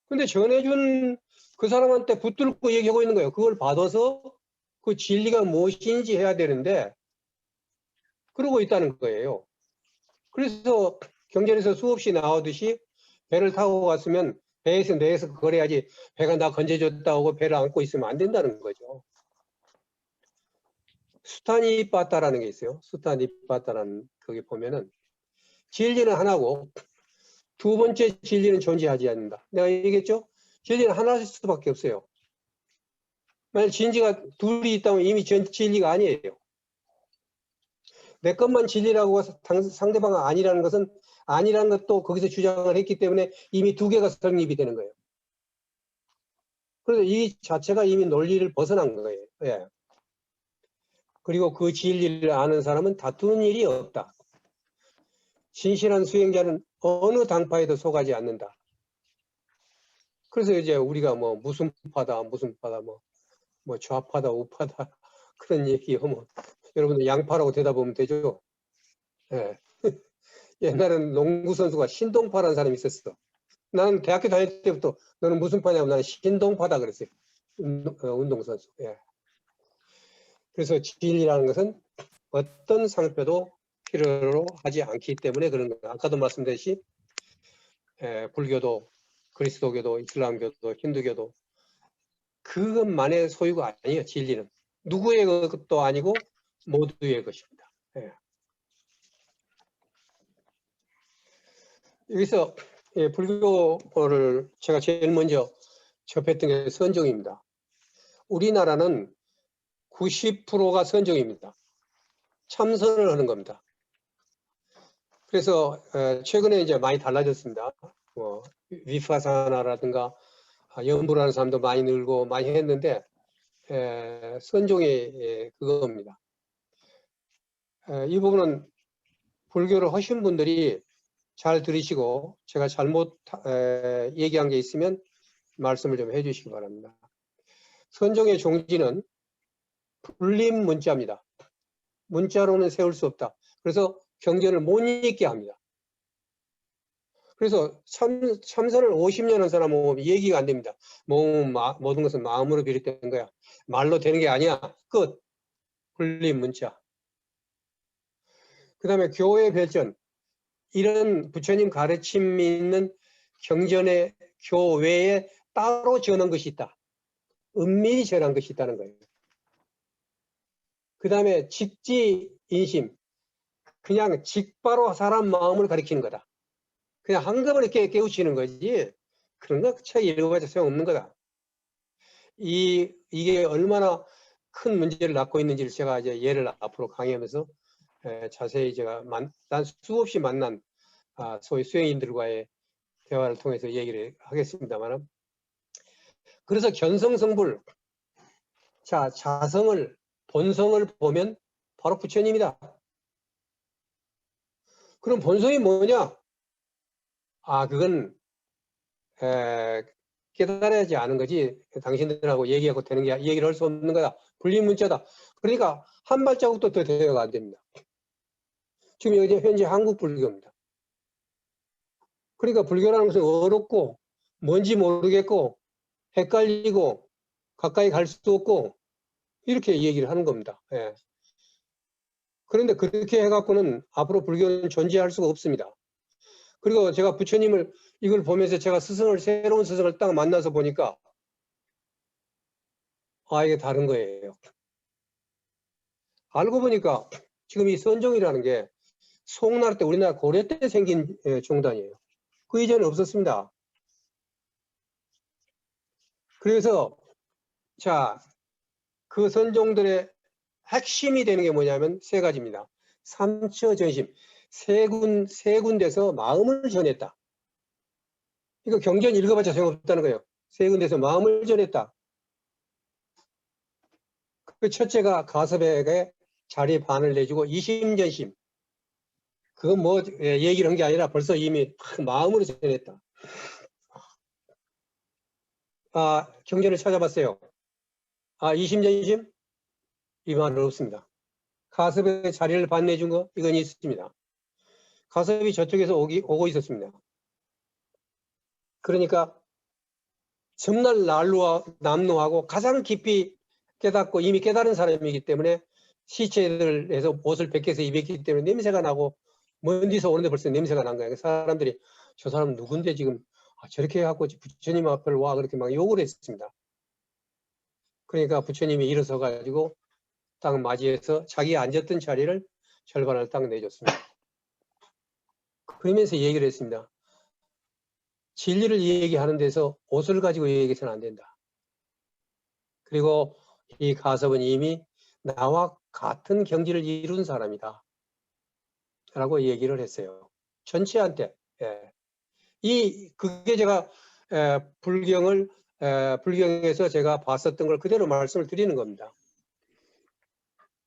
근데 전해준 그 사람한테 붙들고 얘기하고 있는 거예요. 그걸 받아서 그 진리가 무엇인지 해야 되는데 그러고 있다는 거예요. 그래서 경전에서 수없이 나오듯이 배를 타고 갔으면 배에서 내에서 그래야지 배가 나 건져줬다고 배를 안고 있으면 안 된다는 거죠. 수타니빠따라는 게 있어요. 수타니빠따라는 거기 보면은 진리는 하나고 두 번째 진리는 존재하지 않는다. 내가 얘기했죠? 진리는 하나일 수밖에 없어요. 만약 진리가 둘이 있다면 이미 진리가 아니에요. 내 것만 진리라고 상대방은 아니라는 것은 아니라는 것도 거기서 주장을 했기 때문에 이미 두 개가 성립이 되는 거예요. 그래서 이 자체가 이미 논리를 벗어난 거예요. 예. 그리고 그 진리를 아는 사람은 다투는 일이 없다. 진실한 수행자는 어느 당파에도 속하지 않는다. 그래서 이제 우리가 뭐 무슨 파다 뭐 좌파다 우파다 그런 얘기하면 여러분들 양파라고 대답하면 되죠. 예. 옛날에는 농구 선수가 신동파라는 사람이 있었어. 나는 대학교 다닐 때부터 너는 무슨 파냐면 나는 신동파다 그랬어요. 운동선수. 예. 그래서 진리라는 것은 어떤 상표도 필요로 하지 않기 때문에 그런 거예요. 아까도 말씀드렸듯이 불교도 그리스도교도 이슬람교도 힌두교도 그것만의 소유가 아니에요. 진리는 누구의 것도 아니고 모두의 것입니다. 예. 여기서 불교를 제가 제일 먼저 접했던 게 선종입니다. 우리나라는 90%가 선종입니다. 참선을 하는 겁니다. 그래서 최근에 이제 많이 달라졌습니다. 위파사나라든가 연불하는 사람도 많이 늘고 많이 했는데 선종이 그겁니다. 이 부분은 불교를 하신 분들이 잘 들으시고 제가 잘못 얘기한 게 있으면 말씀을 좀 해주시기 바랍니다. 선종의 종지는 불림 문자입니다. 문자로는 세울 수 없다. 그래서 경전을 못 읽게 합니다. 그래서 참선을 50년 한 사람은 얘기가 안 됩니다. 모든 것은 마음으로 비롯된 거야. 말로 되는 게 아니야. 끝. 불림 문자. 그 다음에 교회 별전. 이런 부처님 가르침이 있는 경전의 교외에 따로 전한 것이 있다. 은밀히 전한 것이 있다는 거예요. 그 다음에 직지인심. 그냥 직바로 사람 마음을 가리키는 거다. 그냥 한꺼번에 깨우치는 거지. 그런 거 책 읽어봐도 소용없는 거다. 이게 얼마나 큰 문제를 낳고 있는지를 제가 이제 예를 앞으로 강의하면서 자세히 제가 난 수없이 만난 소위 수행인들과의 대화를 통해서 얘기를 하겠습니다만, 그래서 견성성불, 자 자성을 본성을 보면 바로 부처님이다. 그럼 본성이 뭐냐? 그건 깨달아야지 아는 거지 당신들하고 얘기하고 되는 게 얘기를 할 수 없는 거다. 불림문자다. 그러니까 한 발자국도 더 대화가 안 됩니다. 지금 여기 현재 한국 불교입니다. 그러니까 불교라는 것은 어렵고 뭔지 모르겠고 헷갈리고 가까이 갈 수도 없고 이렇게 얘기를 하는 겁니다. 예. 그런데 그렇게 해갖고는 앞으로 불교는 존재할 수가 없습니다. 그리고 제가 부처님을 이걸 보면서 제가 새로운 스승을 딱 만나서 보니까 이게 다른 거예요. 알고 보니까 지금 이 선종이라는 게 송나라 때 우리나라 고려 때 생긴 종단이에요. 그 이전에 없었습니다. 그래서 그 선종들의 핵심이 되는 게 뭐냐면 세 가지입니다. 삼처전심, 세 군데서 마음을 전했다. 이거 경전 읽어봤자 소용없다는 거예요. 세 군데서 마음을 전했다. 그 첫째가 가섭에게 자리 반을 내주고 이심전심. 그건 뭐 얘기를 한 게 아니라 벌써 이미 마음으로 전했다. 경전을 찾아봤어요. 이심전심? 이 말은 없습니다. 가섭의 자리를 반내준 거? 이건 있습니다. 가섭이 저쪽에서 오고 있었습니다. 그러니까 점날 남루하고 가장 깊이 깨닫고 이미 깨달은 사람이기 때문에 시체들에서 옷을 벗겨서 입혔기 때문에 냄새가 나고 먼 데서 오는데 벌써 냄새가 난 거예요. 사람들이 저 사람 누군데 지금 저렇게 해갖고 부처님 앞을 와 그렇게 막 욕을 했습니다. 그러니까 부처님이 일어서 가지고 딱 맞이해서 자기 앉았던 자리를 절반을 딱 내줬습니다. 그러면서 얘기를 했습니다. 진리를 얘기하는 데서 옷을 가지고 얘기해서는 안 된다. 그리고 이 가섭은 이미 나와 같은 경지를 이룬 사람이다. 라고 얘기를 했어요. 전체한테. 예. 그게 제가 불경에서 제가 봤었던 걸 그대로 말씀을 드리는 겁니다.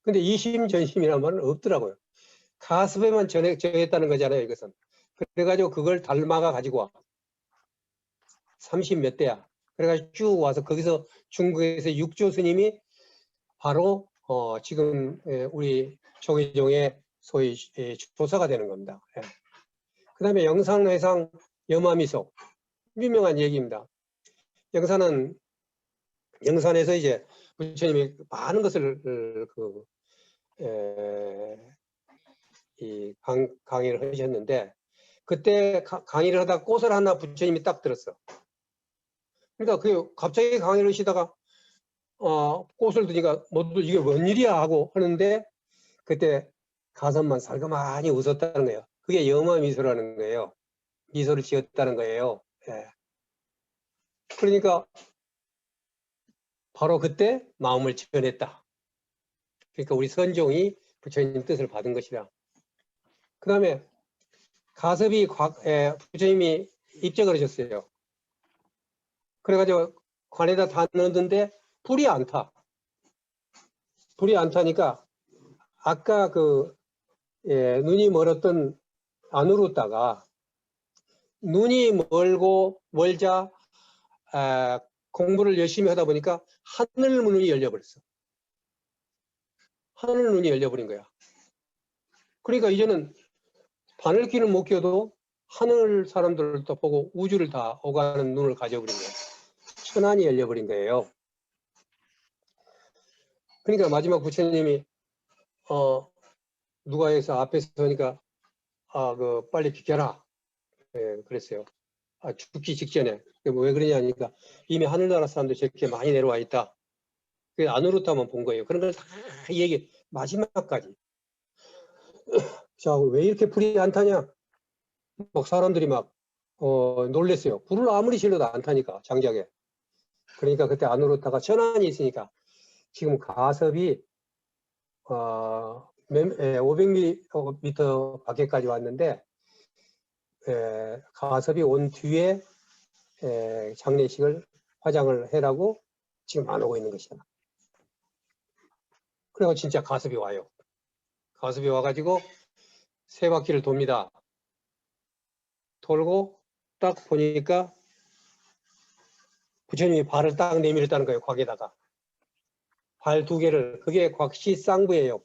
근데 이심전심이라는 말은 없더라고요. 가습에만 정했다는 거잖아요, 이것은. 그래가지고 그걸 닮아가 가지고 와. 30몇 대야. 그래가지고 쭉 와서 거기서 중국에서 육조 스님이 바로 지금 우리 조계종의 소위 조사가 되는 겁니다. 예. 그 다음에 영산회상 염화미소. 유명한 얘기입니다. 영산에서 이제 부처님이 많은 것을 강의를 하셨는데, 그때 강의를 하다가 꽃을 하나 부처님이 딱 들었어. 그러니까 그 갑자기 강의를 하시다가 꽃을 드니까 모두 이게 뭔 일이야 하고 하는데, 그때 가슴만 살그마니 웃었다는 거예요. 그게 염화미소라는 거예요. 미소를 지었다는 거예요. 예. 그러니까 바로 그때 마음을 전했다. 그러니까 우리 선종이 부처님 뜻을 받은 것이다. 그 다음에 가섭이 부처님이 입적을 하셨어요. 그래가지고 관에다 다 넣었는데 불이 안 타. 불이 안 타니까 아까 눈이 멀었던 안으로다가 눈이 멀자 공부를 열심히 하다 보니까 하늘 문이 열려버렸어. 하늘 눈이 열려버린 거야. 그러니까 이제는 바늘귀는 못 껴도 하늘 사람들을 또 보고 우주를 다 오가는 눈을 가져버린 거예요. 천안이 열려버린 거예요. 그러니까 마지막 부처님이 누가 해서 앞에서 서니까 빨리 비켜라. 예, 그랬어요. 죽기 직전에. 왜 그러냐 하니까 이미 하늘나라 사람들 저렇게 많이 내려와 있다. 그래서 안으로다만 본 거예요. 그런 걸 다 얘기 마지막까지. 자, 왜 이렇게 불이 안 타냐? 막 사람들이 막 놀랬어요. 불을 아무리 질러도 안 타니까 장작에. 그러니까 그때 안으로다가 천안이 있으니까 지금 가섭이 500m 밖에까지 왔는데 가섭이 온 뒤에 장례식을 화장을 해라고 지금 안 오고 있는 것이다. 그리고 진짜 가섭이 와요. 가섭이 와가지고 세 바퀴를 돕니다. 돌고 딱 보니까 부처님이 발을 딱 내밀었다는 거예요. 곽에다가. 발 두 개를, 그게 곽시쌍부예요.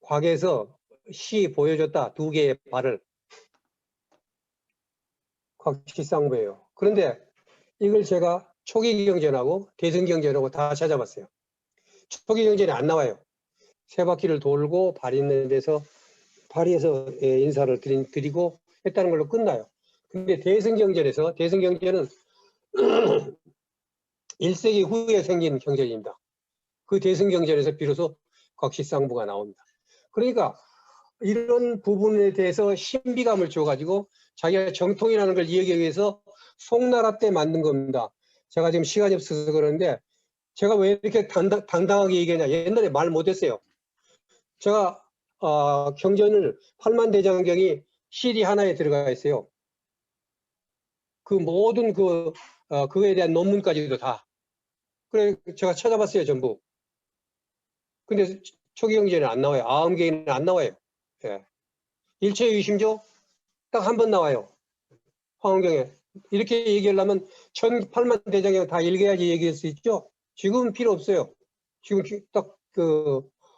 곽에서 시 보여줬다. 두 개의 발을. 곽시쌍부예요. 그런데 이걸 제가 초기경전하고 대승경전하고 다 찾아봤어요. 초기경전이 안 나와요. 세 바퀴를 돌고 발 있는 데서 파리에서 인사를 드리고 했다는 걸로 끝나요. 근데 대승경전은 1세기 후에 생긴 경전입니다. 그 대승경전에서 비로소 곽시쌍부가 나옵니다. 그러니까 이런 부분에 대해서 신비감을 줘가지고 자기가 정통이라는 걸 이야기하기 위해서 송나라 때 만든 겁니다. 제가 지금 시간이 없어서 그러는데 제가 왜 이렇게 당당하게 얘기하냐. 옛날에 말 못했어요. 제가 경전을 팔만대장경이 실이 하나에 들어가 있어요. 그 모든 그거에 대한 논문까지도 다. 그래 제가 찾아봤어요, 전부. 근데 초기경전에 안 나와요. 아음경에는 안 나와요. 예. 일체유심조 딱 한 번 나와요. 화엄경에. 이렇게 얘기하려면 1008만대장경 다 읽어야지 얘기할 수 있죠. 지금은 필요 없어요. 지금 딱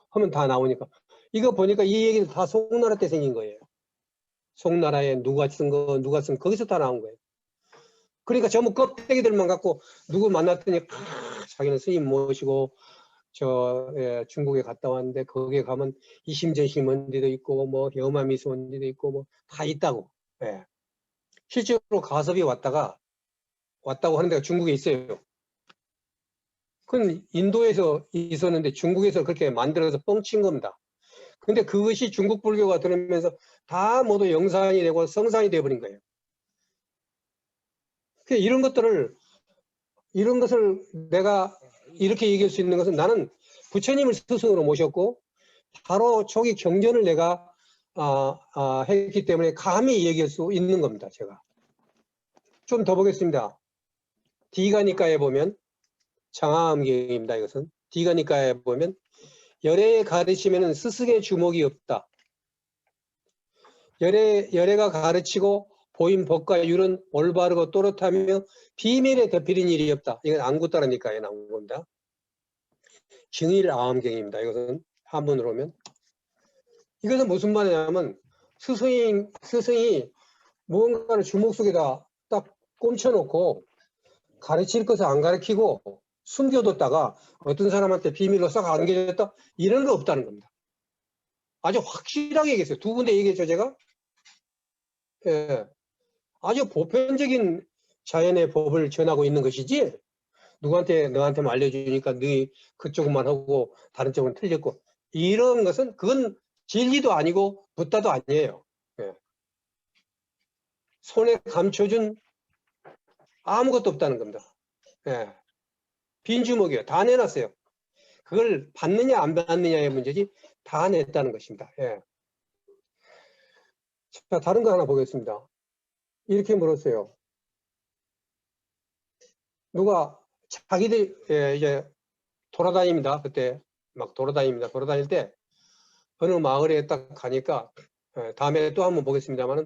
하면 다 나오니까. 이거 보니까 이 얘기는 다 송나라 때 생긴 거예요. 송나라에 누가 쓴 거기서 다 나온 거예요. 그러니까 전부 껍데기들만 갖고 누구 만났더니 자기는 스님 모시고 중국에 갔다 왔는데 거기에 가면 이심전심 원리도 있고 뭐 염화미소 원리도 있고 뭐 다 있다고. 예. 실제로 가섭이 왔다고 하는 데가 중국에 있어요. 그건 인도에서 있었는데 중국에서 그렇게 만들어서 뻥친 겁니다. 근데 그것이 중국 불교가 들으면서 다 모두 영산이 되고 성산이 되어버린 거예요. 이런 것을 내가 이렇게 얘기할 수 있는 것은 나는 부처님을 스승으로 모셨고 바로 초기 경전을 내가 했기 때문에 감히 얘기할 수 있는 겁니다. 제가 좀 더 보겠습니다. 디가니까에 보면 장하암경입니다. 이것은 디가니까에 보면 열애의 가르침에는 스승의 주목이 없다. 열애가 가르치고 보인 법과 율은 올바르고 또렷하며 비밀에 덮이는 일이 없다. 이건 안구따라니까에 나온 겁니다. 증일아암경입니다. 이것은 한문으로 오면 이것은 무슨 말이냐면 스승이 무언가를 주먹 속에다 딱 꼼쳐놓고 가르칠 것을 안 가르치고 숨겨뒀다가 어떤 사람한테 비밀로 싹 안겨졌다 이런 거 없다는 겁니다. 아주 확실하게 얘기했어요. 두 군데 얘기했죠 제가. 예, 아주 보편적인 자연의 법을 전하고 있는 것이지 너한테만 알려주니까 네 그쪽만 하고 다른 쪽은 틀렸고 이런 것은 그건 진리도 아니고 붓다도 아니에요. 예. 손에 감춰준 아무것도 없다는 겁니다. 예. 빈 주먹이에요. 다 내놨어요. 그걸 받느냐 안 받느냐의 문제지 다 냈다는 것입니다. 예. 자, 다른 거 하나 보겠습니다. 이렇게 물었어요. 누가 자기들 이제 돌아다닙니다. 그때 막 돌아다닙니다. 돌아다닐 때 어느 마을에 딱 가니까 다음에 또 한번 보겠습니다만은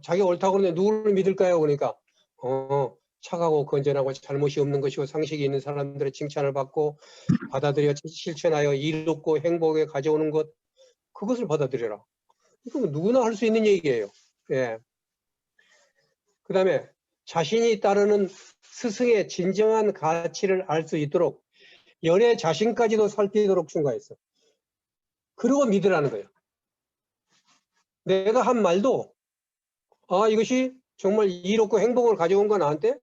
자기가 옳다고 그러는데 누구를 믿을까요? 그러니까 착하고 건전하고 잘못이 없는 것이고 상식이 있는 사람들의 칭찬을 받고 받아들여 실천하여 이롭고 행복에 가져오는 것 그것을 받아들여라. 이건 누구나 할 수 있는 얘기예요. 예. 그 다음에 자신이 따르는 스승의 진정한 가치를 알 수 있도록 열의 자신까지도 살피도록 충고했어. 그러고 믿으라는 거예요. 내가 한 말도 이것이 정말 이롭고 행복을 가져온 건 나한테?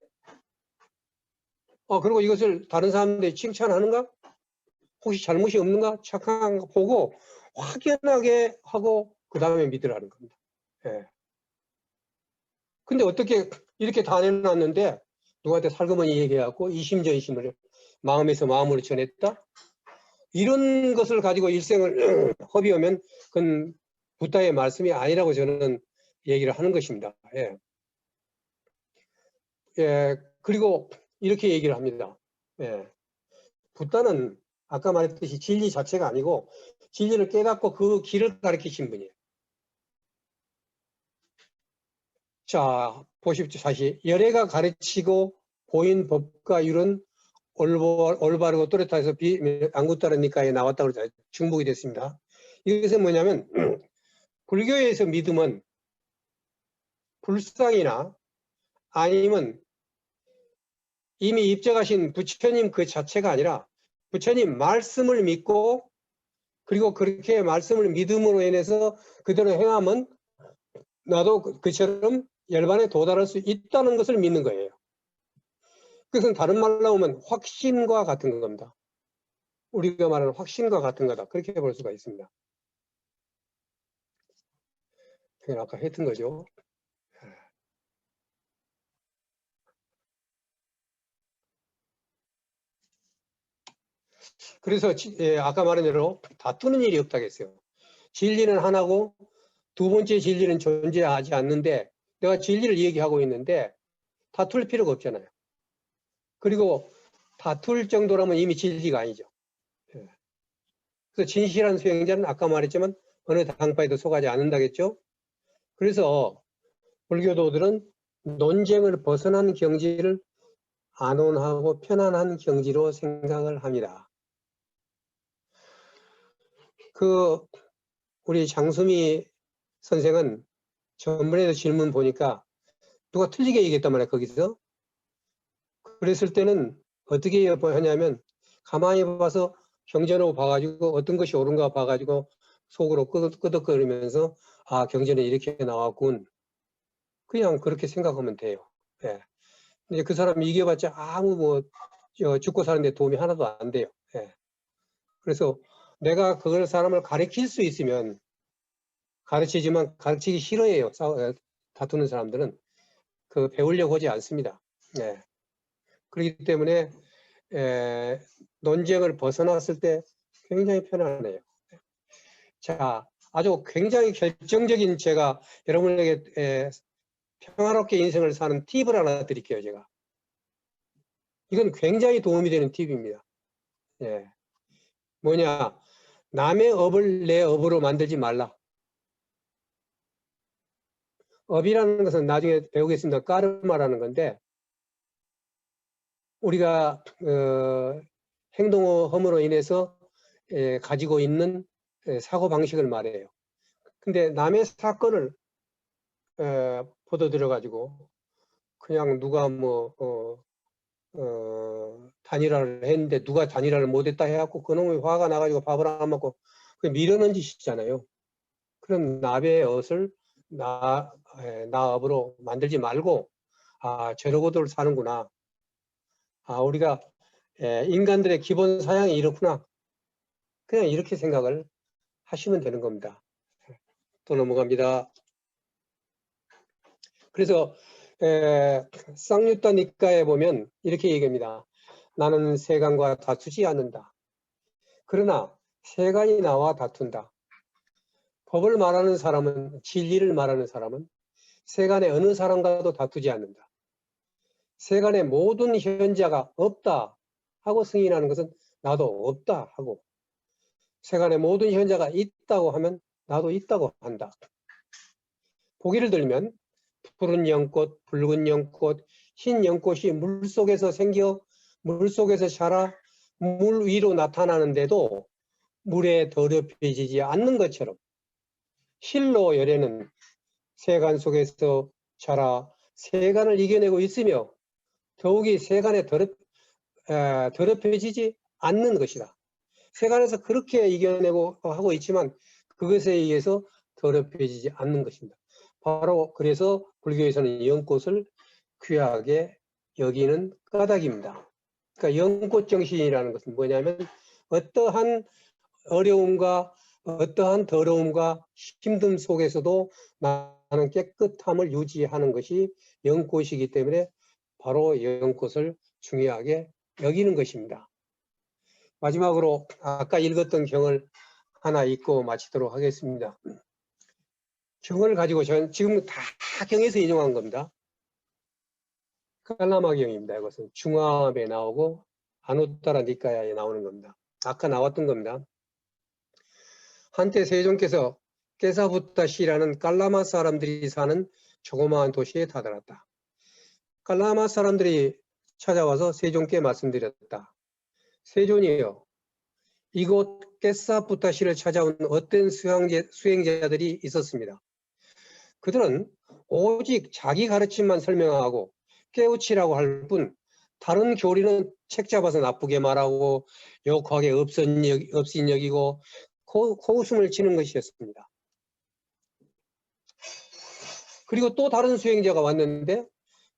그리고 이것을 다른 사람들이 칭찬하는가? 혹시 잘못이 없는가? 착한 거 보고 확연하게 하고 그 다음에 믿으라는 겁니다. 예. 근데 어떻게 이렇게 다 내놨는데 누구한테 살그머니 얘기해갖고 이심전심을 마음에서 마음으로 전했다? 이런 것을 가지고 일생을 허비하면 그건 부다의 말씀이 아니라고 저는 얘기를 하는 것입니다. 예. 예. 그리고 이렇게 얘기를 합니다. 예. 부다는 아까 말했듯이 진리 자체가 아니고 진리를 깨닫고 그 길을 가르치신 분이에요. 자, 보십시오. 다시 열애가 가르치고 보인 법과 율은 올바르고 또렷해서 안구따르니까에 나왔다고 중복이 됐습니다. 이것은 뭐냐면 불교에서 믿음은 불상이나 아니면 이미 입적하신 부처님 그 자체가 아니라 부처님 말씀을 믿고 그리고 그렇게 말씀을 믿음으로 인해서 그대로 행하면 나도 그처럼 열반에 도달할 수 있다는 것을 믿는 거예요. 그것은 다른 말로 하면 확신과 같은 겁니다. 우리가 말하는 확신과 같은 거다. 그렇게 볼 수가 있습니다. 그건 아까 했던 거죠. 그래서 아까 말한 대로 다투는 일이 없다고 했어요. 진리는 하나고 두 번째 진리는 존재하지 않는데 내가 진리를 얘기하고 있는데 다툴 필요가 없잖아요. 그리고 다툴 정도라면 이미 진리가 아니죠. 그래서 진실한 수행자는 아까 말했지만 어느 당파에도 속하지 않는다겠죠. 그래서 불교도들은 논쟁을 벗어난 경지를 안온하고 편안한 경지로 생각을 합니다. 우리 장수미 선생은 전번에도 질문 보니까 누가 틀리게 얘기했단 말이야 거기서. 그랬을 때는 어떻게 하냐면 가만히 봐서 경전을 봐가지고 어떤 것이 옳은가 봐가지고 속으로 끄덕거리면서 경전에 이렇게 나왔군. 그냥 그렇게 생각하면 돼요. 예. 이제 그 사람이 이겨봤자 아무 죽고 사는데 도움이 하나도 안 돼요. 예. 그래서 내가 그걸 사람을 가르칠 수 있으면 가르치지만 가르치기 싫어해요. 다투는 사람들은 배우려고 하지 않습니다. 예. 그렇기 때문에 논쟁을 벗어났을 때 굉장히 편안해요. 자, 아주 굉장히 결정적인 제가 여러분에게 평화롭게 인생을 사는 팁을 하나 드릴게요. 제가. 이건 굉장히 도움이 되는 팁입니다. 예. 뭐냐, 남의 업을 내 업으로 만들지 말라. 업이라는 것은 나중에 배우겠습니다. 까르마라는 건데, 우리가 행동함으로 인해서 가지고 있는 사고 방식을 말해요. 근데 남의 사건을 보도 들어가지고 그냥 누가 단일화를 했는데 누가 단일화를 못했다 해갖고 그놈이 화가 나가지고 밥을 안 먹고 밀어넣은 짓이잖아요. 그럼 남의 옷을 나 업으로 만들지 말고, 아, 저러고들 사는구나. 아, 우리가 인간들의 기본 사양이 이렇구나. 그냥 이렇게 생각을 하시면 되는 겁니다. 또 넘어갑니다. 그래서 쌍유타 니까에 보면 이렇게 얘기합니다. 나는 세간과 다투지 않는다. 그러나 세간이 나와 다툰다. 법을 말하는 사람은, 진리를 말하는 사람은 세간의 어느 사람과도 다투지 않는다. 세간의 모든 현자가 없다 하고 승인하는 것은 나도 없다 하고, 세간의 모든 현자가 있다고 하면 나도 있다고 한다. 보기를 들면 푸른 연꽃, 붉은 연꽃, 흰 연꽃이 물속에서 생겨 물속에서 자라 물 위로 나타나는데도 물에 더럽혀지지 않는 것처럼, 실로 열애는 세간 속에서 자라 세간을 이겨내고 있으며 더욱이 세간에 더럽혀지지 않는 것이다. 세간에서 그렇게 이겨내고 하고 있지만 그것에 의해서 더럽혀지지 않는 것입니다. 바로 그래서 불교에서는 연꽃을 귀하게 여기는 까닭입니다. 그러니까 연꽃 정신이라는 것은 뭐냐면 어떠한 어려움과 어떠한 더러움과 힘듦 속에서도 나는 깨끗함을 유지하는 것이 연꽃이기 때문에 바로 연꽃을 중요하게 여기는 것입니다. 마지막으로 아까 읽었던 경을 하나 읽고 마치도록 하겠습니다. 경을 가지고 저는 지금 다 경에서 인용한 겁니다. 깔라마 경입니다. 이것은 중화암에 나오고 아누타라 니까야에 나오는 겁니다. 아까 나왔던 겁니다. 한때 세종께서 깨사부타시라는 깔라마 사람들이 사는 조그마한 도시에 다다랐다. 깔라마 사람들이 찾아와서 세종께 말씀드렸다. 세존이여, 이곳 깨사부타시를 찾아온 어떤 수행자들이 있었습니다. 그들은 오직 자기 가르침만 설명하고 깨우치라고 할 뿐 다른 교리는 책 잡아서 나쁘게 말하고 욕하게 업신여기고 코웃음을 치는 것이었습니다. 그리고 또 다른 수행자가 왔는데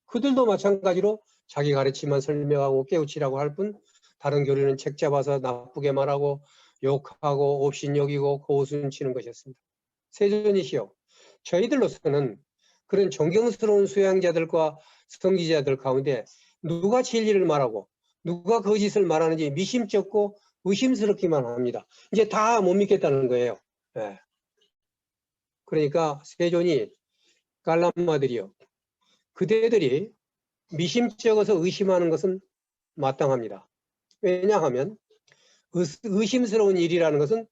그들도 마찬가지로 자기 가르침만 설명하고 깨우치라고 할 뿐 다른 교리는 책 잡아서 나쁘게 말하고 욕하고 업신여기고 코웃음 치는 것이었습니다. 세존이시여, 저희들로서는 그런 존경스러운 수행자들과 성지자들 가운데 누가 진리를 말하고 누가 거짓을 말하는지 미심쩍고 의심스럽기만 합니다. 이제 다 못 믿겠다는 거예요. 네. 그러니까 세존이 깔람마들이요, 그대들이 미심쩍어서 의심하는 것은 마땅합니다. 왜냐하면 의심스러운 일이라는 것은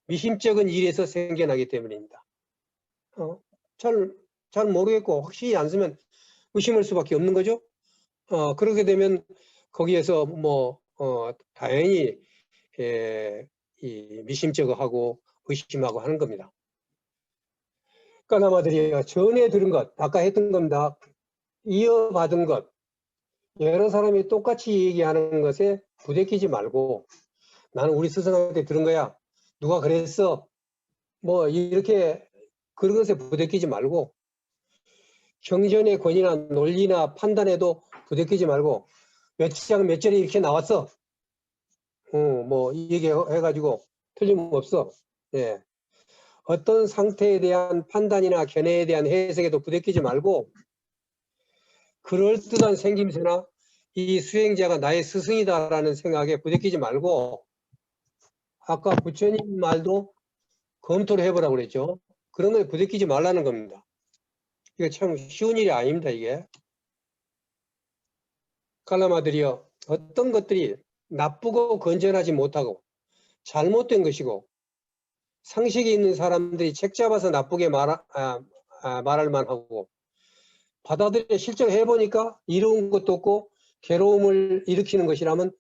미심쩍은 일에서 생겨나기 때문입니다. 잘 모르겠고 확실히 안 쓰면 의심할 수밖에 없는 거죠. 그렇게 되면 거기에서 당연히 이 미심쩍어하고 의심하고 하는 겁니다. 까나마들이 전에 들은 것, 아까 했던 겁니다. 이어받은 것, 여러 사람이 똑같이 얘기하는 것에 부대끼지 말고 나는 우리 스승한테 들은 거야, 누가 그랬어, 이렇게 그런 것에 부대끼지 말고 경전의 권위나 논리나 판단에도 부대끼지 말고 몇 장 몇 절이 이렇게 나왔어, 얘기해가지고 틀림없어. 예. 어떤 상태에 대한 판단이나 견해에 대한 해석에도 부대끼지 말고 그럴듯한 생김새나 이 수행자가 나의 스승이다라는 생각에 부대끼지 말고 아까 부처님 말도 검토를 해보라고 그랬죠. 그런 거에 부대끼지 말라는 겁니다. 이거 참 쉬운 일이 아닙니다, 이게. 칼라마들이요, 어떤 것들이 나쁘고 건전하지 못하고 잘못된 것이고 상식이 있는 사람들이 책 잡아서 나쁘게 말할 만하고 받아들여 실제로 해보니까 이로운 것도 없고 괴로움을 일으키는 것이라면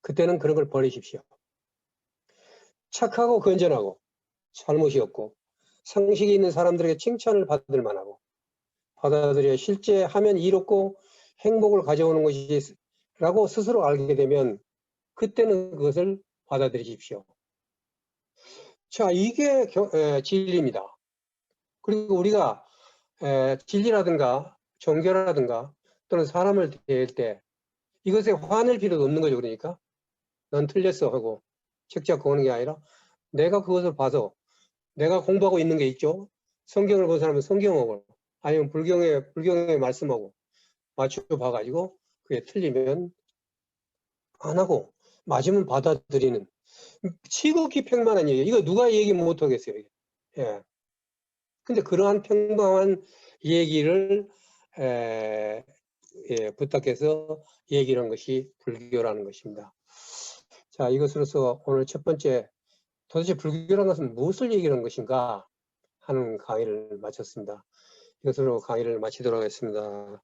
그때는 그런 걸 버리십시오. 착하고 건전하고 잘못이 없고 상식이 있는 사람들에게 칭찬을 받을 만하고 받아들여 실제 하면 이롭고 행복을 가져오는 것이라고 스스로 알게 되면 그때는 그것을 받아들이십시오. 자, 이게 진리입니다. 그리고 우리가 진리라든가 종교라든가 또는 사람을 대할 때 이것에 화낼 필요도 없는 거죠. 그러니까 넌 틀렸어 하고 책 잡고 오는 게 아니라 내가 그것을 봐서 내가 공부하고 있는 게 있죠. 성경을 본 사람은 성경하고 아니면 불경의 말씀하고 맞춰 봐가지고 그게 틀리면 안 하고 맞으면 받아들이는 지극히 평범한 얘기. 이거 누가 얘기 못 하겠어요. 예. 근데 그러한 평범한 얘기를 부탁해서 얘기를 한 것이 불교라는 것입니다. 자, 이것으로서 오늘 첫 번째 도대체 불교라는 것은 무엇을 얘기하는 것인가 하는 강의를 마쳤습니다. 이것으로 강의를 마치도록 하겠습니다.